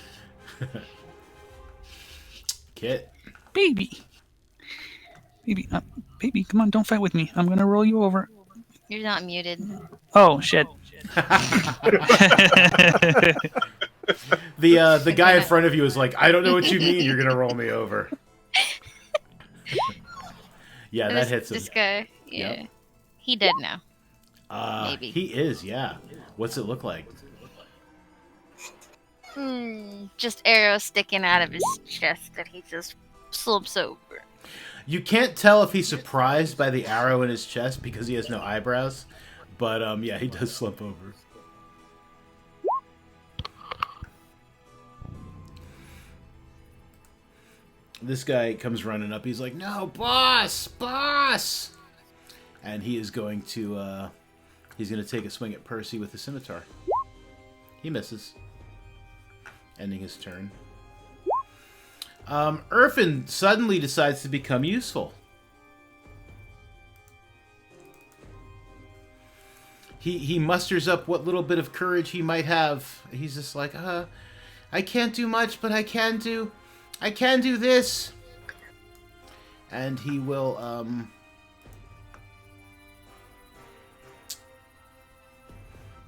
Kit. Baby, come on, don't fight with me. I'm gonna roll you over. You're not muted. Oh shit. The guy in front of you is like, I don't know what you mean. You're gonna roll me over. Yeah, that hits him. This guy, yeah. Yep. He dead now. Maybe. He is, yeah. What's it look like? Just arrows sticking out of his chest and he just slumps over. You can't tell if he's surprised by the arrow in his chest because he has no eyebrows, but he does slump over. This guy comes running up. He's like, "No, boss! And he is going to take a swing at Percy with the scimitar. He misses, ending his turn. Orphan suddenly decides to become useful. He musters up what little bit of courage he might have. He's just like, I can't do much, but I can do this. And he will,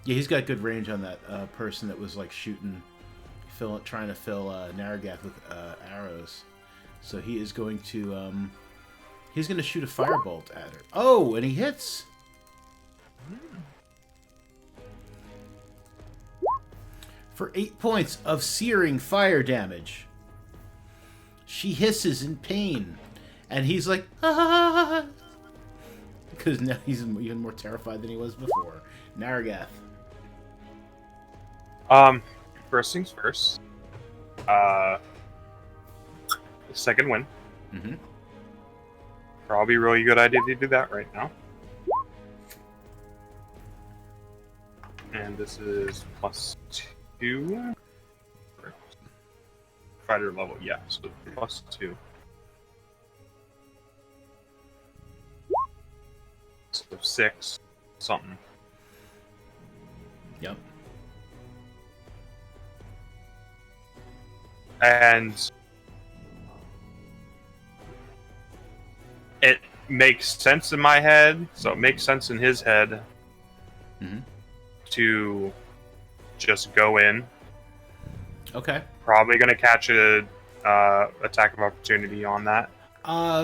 he's got good range on that person that was like trying to fill Narragath with arrows. So he is going to, he's going to shoot a firebolt at her. Oh, and he hits. For 8 points of searing fire damage. She hisses in pain. And he's like, ah! Because now he's even more terrified than he was before. Narragath. First things first. Second win. Mm-hmm. Probably a really good idea to do that right now. And this is +2. Fighter level, yeah, so +2. So 6 something. Yep. And it makes sense in my head, so it makes sense in his head to just go in. Okay. Probably going to catch a attack of opportunity on that.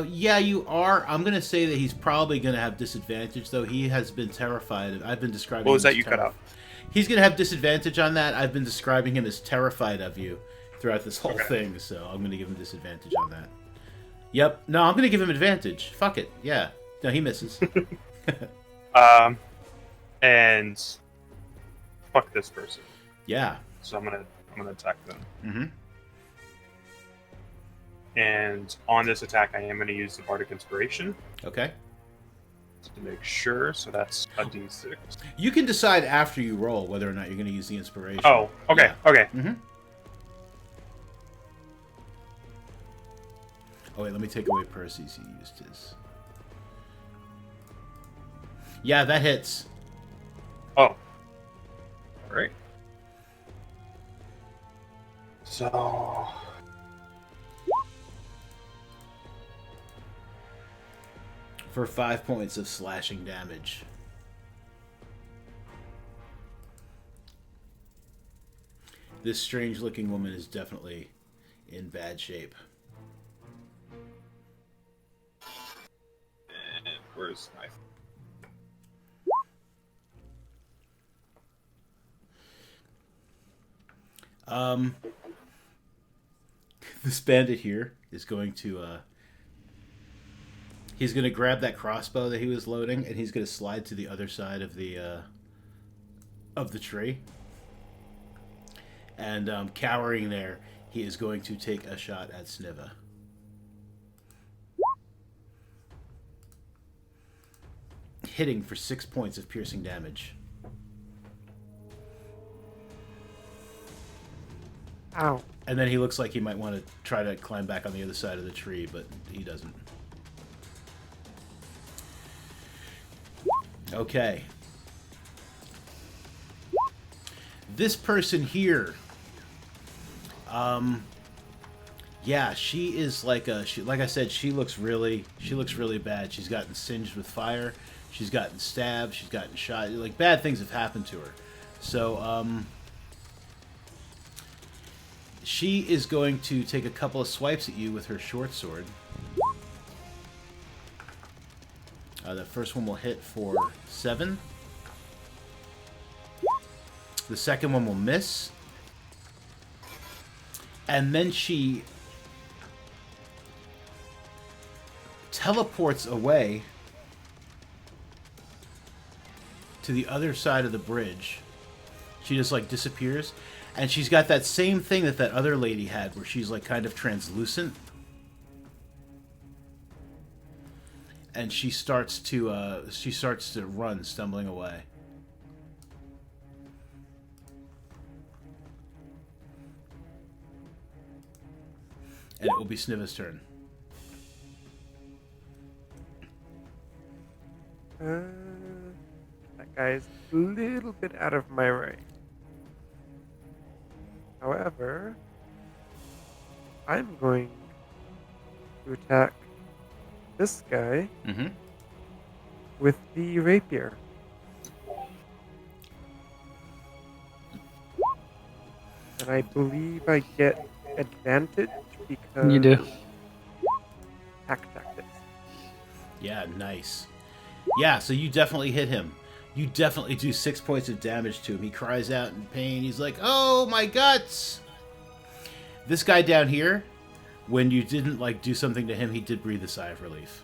Yeah, you are. I'm going to say that he's probably going to have disadvantage, though. He has been terrified. I've been describing What was him that as you cut out? He's going to have disadvantage on that. I've been describing him as terrified of you throughout this whole thing, so I'm going to give him disadvantage on that. Yep. No, I'm going to give him advantage. Fuck it. Yeah. No, he misses. And fuck this person. Yeah. So I'm gonna attack them. Mm-hmm. And on this attack, I am gonna use the Bardic Inspiration Okay. to make sure. So that's a D6. You can decide after you roll whether or not you're going to use the inspiration. Oh, okay, Yeah. okay. Mm-hmm. Oh, wait, let me take away Percy's. He used his. Yeah, that hits. Oh. Alright. So... For 5 points of slashing damage. This strange-looking woman is definitely in bad shape. And where's my... This bandit here is going to, he's going to grab that crossbow that he was loading, and he's going to slide to the other side of the tree. And cowering there, he is going to take a shot at Sniva. Hitting for 6 points of piercing damage. Ow. And then he looks like he might want to try to climb back on the other side of the tree, but he doesn't. Okay. This person here, yeah, she is like like I said, she looks really bad. She's gotten singed with fire. She's gotten stabbed. She's gotten shot. Like, bad things have happened to her. So, she is going to take a couple of swipes at you with her short sword. The first one will hit for 7. The second one will miss. And then she teleports away to the other side of the bridge. She just, like, disappears. And she's got that same thing that other lady had, where she's, like, kind of translucent. And she starts to run, stumbling away. And it will be Sniva's turn. That guy's a little bit out of my range. However, I'm going to attack this guy with the rapier. And I believe I get advantage because... You do. Attack tactics. Yeah, nice. Yeah, so you definitely hit him. You definitely do 6 points of damage to him. He cries out in pain. He's like, "Oh, my guts!" This guy down here, when you didn't, like, do something to him, he did breathe a sigh of relief.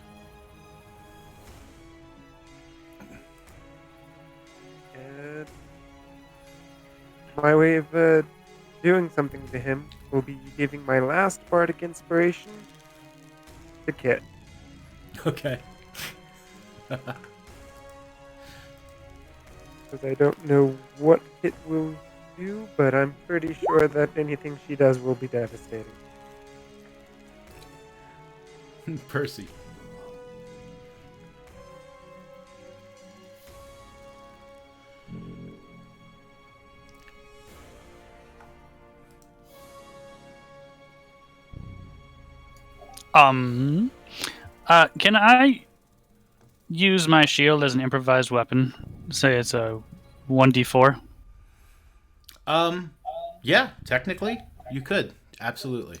And my way of doing something to him will be giving my last bardic inspiration to Kit. Okay. Because I don't know what it will do, but I'm pretty sure that anything she does will be devastating. Percy. Can I use my shield as an improvised weapon? Say it's a 1d4. Yeah, technically, you could. Absolutely.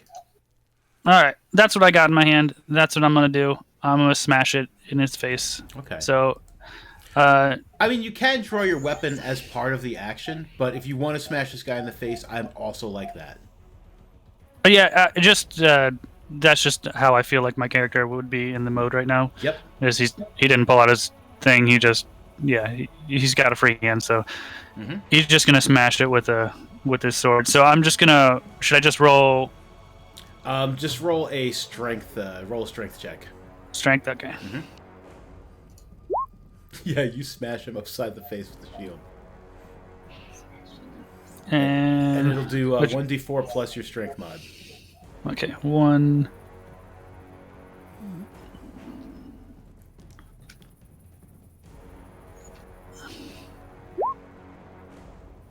Alright, that's what I got in my hand. That's what I'm gonna do. I'm gonna smash it in its face. Okay. So, I mean, you can draw your weapon as part of the action, but if you want to smash this guy in the face, I'm also like that. but yeah, that's just how I feel like my character would be in the mode right now. Yep. Is he didn't pull out his thing. He just he's got a free hand, so he's just gonna smash it with his sword. So I'm just gonna. Should I just roll? Just roll a strength check. Strength. Okay. Yeah, you smash him upside the face with the shield, And it'll do 1d4 plus your strength mod. Okay, 1.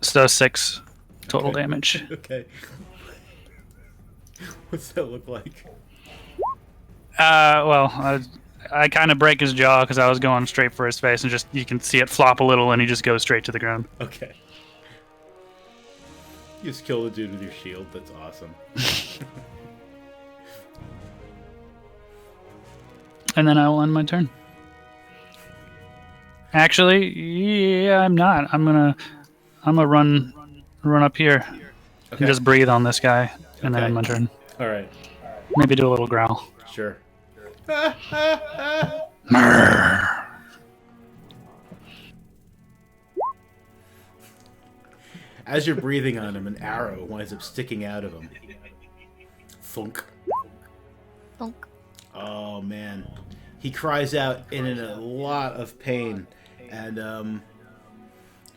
So 6 total Okay. damage. Okay. What's that look like? I kind of break his jaw because I was going straight for his face, and just you can see it flop a little, and he just goes straight to the ground. Okay. You just kill the dude with your shield. That's awesome. And then I will end my turn. Actually, yeah, I'm not. I'm gonna run up here Okay. and just breathe on this guy, and then Okay. end my turn. All right. Maybe do a little growl. Sure. As you're breathing on him, an arrow winds up sticking out of him. Thunk. Thunk. Oh man, he cries out in a lot of pain, and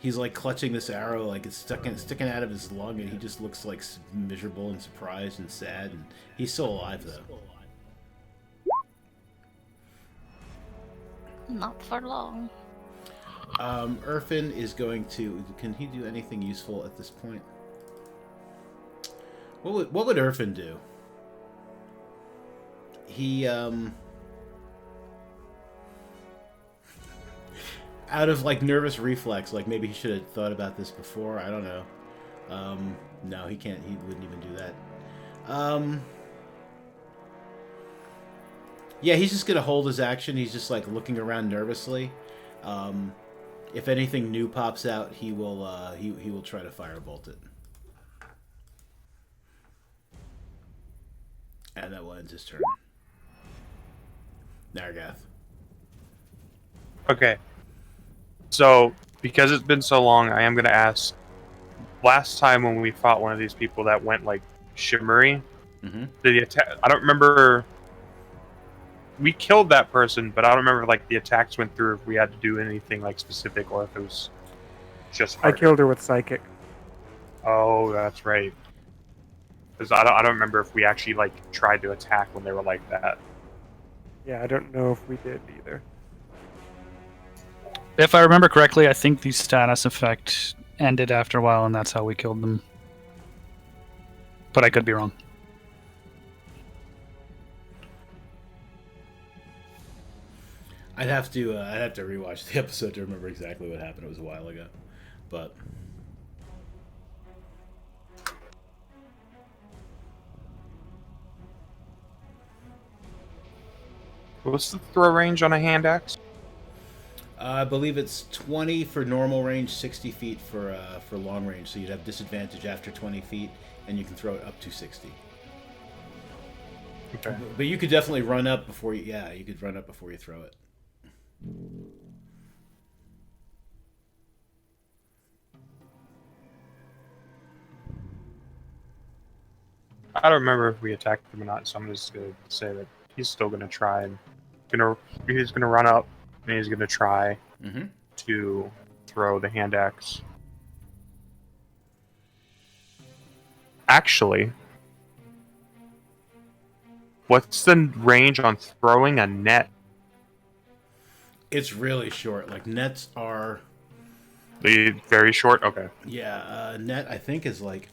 he's like clutching this arrow, like it's sticking out of his lung, and he just looks like miserable and surprised and sad. And he's still alive though. Not for long. Urfin is going to. Can he do anything useful at this point? What would Urfin do? He out of like nervous reflex, like maybe he should have thought about this before. I don't know. No, he can't. He wouldn't even do that. Yeah, he's just gonna hold his action. He's just like looking around nervously. If anything new pops out, he will he will try to firebolt it, and that will end his turn. Nargath. Okay. So, because it's been so long, I am going to ask. Last time when we fought one of these people that went like shimmery, Mm-hmm. the attack. I don't remember. We killed that person, but I don't remember like the attacks went through. If we had to do anything like specific, or if it was just. I Hard. killed her with psychic. Oh, that's right. Because I don't remember if we actually like tried to attack when they were like that. Yeah, I don't know if we did either. If I remember correctly, I think the status effect ended after a while, and that's how we killed them. But I could be wrong. I'd have to rewatch the episode to remember exactly what happened. It was a while ago, but What's the throw range on a hand axe? I believe it's 20 for normal range, 60 feet for long range. So you'd have disadvantage after 20 feet, and you can throw it up to 60. Okay. But you could definitely run up before you. Yeah, you could run up before you throw it. I don't remember if we attacked him or not, so I'm just gonna say that he's still gonna try and he's gonna run up and he's gonna try Mm-hmm. to throw the hand axe. Actually, what's the range on throwing a net? It's really short. Like nets are. Very short. Okay. Yeah, net I think is like.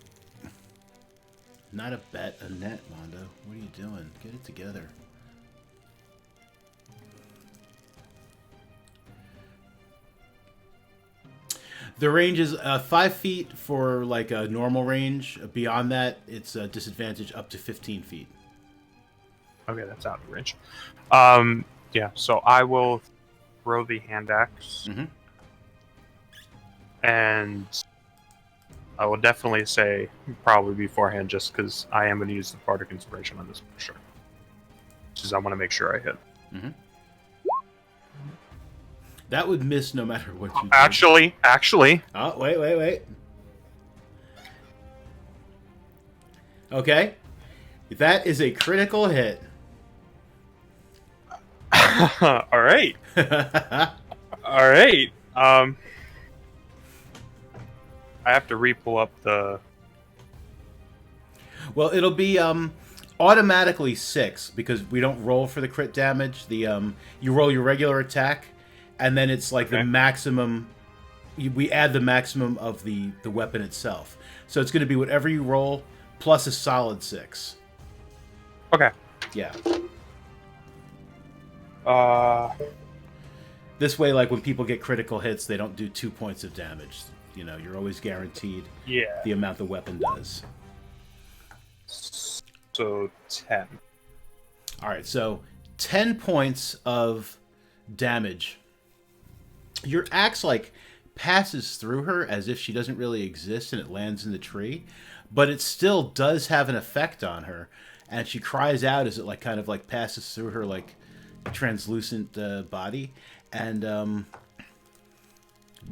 Not a bet, a net, Mondo. What are you doing? Get it together. The range is 5 feet for like a normal range. Beyond that, it's a disadvantage up to 15 feet. Okay, that's out of range. Yeah. So I will throw the hand axe, Mm-hmm. and I will definitely say probably beforehand, just because I am going to use the Bardic Inspiration on this for sure. Because I want to make sure I hit. Mm-hmm. That would miss no matter what you do. Actually. Oh, wait. Okay. That is a critical hit. All right. All right. I have to re-pull up the. Well, it'll be automatically 6 because we don't roll for the crit damage. The you roll your regular attack, and then it's like the Okay. maximum we add the maximum of the weapon itself. So it's going to be whatever you roll plus a solid 6. Okay. Yeah. This way, like when people get critical hits, they don't do 2 points of damage. You know, you're always guaranteed the amount the weapon does. So 10. All right, so 10 points of damage. Your axe like passes through her as if she doesn't really exist, and it lands in the tree, but it still does have an effect on her, and she cries out as it like kind of like passes through her like translucent body. And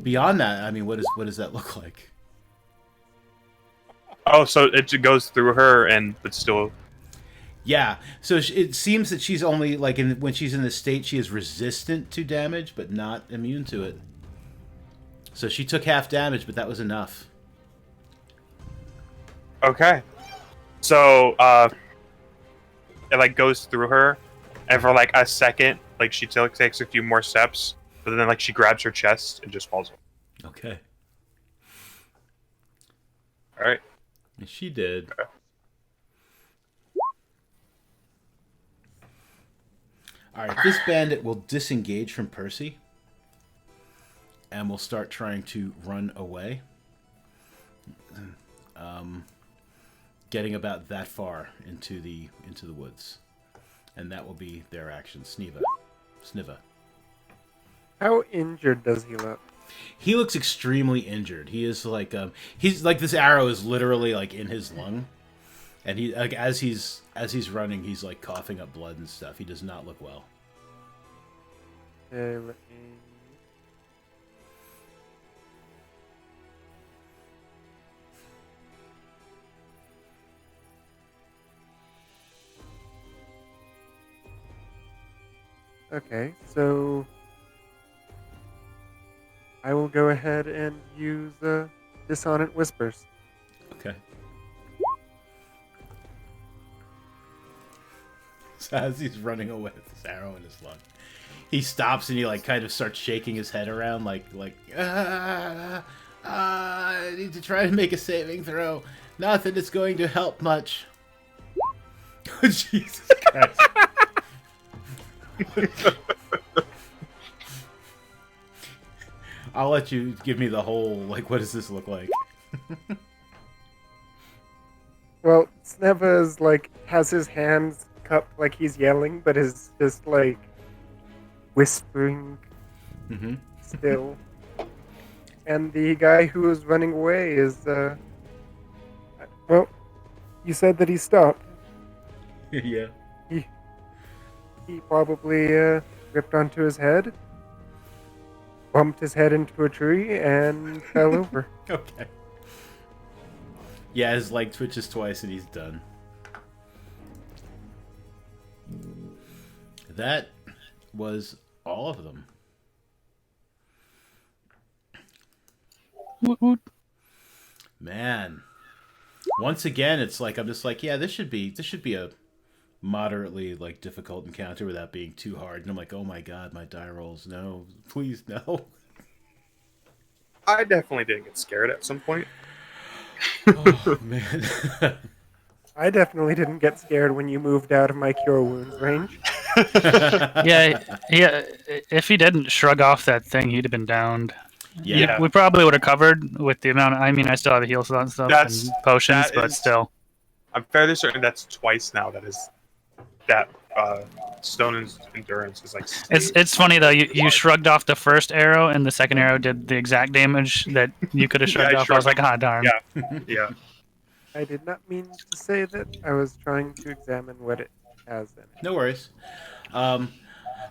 beyond that, I mean, what does that look like? Oh, so it goes through her, but still. Yeah, so it seems that she's only like when she's in this state, she is resistant to damage, but not immune to it. So she took half damage, but that was enough. Okay. So it like goes through her, and for like a second, like she takes a few more steps, but then like she grabs her chest and just falls. Okay. All right. She did. Okay. All right, this bandit will disengage from Percy and will start trying to run away. Getting about that far into the woods. And that will be their action. Sniva. How injured does he look? He looks extremely injured. He is like he's like this arrow is literally like in his lung. And he like as he's running, he's like coughing up blood and stuff. He does not look well. Okay, let me... Okay, so I will go ahead and use Dissonant Whispers. Okay. So as he's running away with this arrow in his lung, he stops and he like kind of starts shaking his head around like I need to try to make a saving throw. Not that it's going to help much. Jesus Christ. I'll let you give me the whole, like, what does this look like? Well, Sneva's like has his hands cupped like he's yelling, but is just like whispering still. And the guy who was running away is well, you said that he stopped. Yeah. He probably ripped onto his head, bumped his head into a tree, and fell over. Okay. Yeah, his leg twitches twice and he's done. That was all of them. Woot woot. Man. Once again, it's like I'm just like, yeah, this should be a moderately like difficult encounter without being too hard. And I'm like, oh my god, my die rolls. No, please no. I definitely did get scared at some point. Oh man. I definitely didn't get scared when you moved out of my cure wounds range. Yeah. If he didn't shrug off that thing, he'd have been downed. Yeah. We probably would have covered with the amount. I mean, I still have a heal slot and stuff and potions, but still. I'm fairly certain that's twice now. That Stone's endurance is like. It's funny though. You shrugged off the first arrow, and the second arrow did the exact damage that you could have shrugged off. I was like, ah, darn. Yeah. I did not mean to say that. I was trying to examine what it has in it. No worries. I mean,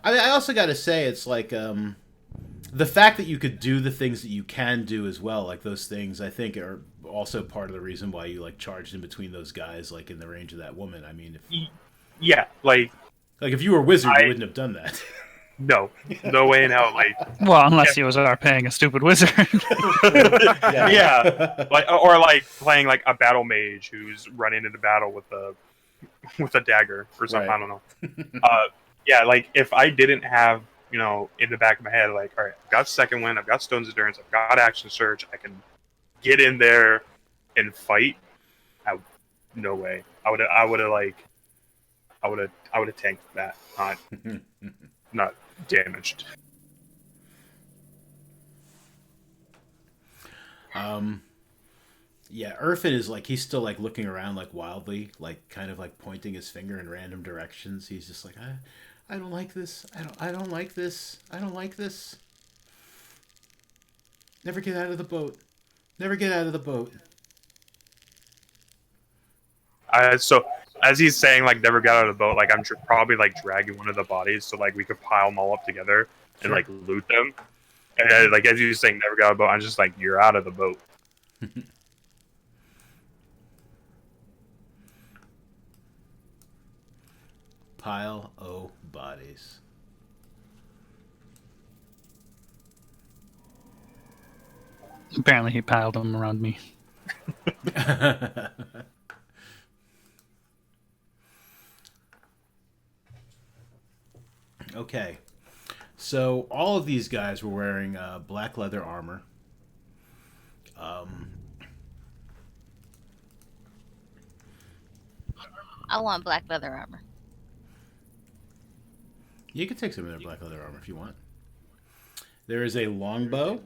I also got to say, it's like the fact that you could do the things that you can do as well, like those things, I think are also part of the reason why you like charged in between those guys, like in the range of that woman. I mean, like if you were a wizard, you wouldn't have done that. No way in hell. Like, well, unless he was paying a stupid wizard. Yeah, or like playing like a battle mage who's running into battle with a dagger or something. Right. I don't know. Yeah, like if I didn't have in the back of my head, like, all right, I've got second wind, I've got stone's endurance, I've got action surge, I can get in there and fight. No way. I would have tanked that, not damaged. Yeah, Urfin is like he's still like looking around like wildly, like kind of like pointing his finger in random directions. He's just like, I don't like this. I don't like this. I don't like this. Never get out of the boat. Never get out of the boat. So as he's saying, like, never got out of the boat, like, I'm probably like dragging one of the bodies so like we could pile them all up together and like loot them. And like as he was saying, never got out of the boat, I'm just like, you're out of the boat. Pile o bodies. Apparently, he piled them around me. Okay. So all of these guys were wearing black leather armor. I want black leather armor. You can take some of their black leather armor if you want. There is a longbow.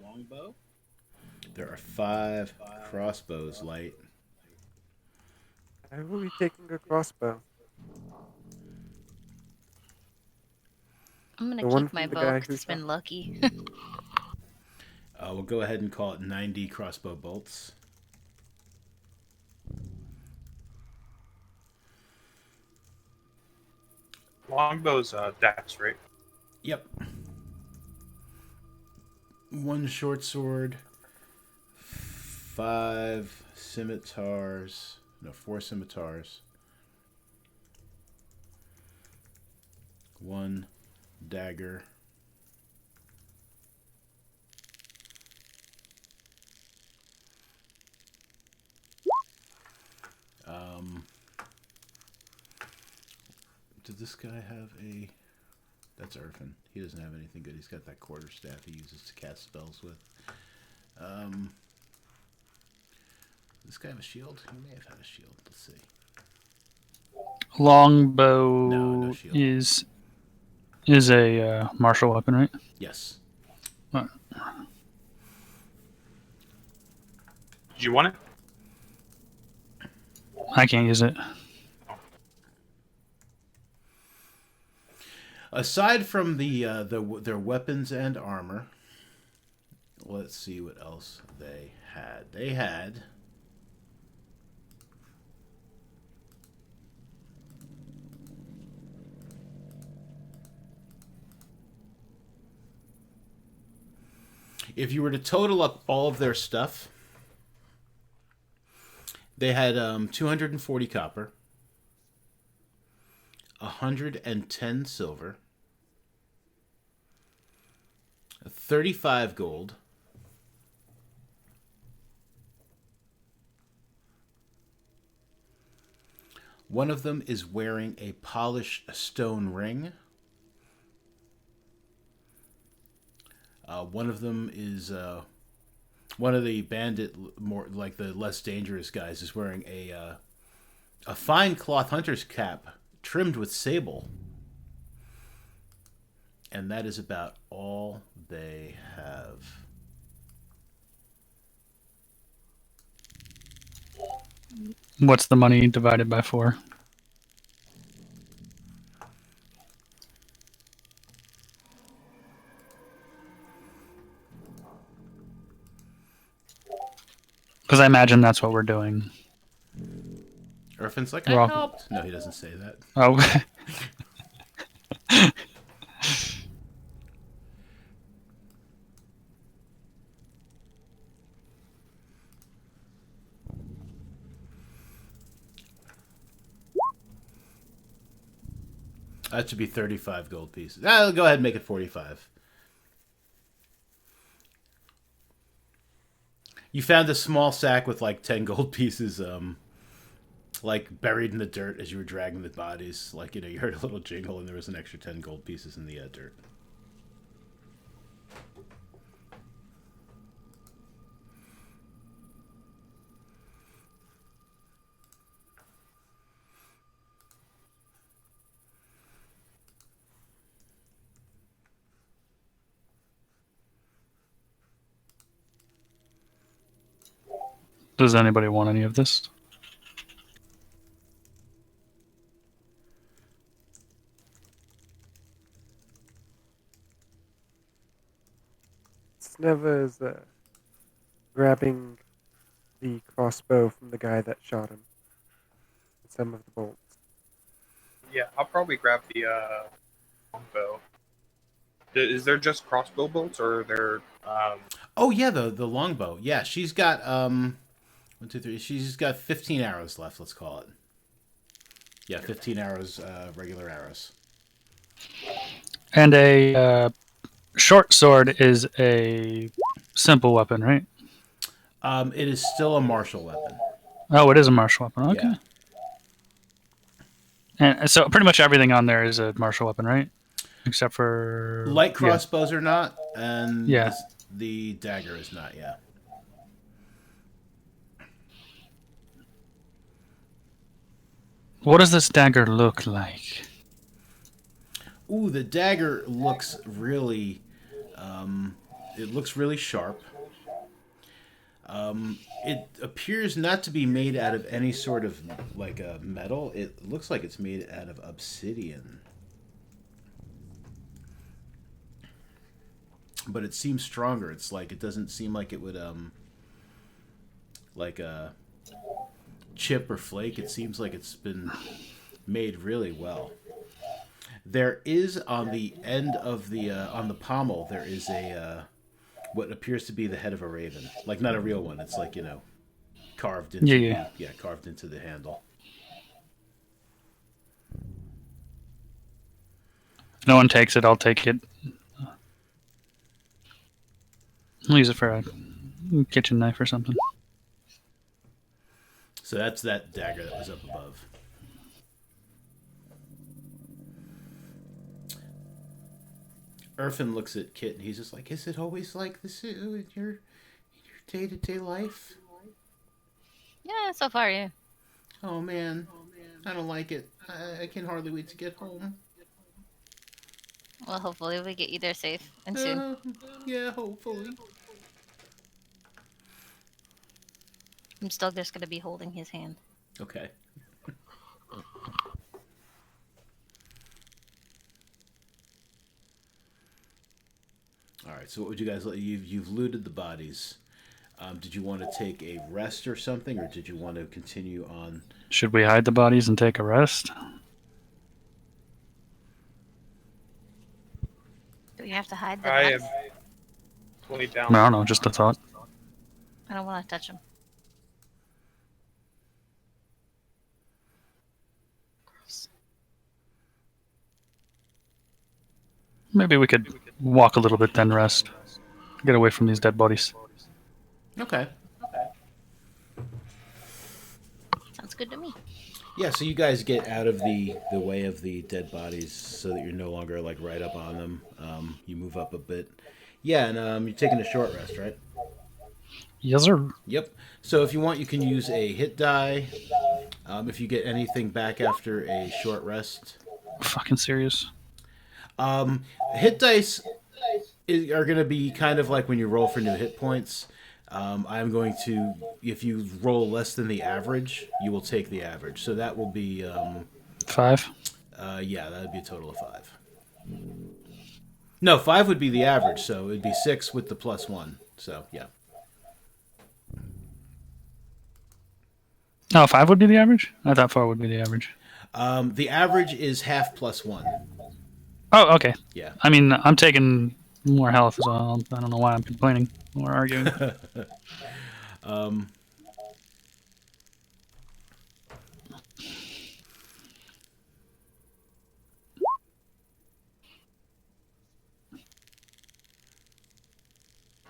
There are 5 crossbows light. I will be taking a crossbow. I'm The gonna one keep my from the bow guy because who it's been shot. lucky. We'll go ahead and call it 90 crossbow bolts. Longbow's dex, right? Yep. 1 short sword, 5 scimitars. No, 4 scimitars. 1 dagger. Did this guy have a... That's Urfin. He doesn't have anything good. He's got that quarterstaff he uses to cast spells with. Does this guy have a shield? He may have had a shield. Let's see. Longbow No shield. is a martial weapon, right? Yes. Did you want it? I can't use it. Aside from their weapons and armor, let's see what else they had. They had if you were to total up all of their stuff, they had 240 copper, 110 silver, 35 gold, one of them is wearing a polished stone ring. One of them is one of the bandit, more like the less dangerous guys, is wearing a fine cloth hunter's cap trimmed with sable. And that is about all they have. What's the money divided by 4? Because I imagine that's what we're doing. Urfin's like, We're I all- helped. No, he doesn't say that. Oh, That should be 35 gold pieces. I'll go ahead and make it 45. You found a small sack with like 10 gold pieces, like buried in the dirt as you were dragging the bodies. Like, you heard a little jingle and there was an extra 10 gold pieces in the dirt. Does anybody want any of this? Snever's grabbing the crossbow from the guy that shot him. Some of the bolts. Yeah, I'll probably grab the longbow. Is there just crossbow bolts, or are there? Oh yeah, the longbow. Yeah, she's got 1, 2, 3. She's got 15 arrows left. Let's call it. Yeah, 15 arrows, regular arrows. And a short sword is a simple weapon, right? It is still a martial weapon. Oh, it is a martial weapon. Okay. Yeah. And so pretty much everything on there is a martial weapon, right? Except for Light crossbows are not, and Yeah. the dagger is not. Yeah. What does this dagger look like? Ooh, the dagger looks really, it looks really sharp. It appears not to be made out of any sort of like a metal. It looks like it's made out of obsidian. But it seems stronger. It's like it doesn't seem like it would like a chip or flake. It seems like it's been made really well. There is on the end of the on the pommel there is a what appears to be the head of a raven. Like not a real one. It's like, carved into carved into the handle. If no one takes it, I'll take it. I'll use it for a kitchen knife or something. So that's that dagger that was up above. Urfin looks at Kit and he's just like, "Is it always like this in your day-to-day life?" Yeah, so far, yeah. Oh man, I don't like it. I can hardly wait to get home. Well, hopefully we get you there safe and soon. Yeah, hopefully. I'm still just gonna be holding his hand. Okay. All right. So what would you guys? You've looted the bodies. Did you want to take a rest or something, or did you want to continue on? Should we hide the bodies and take a rest? Do we have to hide the I am bodies? fully down. No, I don't know, just a thought. I don't want to touch them. Maybe we could walk a little bit, then rest. Get away from these dead bodies. Okay. Sounds good to me. Yeah. So you guys get out of the way of the dead bodies, so that you're no longer like right up on them. You move up a bit. Yeah, and you're taking a short rest, right? Yes, sir. Yep. So if you want, you can use a hit die. If you get anything back after a short rest. Fucking serious. Hit dice are going to be kind of like when you roll for new hit points. I'm going to, if you roll less than the average, you will take the average. So that will be 5. Yeah, that would be a total of 5. No, 5 would be the average, so it'd be 6 with the +1. So yeah. Oh, 5 would be the average? I thought 4 would be the average. The average is half +1. Oh, okay. Yeah. I mean, I'm taking more health as well. I don't know why I'm complaining or arguing.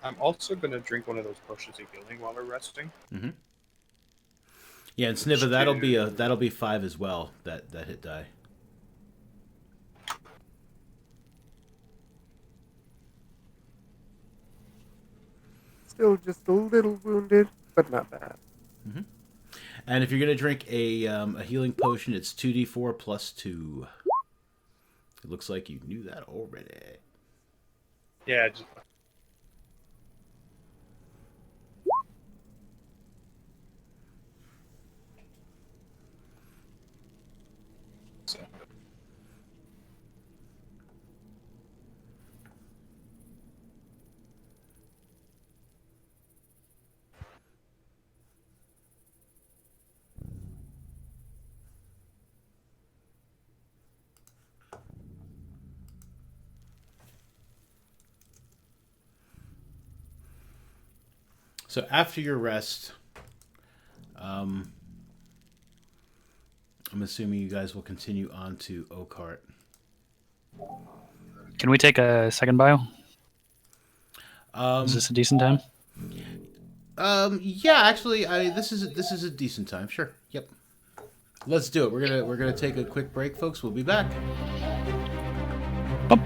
I'm also gonna drink one of those potions of healing while we're resting. Mm-hmm. Yeah, and Sniver, that'll be 5 as well. That hit die. Still just a little wounded, but not bad. Mm-hmm. And if you're gonna drink a healing potion, it's 2d4 + 2. It looks like you knew that already. Yeah. So. So after your rest, I'm assuming you guys will continue on to Oakheart. Can we take a second bio? Is this a decent time? Yeah, actually, this is a decent time. Sure. Yep. Let's do it. We're gonna take a quick break, folks. We'll be back. Oh.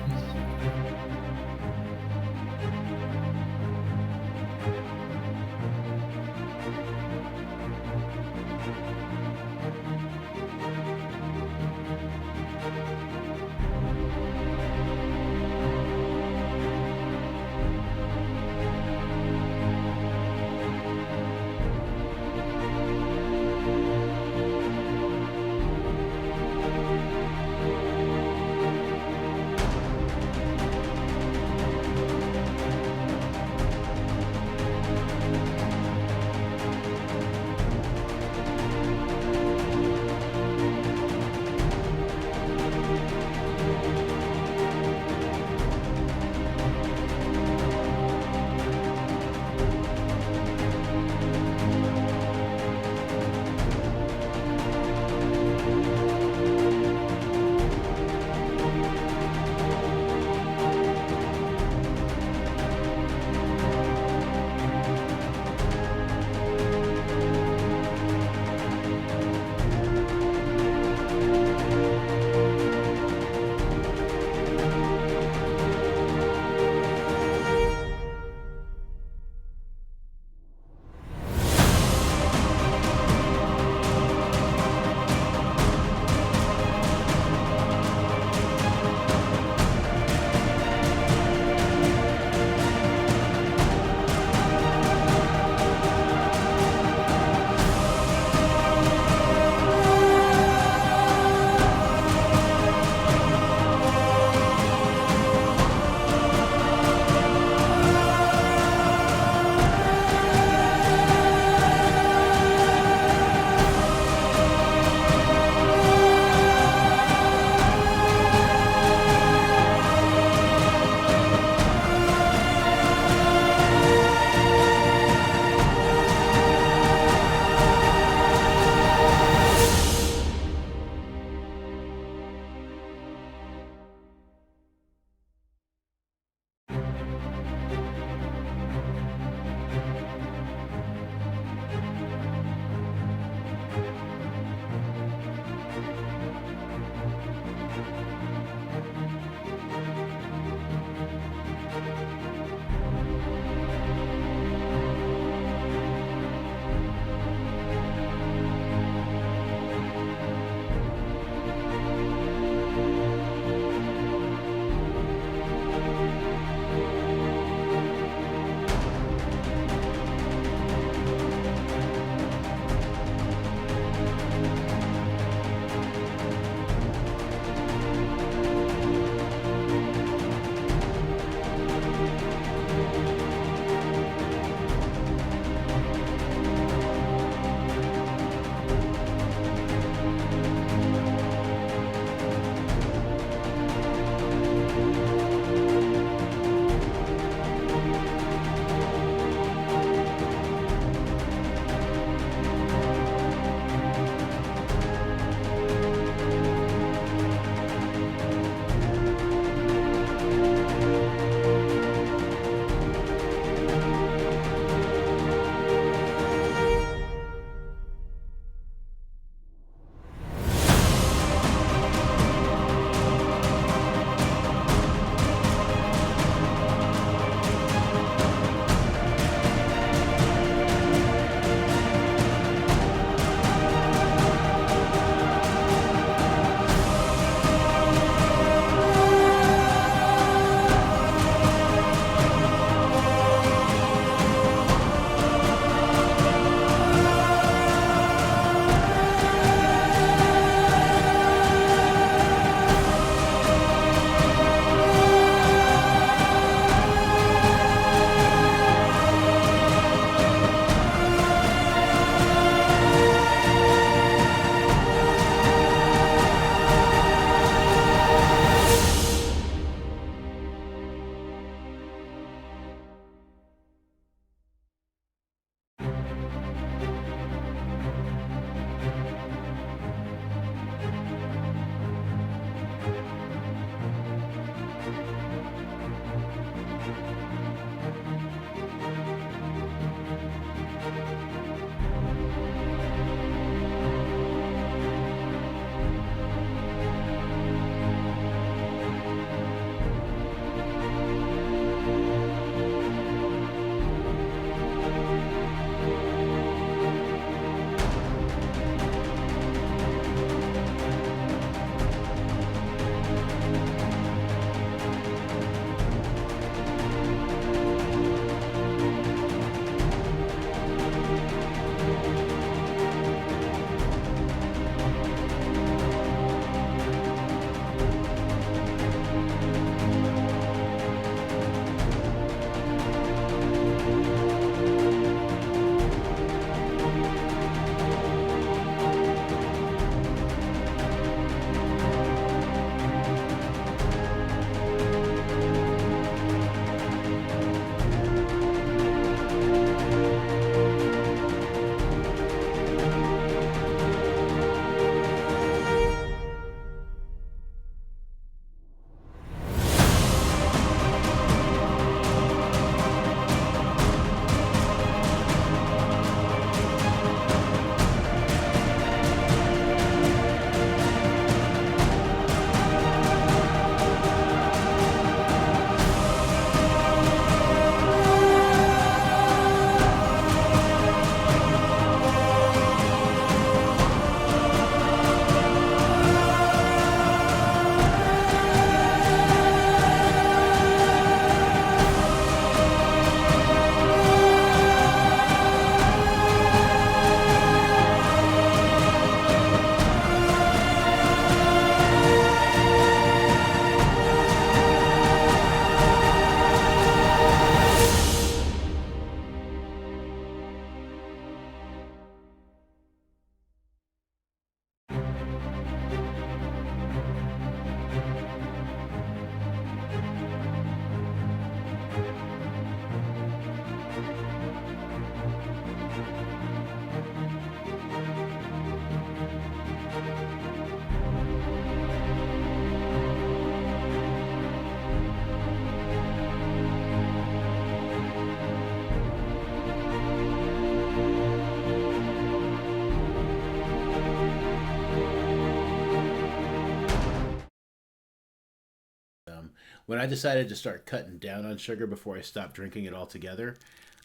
when I decided to start cutting down on sugar before I stopped drinking it altogether,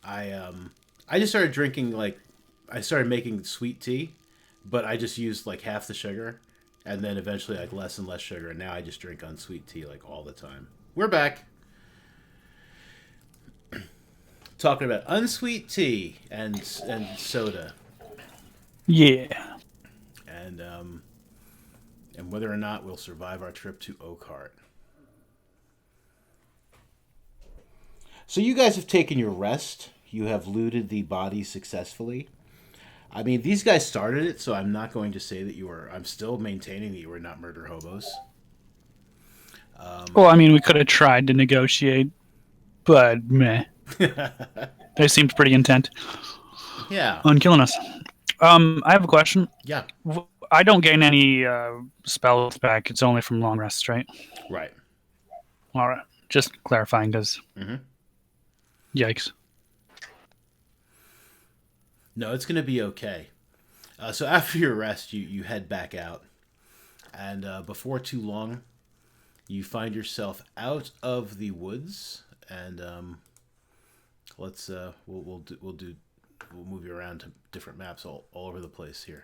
I just started drinking I started making sweet tea, but I just used like half the sugar, and then eventually like less and less sugar, and now I just drink unsweet tea like all the time. We're back. Talking about unsweet tea and soda. Yeah. And whether or not we'll survive our trip to Oakhart. So you guys have taken your rest. You have looted the bodies successfully. I mean, these guys started it, so I'm not going to say that you were... I'm still maintaining that you were not murder hobos. Well, I mean, we could have tried to negotiate, but meh. They seemed pretty intent Yeah. on killing us. I have a question. Yeah. I don't gain any spells back. It's only from long rests, right? Right. All right. Just clarifying, because... Yikes. No, it's going to be okay. So after your rest, you head back out. And before too long, you find yourself out of the woods. And let's we'll move you around to different maps all over the place here.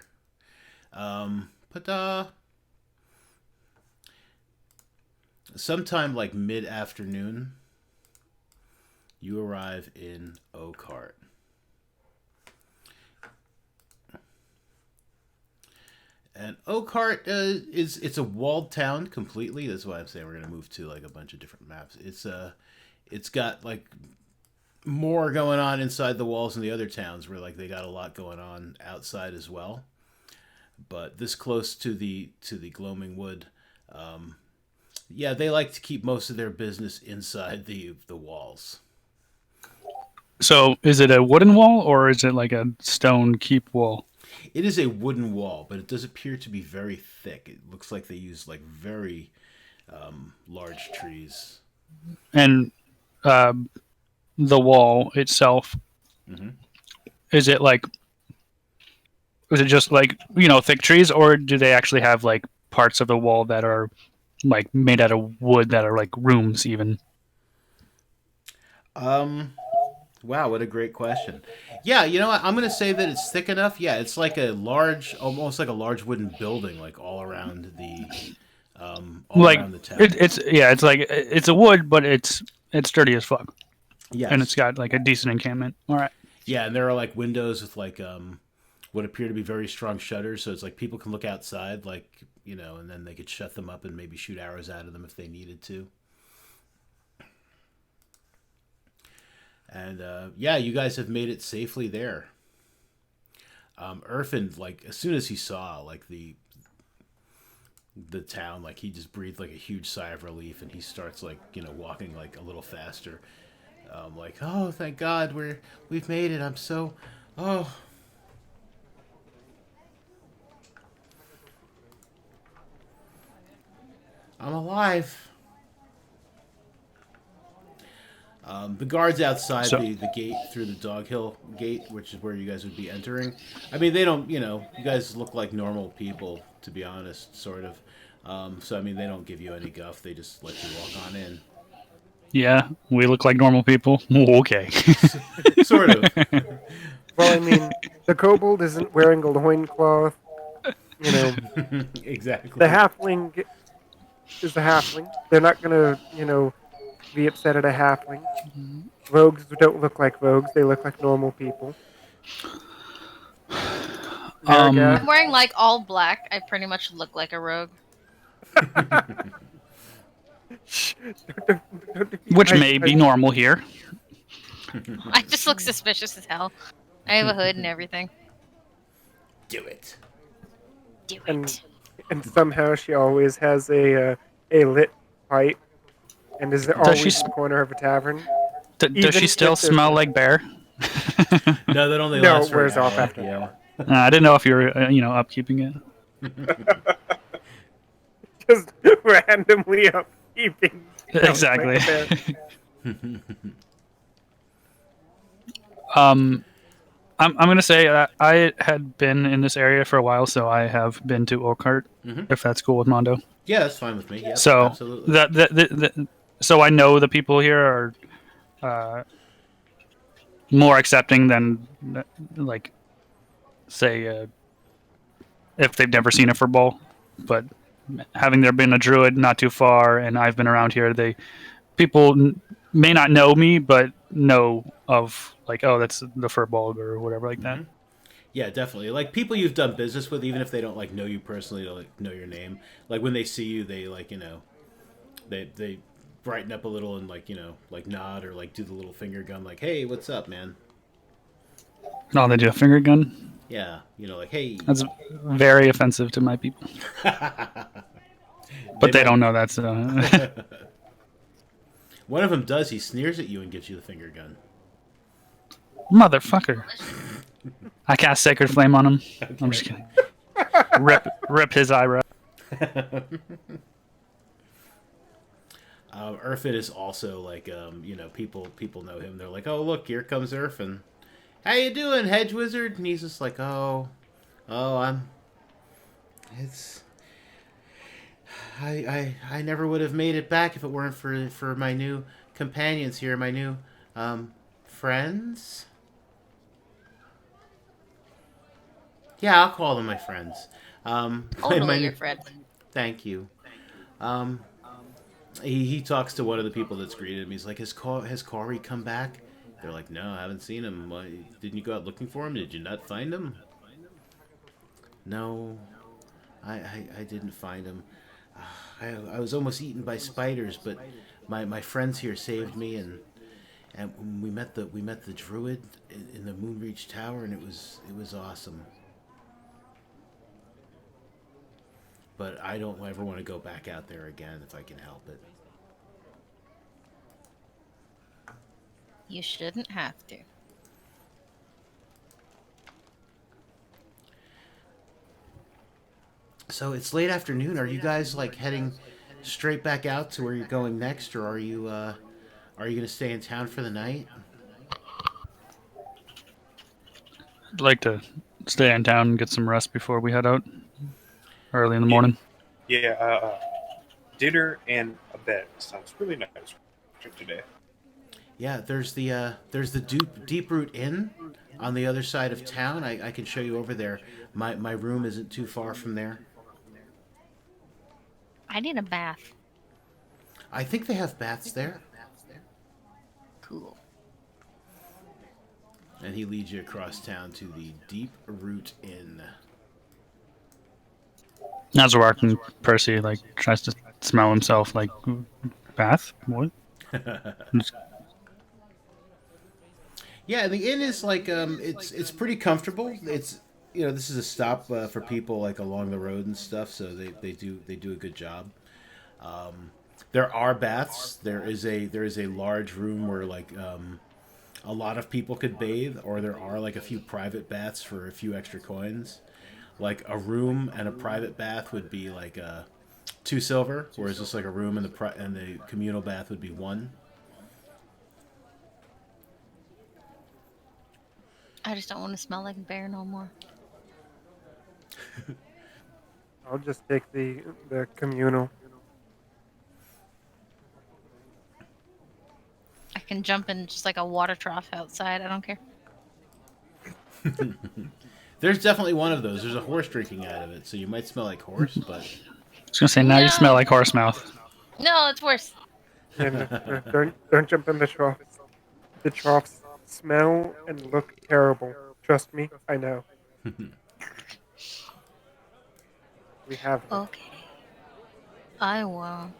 Sometime like mid-afternoon, you arrive in Oakhart. And Oakhart it's a walled town completely. That's why I'm saying we're gonna move to like a bunch of different maps. It's got like more going on inside the walls in the other towns where like they got a lot going on outside as well. But this close to the Gloaming Wood, yeah, they like to keep most of their business inside the walls. So, is it a wooden wall, or is it like a stone keep wall? It is a wooden wall, but it does appear to be very thick. It looks like they use like very large trees. And the wall itself, is it like... Is it just like, thick trees, or do they actually have like parts of the wall that are like made out of wood that are like rooms even? Wow, what a great question. Yeah, you know what? I'm going to say that it's thick enough. Yeah, it's like almost like a large wooden building, like all around the around the town. It's like it's a wood, but it's sturdy as fuck. Yeah, and it's got like a decent encampment. All right. Yeah, and there are like windows with like what appear to be very strong shutters, so it's like people can look outside, like, and then they could shut them up and maybe shoot arrows out of them if they needed to. And yeah, you guys have made it safely there. Urfin, like as soon as he saw like the town, like he just breathed like a huge sigh of relief, and he starts like walking like a little faster. Like, oh, thank God we've made it. I'm so I'm alive. The guards outside the gate through the Dog Hill gate, which is where you guys would be entering. I mean, they don't, you guys look like normal people, to be honest, sort of. So, I mean, they don't give you any guff. They just let you walk on in. Yeah, we look like normal people. Okay. Sort of. Well, I mean, the kobold isn't wearing a loincloth. Exactly. The halfling is the halfling. They're not going to, be upset at a halfling. Rogues don't look like rogues. They look like normal people. I'm wearing like all black. I pretty much look like a rogue. Which may be normal here. I just look suspicious as hell. I have a hood and everything. Do it. Do it. And somehow she always has a lit pipe. And is always in the corner of a tavern. Does she still smell like bear? No, that only lasts for wears off after. Yeah. I didn't know if you were, upkeeping it. Just randomly upkeeping. Exactly. I'm gonna say that I had been in this area for a while, so I have been to Oakhart. If that's cool with Mondo. Yeah, that's fine with me. Yep, so absolutely. so I know the people here are more accepting than, like, say, if they've never seen a fur ball. But having there been a druid not too far, and I've been around here, people may not know me, but know of, like, oh, that's the fur ball or whatever like that. Yeah, definitely. Like people you've done business with, even if they don't like know you personally, to like know your name. Like when they see you, they like they brighten up a little and like like nod or like do the little finger gun, like hey, what's up, man? Oh, they do a finger gun. Yeah, like hey. That's very offensive to my people. But they don't know that. So. One of them does. He sneers at you and gives you the finger gun. Motherfucker. I cast Sacred Flame on him. Okay. I'm just kidding. Rip his eyebrow. Urfin is also like, people know him. They're like, oh, look, here comes Urfin. How you doing, Hedge Wizard? And he's just like, I never would have made it back if it weren't for my new companions here, my new friends. Yeah, I'll call them my friends. Totally your friend. Thank you. He talks to one of the people that's greeted him. He's like, has Corey come back? They're like, no, I haven't seen him. Why, didn't you go out looking for him? Did you not find him? No, I didn't find him. I was almost eaten by spiders, but my friends here saved me, and we met the druid in the Moonreach Tower, and it was awesome. But I don't ever want to go back out there again if I can help it. You shouldn't have to. So it's late afternoon. Are you guys like heading straight back out to where you're going next, or are you going to stay in town for the night? I'd like to stay in town and get some rest before we head out early in the morning. Yeah, dinner and a bed sounds really nice for today. Yeah, there's the Deep Root Inn on the other side of town. I can show you over there. My room isn't too far from there. I need a bath. I think they have baths there. Cool. And he leads you across town to the Deep Root Inn. As we're walking, Percy tries to smell himself like, bath? What? Yeah, the inn is like it's pretty comfortable. It's this is a stop for people like along the road and stuff, so they do a good job. There are baths. There is a large room where like a lot of people could bathe, or there are like a few private baths for a few extra coins. Like a room and a private bath would be like 2 silver, whereas just like a room and the communal bath would be 1. I just don't want to smell like a bear no more. I'll just take the communal. I can jump in just like a water trough outside. I don't care. There's definitely one of those. There's a horse drinking out of it, so you might smell like horse, but... I was gonna say, now you smell like horse mouth. No, it's worse. And don't jump in the trough. The troughs smell and look terrible. Trust me, I know. We have them. Okay. I won't.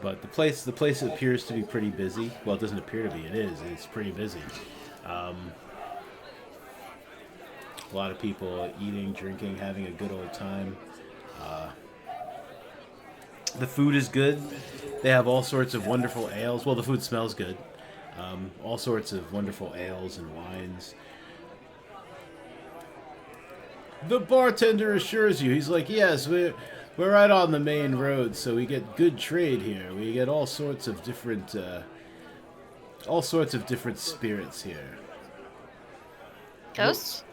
But the place appears to be pretty busy. Well, it doesn't appear to be. It is. It's pretty busy. A lot of people eating, drinking, having a good old time. The food is good. They have all sorts of wonderful ales. Well, the food smells good. All sorts of wonderful ales and wines. The bartender assures you, he's like, yes, we're right on the main road, so we get good trade here. We get all sorts of different spirits here. Ghosts?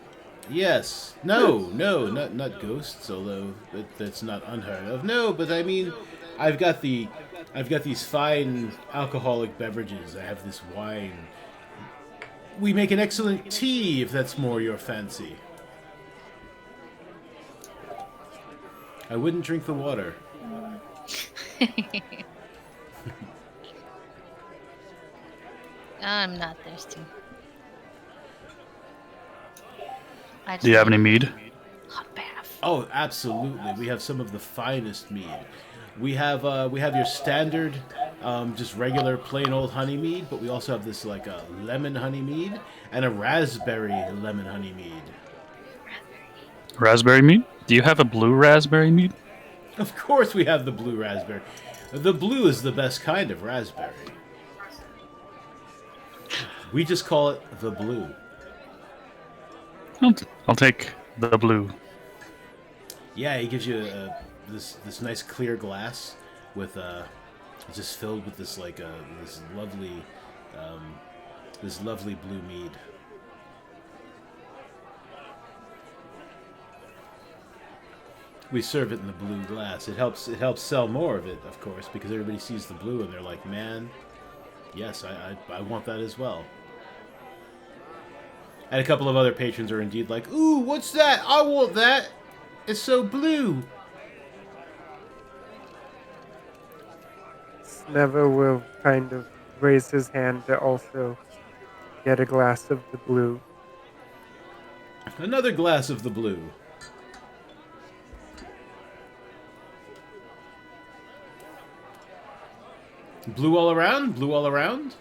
Yes. No, not ghosts, although that's not unheard of. No, but I mean, I've got the I've got these fine alcoholic beverages. I have this wine. We make an excellent tea, if that's more your fancy. I wouldn't drink the water. I'm not thirsty. I just Do you have need any mead? a hot bath. Oh, absolutely. We have some of the finest mead. We have your standard, just regular plain old honey mead, but we also have this like a lemon honey mead and a raspberry lemon honey mead. Raspberry mead? Do you have a blue raspberry mead? Of course, we have the blue raspberry. The blue is the best kind of raspberry. We just call it the blue. I'll take the blue. Yeah, he gives you this nice clear glass with it's just filled with this like this lovely blue mead. We serve it in the blue glass. It helps sell more of it, of course, because everybody sees the blue and they're like, man, yes, I want that as well. And a couple of other patrons are indeed like, ooh, what's that? I want that. It's so blue. Snever will kind of raise his hand to also get a glass of the blue. Another glass of the blue. Blue all around? Blue all around?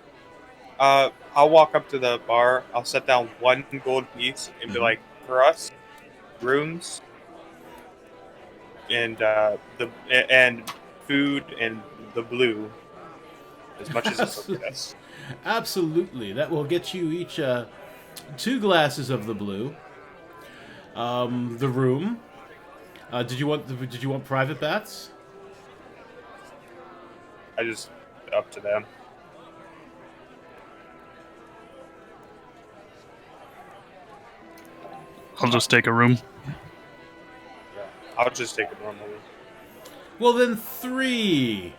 I'll walk up to the bar. I'll set down one gold piece and be like, for us, rooms and and food and the blue, as much as it's okay. Absolutely. That will get you each 2 glasses of the blue. The room. Did you want private baths? I just up to them. I'll just take a room. Yeah, I'll just take it normally. Well, then 3.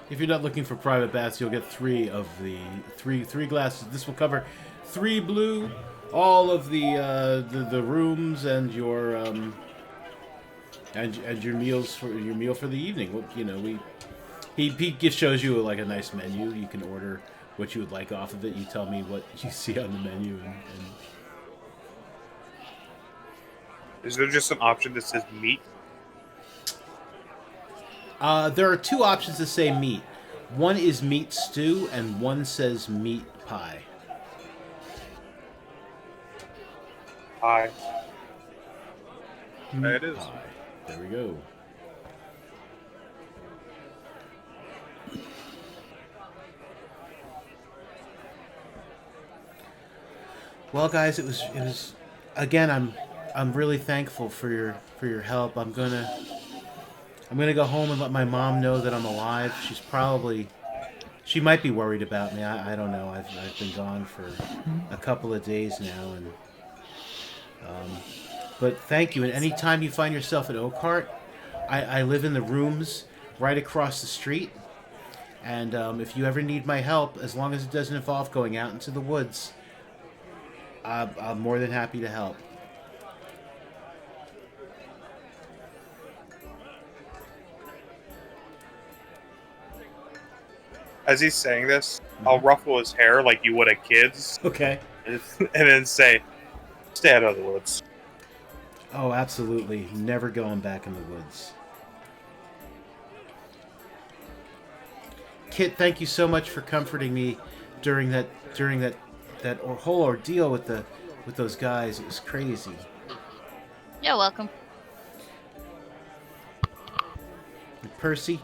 If you're not looking for private baths, you'll get 3 of the three glasses. This will cover 3 blue, all of the rooms, and your and your meals for your meal for the evening. Well, you know, he just shows you like a nice menu. You can order what you would like off of it. You tell me what you see on the menu, and Is there just an option that says meat? there are 2 options that say meat. One is meat stew, and one says meat pie. Pie. There it is. Pie. There we go. Well, guys, it was again. I'm really thankful for your help. I'm gonna go home and let my mom know that I'm alive. She might be worried about me. I don't know. I've been gone for a couple of days now, and but thank you. And anytime you find yourself at Oakhart, I live in the rooms right across the street. And if you ever need my help, as long as it doesn't involve going out into the woods, I'm more than happy to help. As he's saying this, I'll ruffle his hair like you would a kid's, Okay. and then say, "Stay out of the woods." Oh, absolutely. Never going back in the woods. Kit, thank you so much for comforting me during that whole ordeal with those guys. It was crazy. You're welcome. Percy,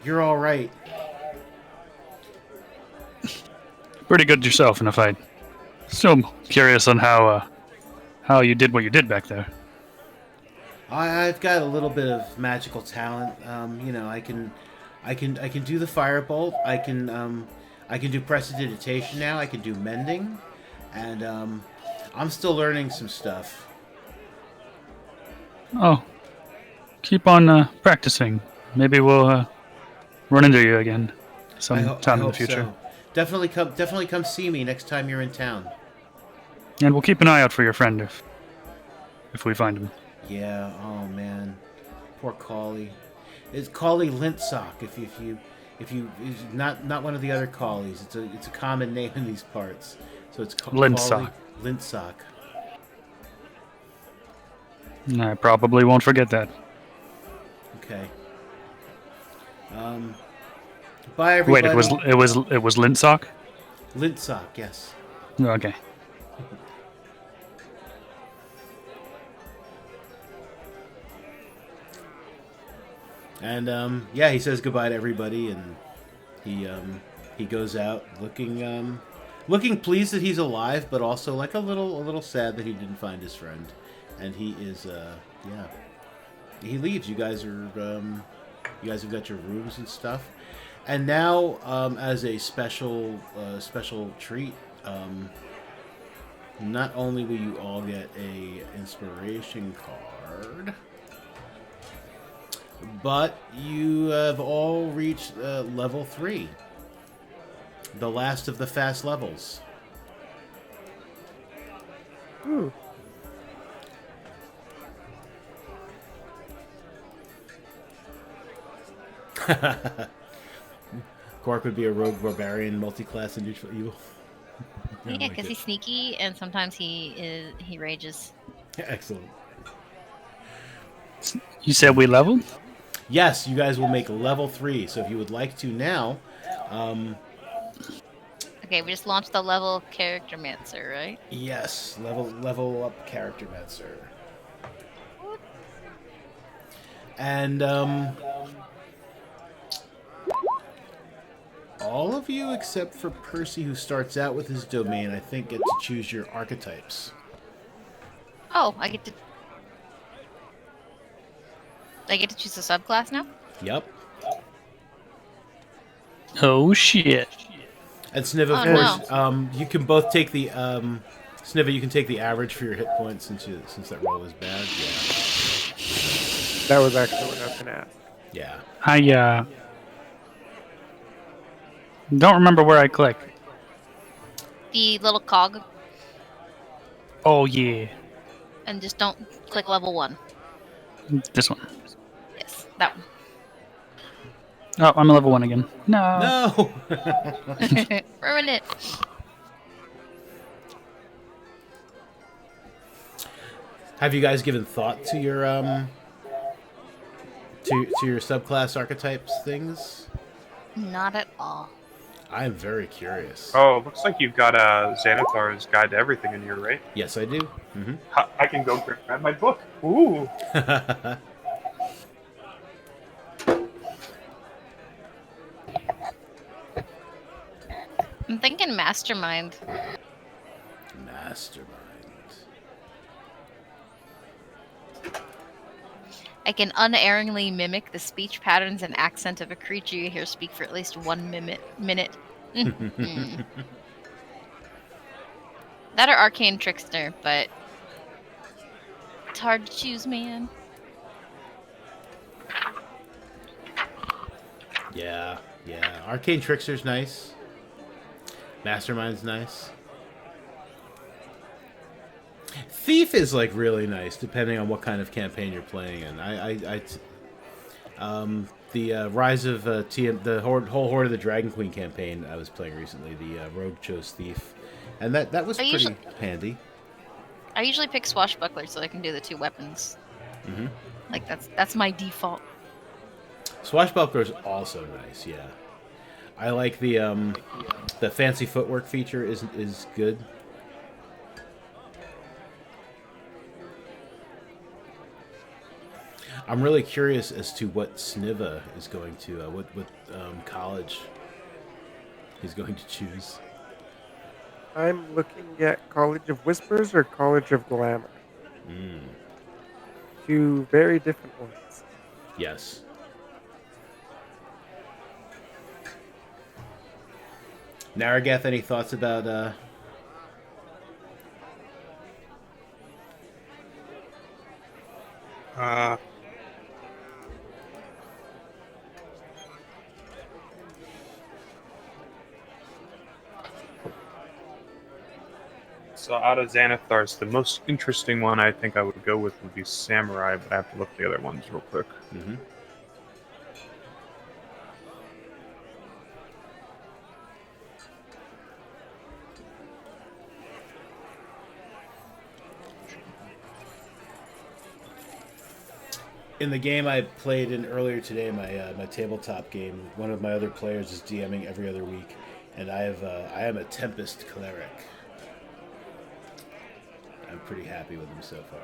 you're all right. Pretty good yourself in a fight. Still curious on how you did what you did back there. I've got a little bit of magical talent. You know, I can do the firebolt. I can do prestidigitation now. I can do mending, and I'm still learning some stuff. Oh, keep on practicing. Maybe we'll run into you again I sometime in the hope future. so. Definitely come see me next time you're in town. And we'll keep an eye out for your friend if we find him. Yeah. Oh man, poor Collie. It's Collie Lintsock. If you it's not one of the other collies. It's a common name in these parts. So it's Collie Lintsock. Lintsock. I probably won't forget that. Okay. Bye everybody. Wait, it was Lintsock? Lintsock. Yes. Okay. And yeah, he says goodbye to everybody, and he goes out looking pleased that he's alive, but also like a little sad that he didn't find his friend. And he is yeah. He leaves. You guys have got your rooms and stuff. And now, as a special treat, not only will you all get a inspiration card, but you have all reached level 3, the last of the fast levels. Ooh. Quark would be a rogue barbarian, multi-class and neutral evil. I Yeah, like because it. he's sneaky and sometimes he rages. Excellent. You said we leveled? Yes, you guys will make level 3. So if you would like to now, Okay, we just launched the level character mancer, right? yes, level up character Metzer. And all of you except for Percy, who starts out with his domain, I think, get to choose your archetypes. Oh, I get to choose a subclass now? Yep. Oh shit. And Sniv, of Oh, course, you can both take the Sniva, you can take the average for your hit points since that roll was bad. That was actually what I was gonna ask. Yeah. I don't remember where I click. The little cog, Oh yeah. and just don't click level 1. This one. Yes, that one. Oh, I'm a level 1 again. No. No. Ruined it. Have you guys given thought to your to your subclass archetypes things? Not at all. I am very curious. Oh, looks like you've got Xanathar's Guide to Everything in here, right? Yes, I do. Mm-hmm. I can go grab my book. Ooh. I'm thinking mastermind. Mastermind. I can unerringly mimic the speech patterns and accent of a creature you hear speak for at least 1 minute. That or arcane trickster, but it's hard to choose, man. Yeah. Arcane Trickster's nice. Mastermind's nice. Thief is like really nice, depending on what kind of campaign you're playing in. The Rise of TM, the whole Horde of the Dragon Queen campaign I was playing recently. The Rogue chose Thief, and that was pretty handy. I usually pick swashbuckler so I can do the 2 weapons. Mm-hmm. Like that's my default. Swashbuckler's also nice. Yeah, I like the fancy footwork feature is good. I'm really curious as to what Sniva is going to, what college he's going to choose. I'm looking at College of Whispers or College of Glamour. 2 very different ones. Yes. Naragath, any thoughts about So out of Xanathars, the most interesting one I think I would go with would be Samurai, but I have to look at the other ones real quick. Mm-hmm. In the game I played in earlier today, my tabletop game, one of my other players is DMing every other week, and I am a Tempest cleric. I'm pretty happy with him so far.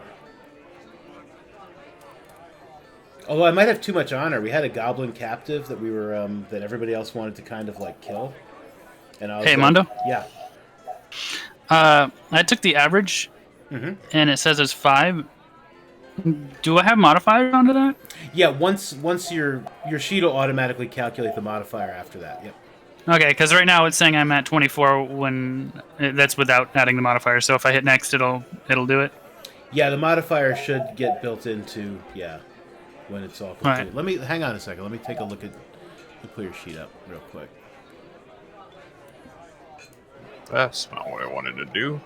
Although I might have too much honor. We had a goblin captive that we were that everybody else wanted to kind of like kill, and I was Hey, like, Mondo? yeah. I took the average, and it says it's 5. Do I have modifiers onto that? Yeah, once your sheet will automatically calculate the modifier after that. Yep. Okay, because right now it's saying I'm at 24 when that's without adding the modifier. So if I hit next, it'll do it. Yeah, the modifier should get built into when it's all complete. Right. Let me hang on a second. Let me take a look at. Let me pull your sheet up real quick. That's not what I wanted to do.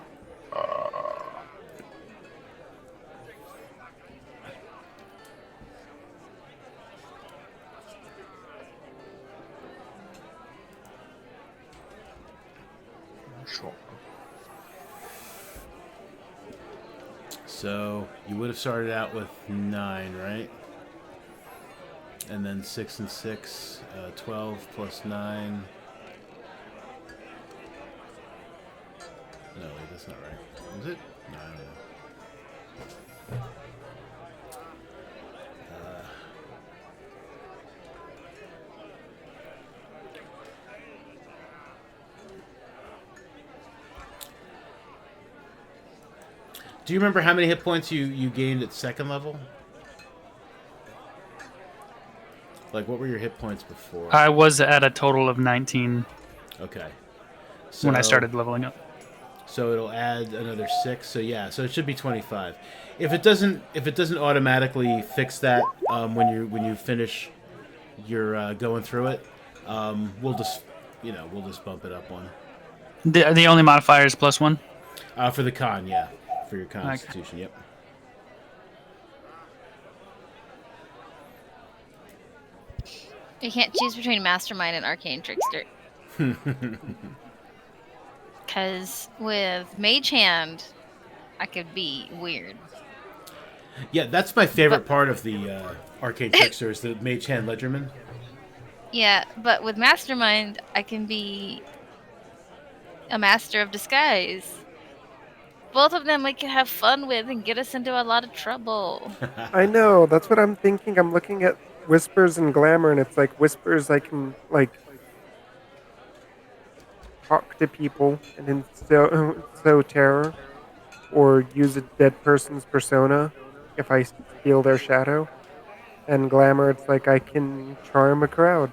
Sure. So you would have started out with 9, right? And then 6 and 6, 12 plus 9. No, wait, that's not right. Is it? No, I don't know. Do you remember how many hit points you gained at 2nd level? Like, what were your hit points before? I was at a total of 19 Okay. when I started leveling up. So it'll add another 6. So yeah, so it should be 25. If it doesn't automatically fix that when you finish your going through it, we'll just bump it up one. The only modifier is +1. For the con, yeah, for your constitution, okay. Yep. You can't choose between Mastermind and Arcane Trickster. Because with Mage Hand, I could be weird. Yeah, that's my favorite part of the Arcane Trickster is the Mage Hand Ledgerman. Yeah, but with Mastermind, I can be a Master of Disguise. Both of them we can have fun with and get us into a lot of trouble. I know, that's what I'm thinking. I'm looking at Whispers and Glamour, and it's like Whispers I can, like, talk to people and instill terror, or use a dead person's persona if I steal their shadow. And Glamour, it's like I can charm a crowd.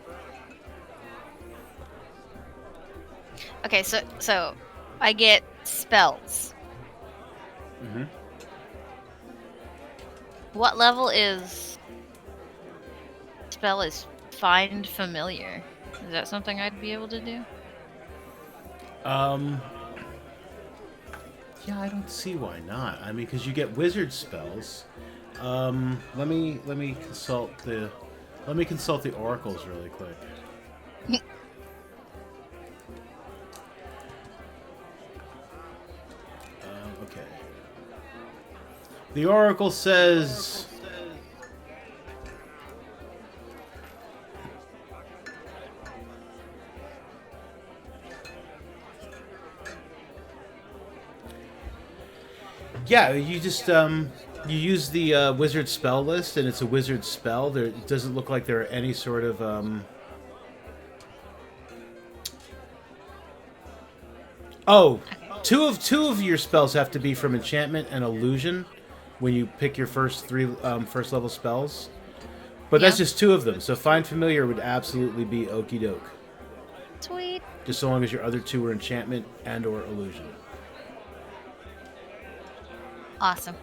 Okay, so I get spells. Mm-hmm. What level is spell is Find Familiar? Is that something I'd be able to do? Yeah, I don't see why not. I mean, because you get wizard spells. Let me consult the oracles really quick. Okay. The oracle says. Yeah, you just you use the wizard spell list, and it's a wizard spell. It doesn't look like there are any sort of Oh, two of your spells have to be from enchantment and illusion when you pick your first 3 first level spells. But that's just 2 of them. So Find Familiar would absolutely be okie doke. Sweet. Just so long as your other 2 were enchantment and or illusion. Awesome.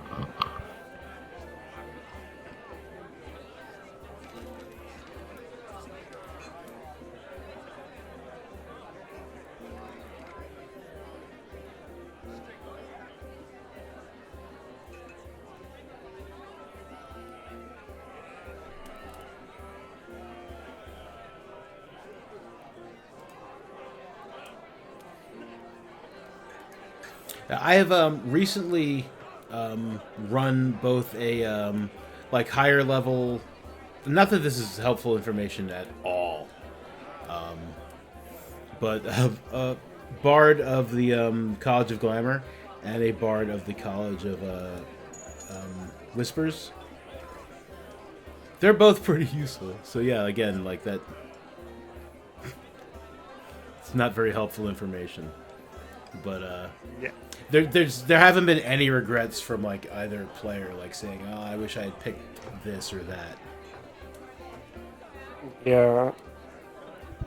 I have recently run both a like higher level. Not that this is helpful information at all, but a bard of the College of Glamour and a bard of the College of Whispers. They're both pretty useful. So yeah, again, like that. It's not very helpful information, but Yeah. there haven't been any regrets from like either player, like saying, "Oh, I wish I had picked this or that." Yeah.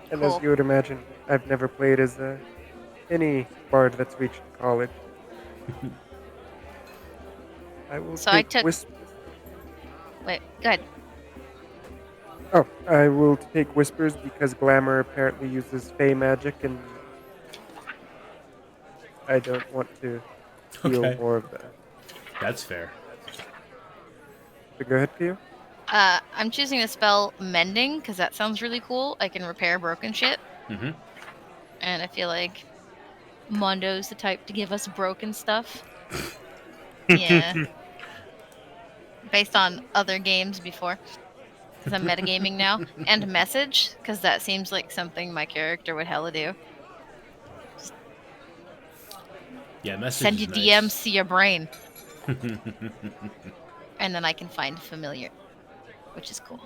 And Cool. as you would imagine, I've never played as any bard that's reached college. I will So I take took- Whispers. Wait, go ahead. Oh, I will take Whispers because Glamour apparently uses Fey magic, and I don't want to steal Okay. more of that. That's fair. So go ahead, Pio. I'm choosing to spell mending because that sounds really cool. I can repair broken shit, Mm-hmm. and I feel like Mondo's the type to give us broken stuff. Yeah. Based on other games before. Because I'm metagaming now. And message, because that seems like something my character would hella do. Yeah, message Send is you nice. DMs to your brain. And then I can find familiar, which is cool.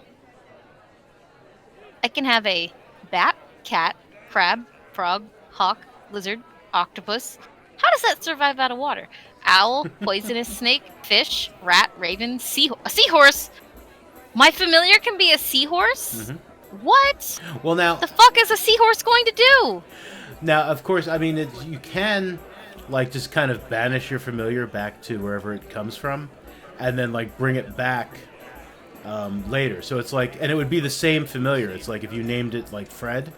I can have a bat, cat, crab, frog, hawk, lizard, octopus. How does that survive out of water? Owl, poisonous snake, fish, rat, raven, a seahorse. My familiar can be a seahorse? Mhm. What? Well, now, The fuck is a seahorse going to do? of course, I mean, you can like just kind of banish your familiar back to wherever it comes from, and then like bring it back later. So it's like, and it would be the same familiar. It's like if you named it like Fred,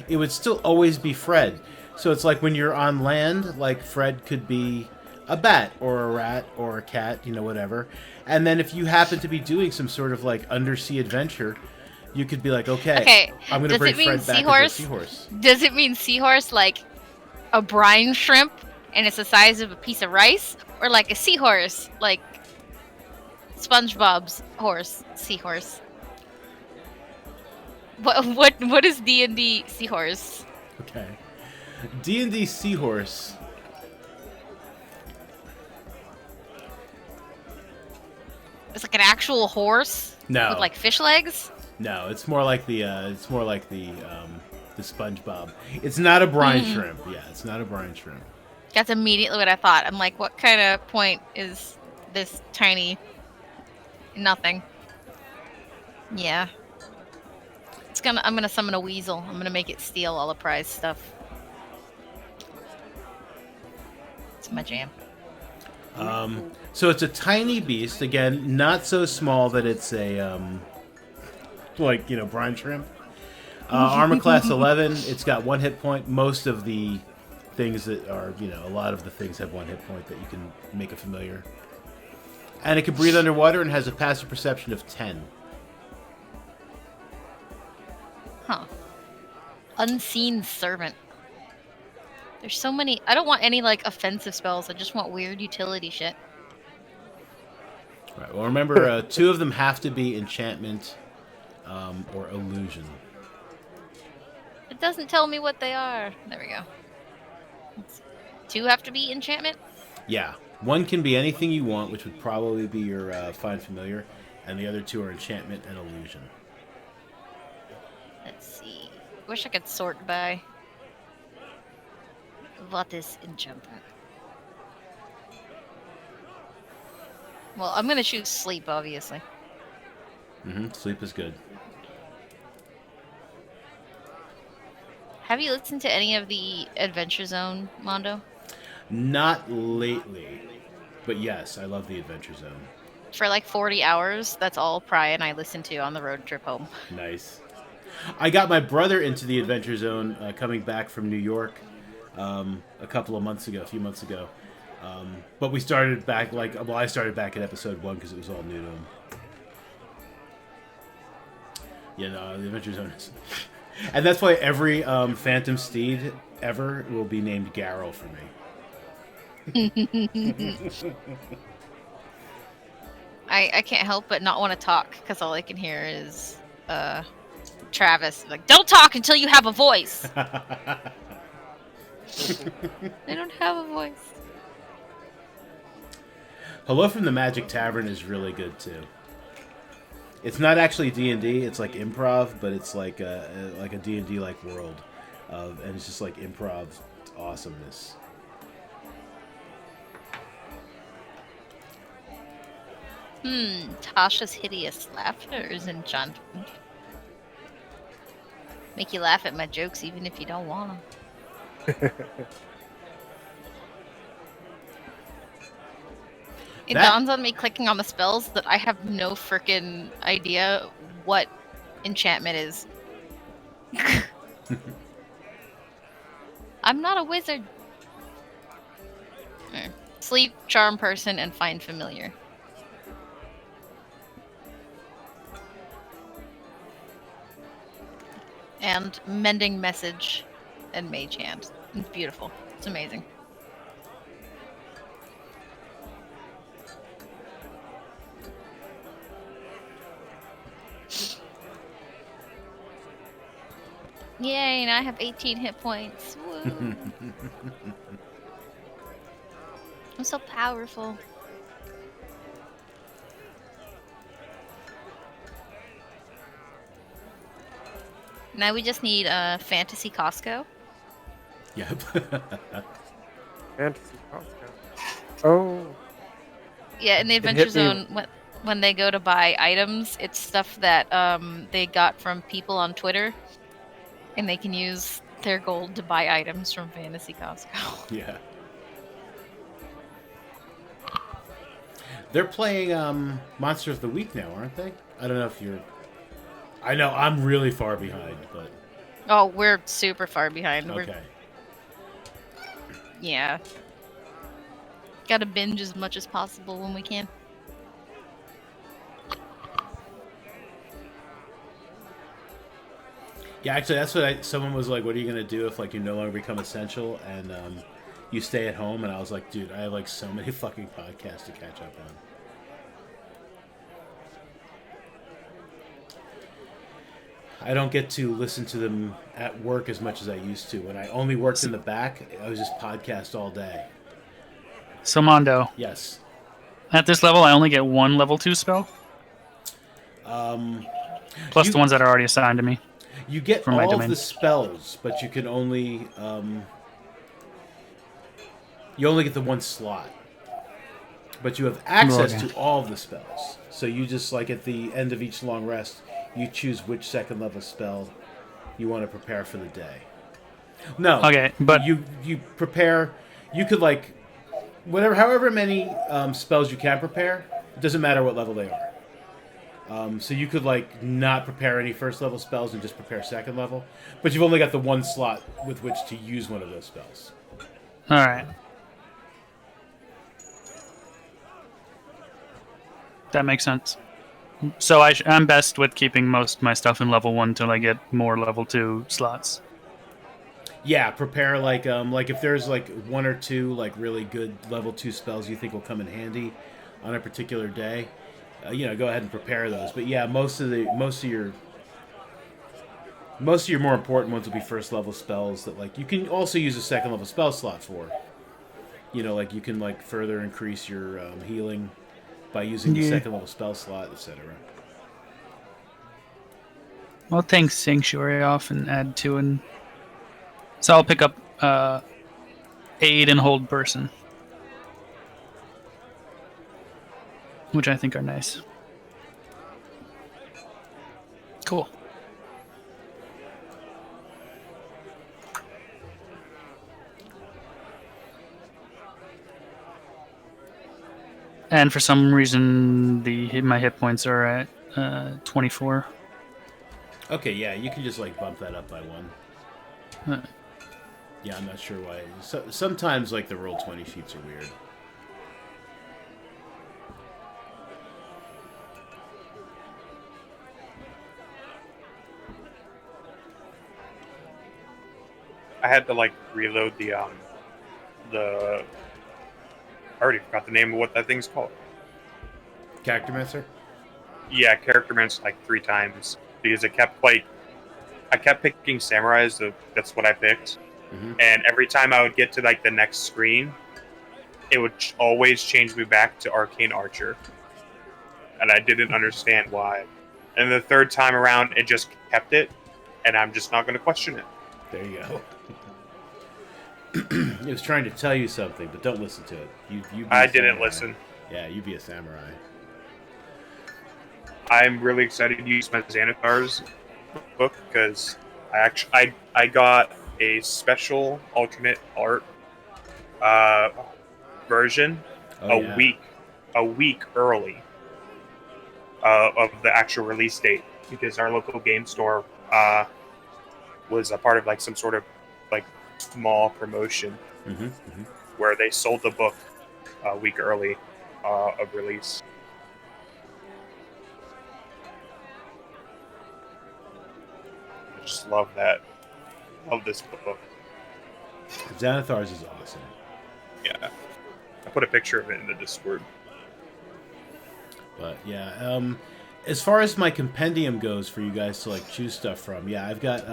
it would still always be Fred. So it's like when you're on land, like Fred could be a bat or a rat or a cat, you know, whatever. And then if you happen to be doing some sort of like undersea adventure, you could be like, okay, I'm going to does bring it mean Fred back as a seahorse? seahorse. Does it mean seahorse like a brine shrimp and it's the size of a piece of rice? Or like a seahorse, like SpongeBob's seahorse? What is D&D seahorse? Okay. D&D seahorse. It's like an actual horse No. with like fish legs. No, it's more like the SpongeBob. It's not a brine shrimp. Yeah, it's not a brine shrimp. That's immediately what I thought. I'm like, what kind of point is this tiny? Nothing. Yeah. I'm gonna summon a weasel. I'm gonna make it steal all the prize stuff. It's my jam. So it's a tiny beast. Again, not so small that it's a like, you know, brine shrimp. Armor class 11. It's got 1 hit point. Most of the things that are, you know, a lot of the things have 1 hit point that you can make a familiar. And it can breathe underwater and has a passive perception of 10. Huh. Unseen servant. There's so many. I don't want any like offensive spells. I just want weird utility shit. Right. Well, remember, 2 of them have to be enchantment or illusion. It doesn't tell me what they are. There we go. 2 have to be enchantment? Yeah. 1 can be anything you want, which would probably be your Find Familiar, and the other 2 are enchantment and illusion. Let's see. Wish I could sort by. What is enchantment? Well, I'm gonna choose sleep, obviously. Sleep is good. Have you listened to any of the Adventure Zone, Mondo? Not lately, but yes, I love the Adventure Zone. For like 40 hours, that's all Pry and I listened to on the road trip home. Nice. I got my brother into the Adventure Zone coming back from New York a few months ago. But we started back, I started back at episode 1 because it was all new to him. Yeah, no, the Adventure Zone is... And that's why every Phantom Steed ever will be named Garrow for me. I can't help but not want to talk because all I can hear is Travis like, "Don't talk until you have a voice." I don't have a voice. Hello from the Magic Tavern is really good too. It's not actually D&D. It's like improv, but it's like a D&D like world, and it's just like improv awesomeness. Tasha's hideous laughter is enchantment. Make you laugh at my jokes even if you don't want to. It dawns on me clicking on the spells that I have no frickin' idea what enchantment is. I'm not a wizard. Sleep, charm person, and find familiar. And mending message and mage hand. It's beautiful. It's amazing. Yay, and I have 18 hit points. Woo. I'm so powerful. Now we just need Fantasy Costco. Yep. Fantasy Costco. Oh. Yeah, in the Adventure Zone, when they go to buy items, it's stuff that they got from people on Twitter, and they can use their gold to buy items from Fantasy Costco. Yeah. They're playing Monster of the Week now, aren't they? I don't know if you're... I know, I'm really far behind, but... Oh, we're super far behind. Okay. Yeah. Gotta binge as much as possible when we can. Yeah, actually, that's what someone was like, what are you going to do if, like, you no longer become essential and you stay at home? And I was like, dude, I have, like, so many fucking podcasts to catch up on. I don't get to listen to them at work as much as I used to. When I only worked in the back, I was just podcast all day. So, Mondo. Yes. At this level, I only get one level 2 spell? Plus the ones that are already assigned to me. You get all of the spells, but you can only... you only get the one slot. But you have access to all of the spells. So you just, like, at the end of each long rest, you choose which second level spell you want to prepare for the day. No. Okay, but... You prepare... You could, like... however many spells you can prepare, it doesn't matter what level they are. So you could, like, not prepare any first level spells and just prepare second level. But you've only got the one slot with which to use one of those spells. Alright. That makes sense. So I'm best with keeping most of my stuff in level 1 until I get more level 2 slots. Yeah, prepare, like if there's, like, one or two, like, really good level 2 spells you think will come in handy on a particular day, go ahead and prepare those. But yeah, most of your more important ones will be first level spells that, like, you can also use a second level spell slot for. Like, you can, like, further increase your healing by using the second level spell slot, etc. I'll take Sanctuary off and add 2 and so I'll pick up Aid and Hold Person, which I think are nice. Cool. And for some reason, my hit points are at 24. Okay, yeah, you can just, like, bump that up by 1. Yeah, I'm not sure why. So, sometimes, like, the Roll20 sheets are weird. I had to, like, reload the I already forgot the name of what that thing's called. Character Master? Yeah, character mints like 3 times because it kept I kept picking samurai, so that's what I picked. Mm-hmm. And every time I would get to like the next screen, it would always change me back to arcane archer, and I didn't understand why. And the third time around, it just kept it, and I'm just not going to question it. There you go. It was trying to tell you something, but don't listen to it. You be I a didn't samurai. listen. Yeah, you be a samurai. I'm really excited to use my Xanathar's book because I got a special alternate art version Oh, a week early of the actual release date because our local game store was a part of like some sort of like small promotion Mm-hmm. Mm-hmm. where they sold the book a week early of release. I just love that. Love this book. Xanathar's is awesome. Yeah. I put a picture of it in the Discord. But yeah, as far as my compendium goes for you guys to like choose stuff from, yeah, I've got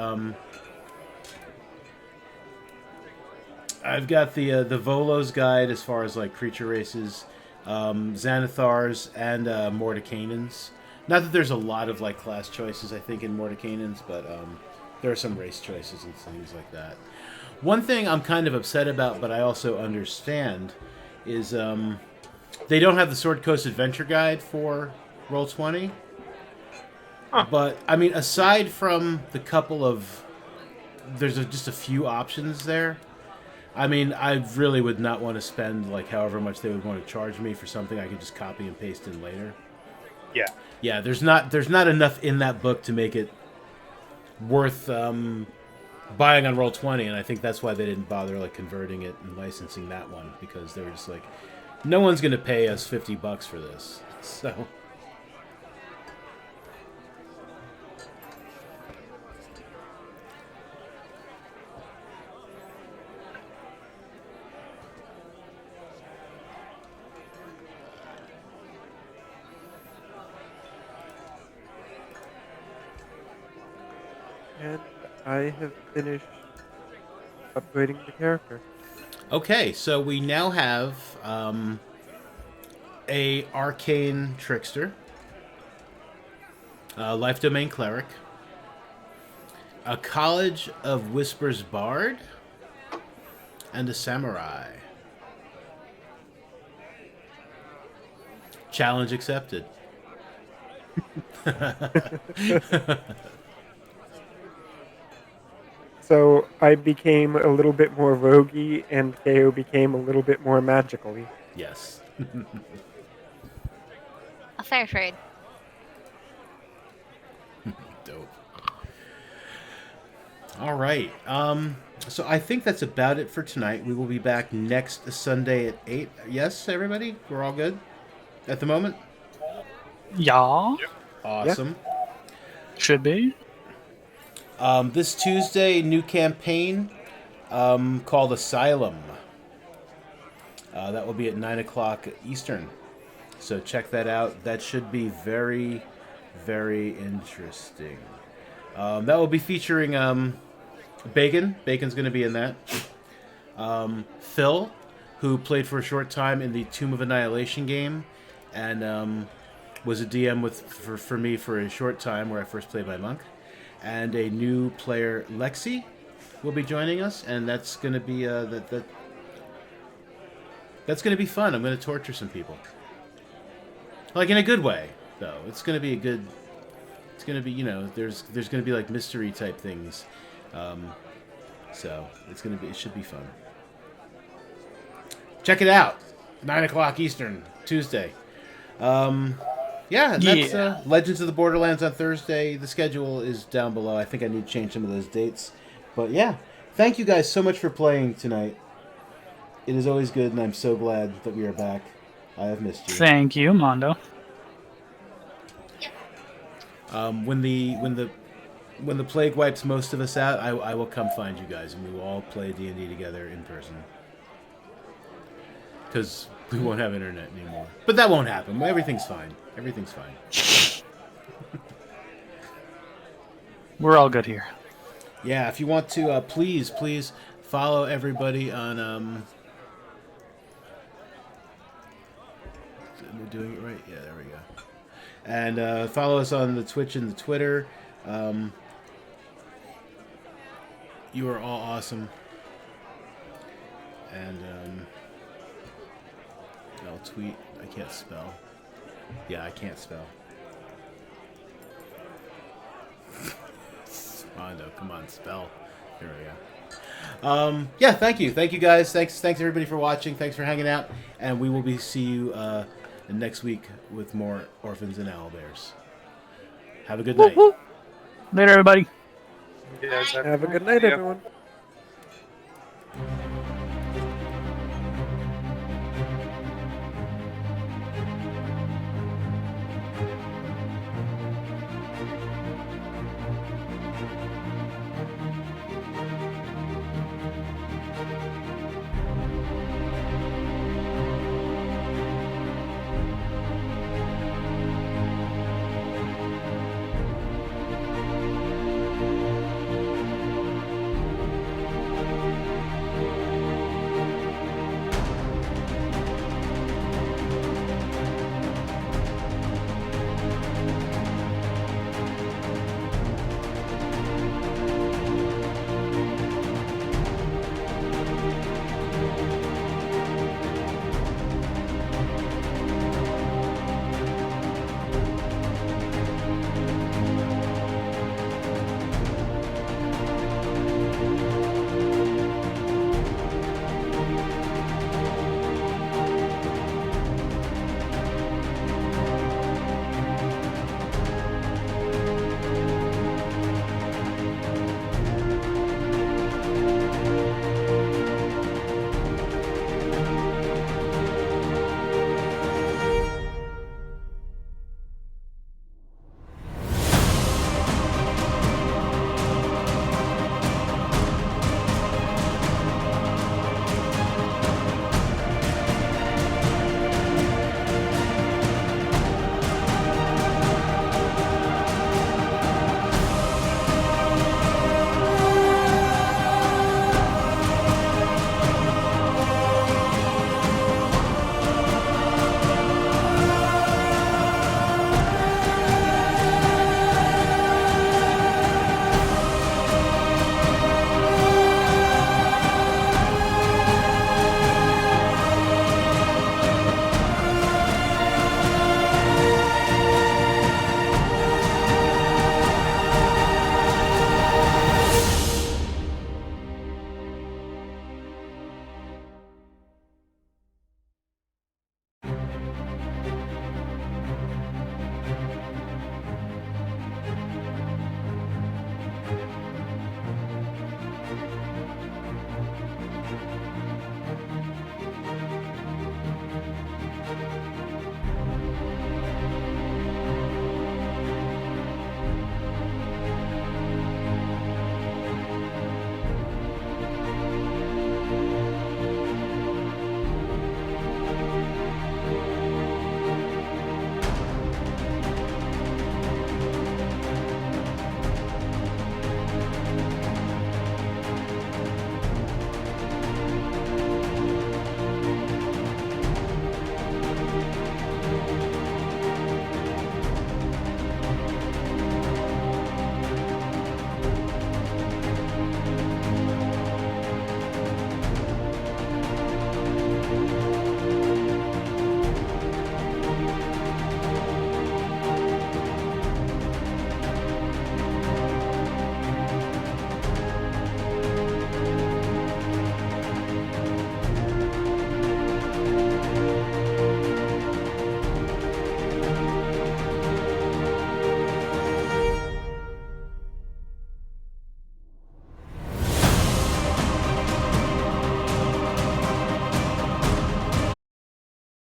the Volo's guide as far as like creature races, Xanathar's and Mordenkainen's. Not that there's a lot of like class choices I think in Mordenkainen's, but there are some race choices and things like that. One thing I'm kind of upset about, but I also understand, is they don't have the Sword Coast Adventure Guide for Roll20. Huh. But, I mean, aside from the couple of... There's just a few options there. I mean, I really would not want to spend, like, however much they would want to charge me for something I could just copy and paste in later. Yeah. Yeah, there's not enough in that book to make it worth buying on Roll20, and I think that's why they didn't bother, like, converting it and licensing that one, because they were just like... No one's going to pay us $50 for this. So, And I have finished upgrading the character. okay, so we now have a arcane trickster, a life domain cleric, a College of Whispers bard, and a samurai. Challenge accepted. So I became a little bit more roguey, and KO became a little bit more magically. Yes. A fair trade. Dope. All right. So I think that's about it for tonight. We will be back next Sunday at 8. Yes, everybody? We're all good at the moment? Yeah, Awesome. should be. This Tuesday, new campaign called Asylum. That will be at 9 o'clock Eastern. So check that out. That should be very, very interesting. That will be featuring Bacon. Bacon's going to be in that. Phil, who played for a short time in the Tomb of Annihilation game, and was a DM for me for a short time where I first played my monk. And a new player, Lexi, will be joining us, and that's going to be that's going to be fun. I'm going to torture some people, like in a good way, though. It's going to be a good. It's going to be, there's going to be like mystery type things, so it should be fun. Check it out, 9 o'clock Eastern, Tuesday. Yeah, that's Legends of the Borderlands on Thursday. The schedule is down below. I think I need to change some of those dates. But yeah, thank you guys so much for playing tonight. It is always good, and I'm so glad that we are back. I have missed you. Thank you, Mondo. When the plague wipes most of us out, I will come find you guys, and we will all play D&D together in person. Because We won't have internet anymore. But that won't happen. Everything's fine. Everything's fine. We're all good here. Yeah, if you want to, please follow everybody on. Am I doing it right? Yeah, there we go. And follow us on the Twitch and the Twitter. You are all awesome. And owltweet. I can't spell. Yeah, I can't spell. Mondo, come on, spell. Here we go. Yeah, thank you guys. Thanks everybody for watching. Thanks for hanging out, and we will see you next week with more Orphans and Owlbears. Have a good night. Woo. Later, everybody. You guys Have a good night, everyone.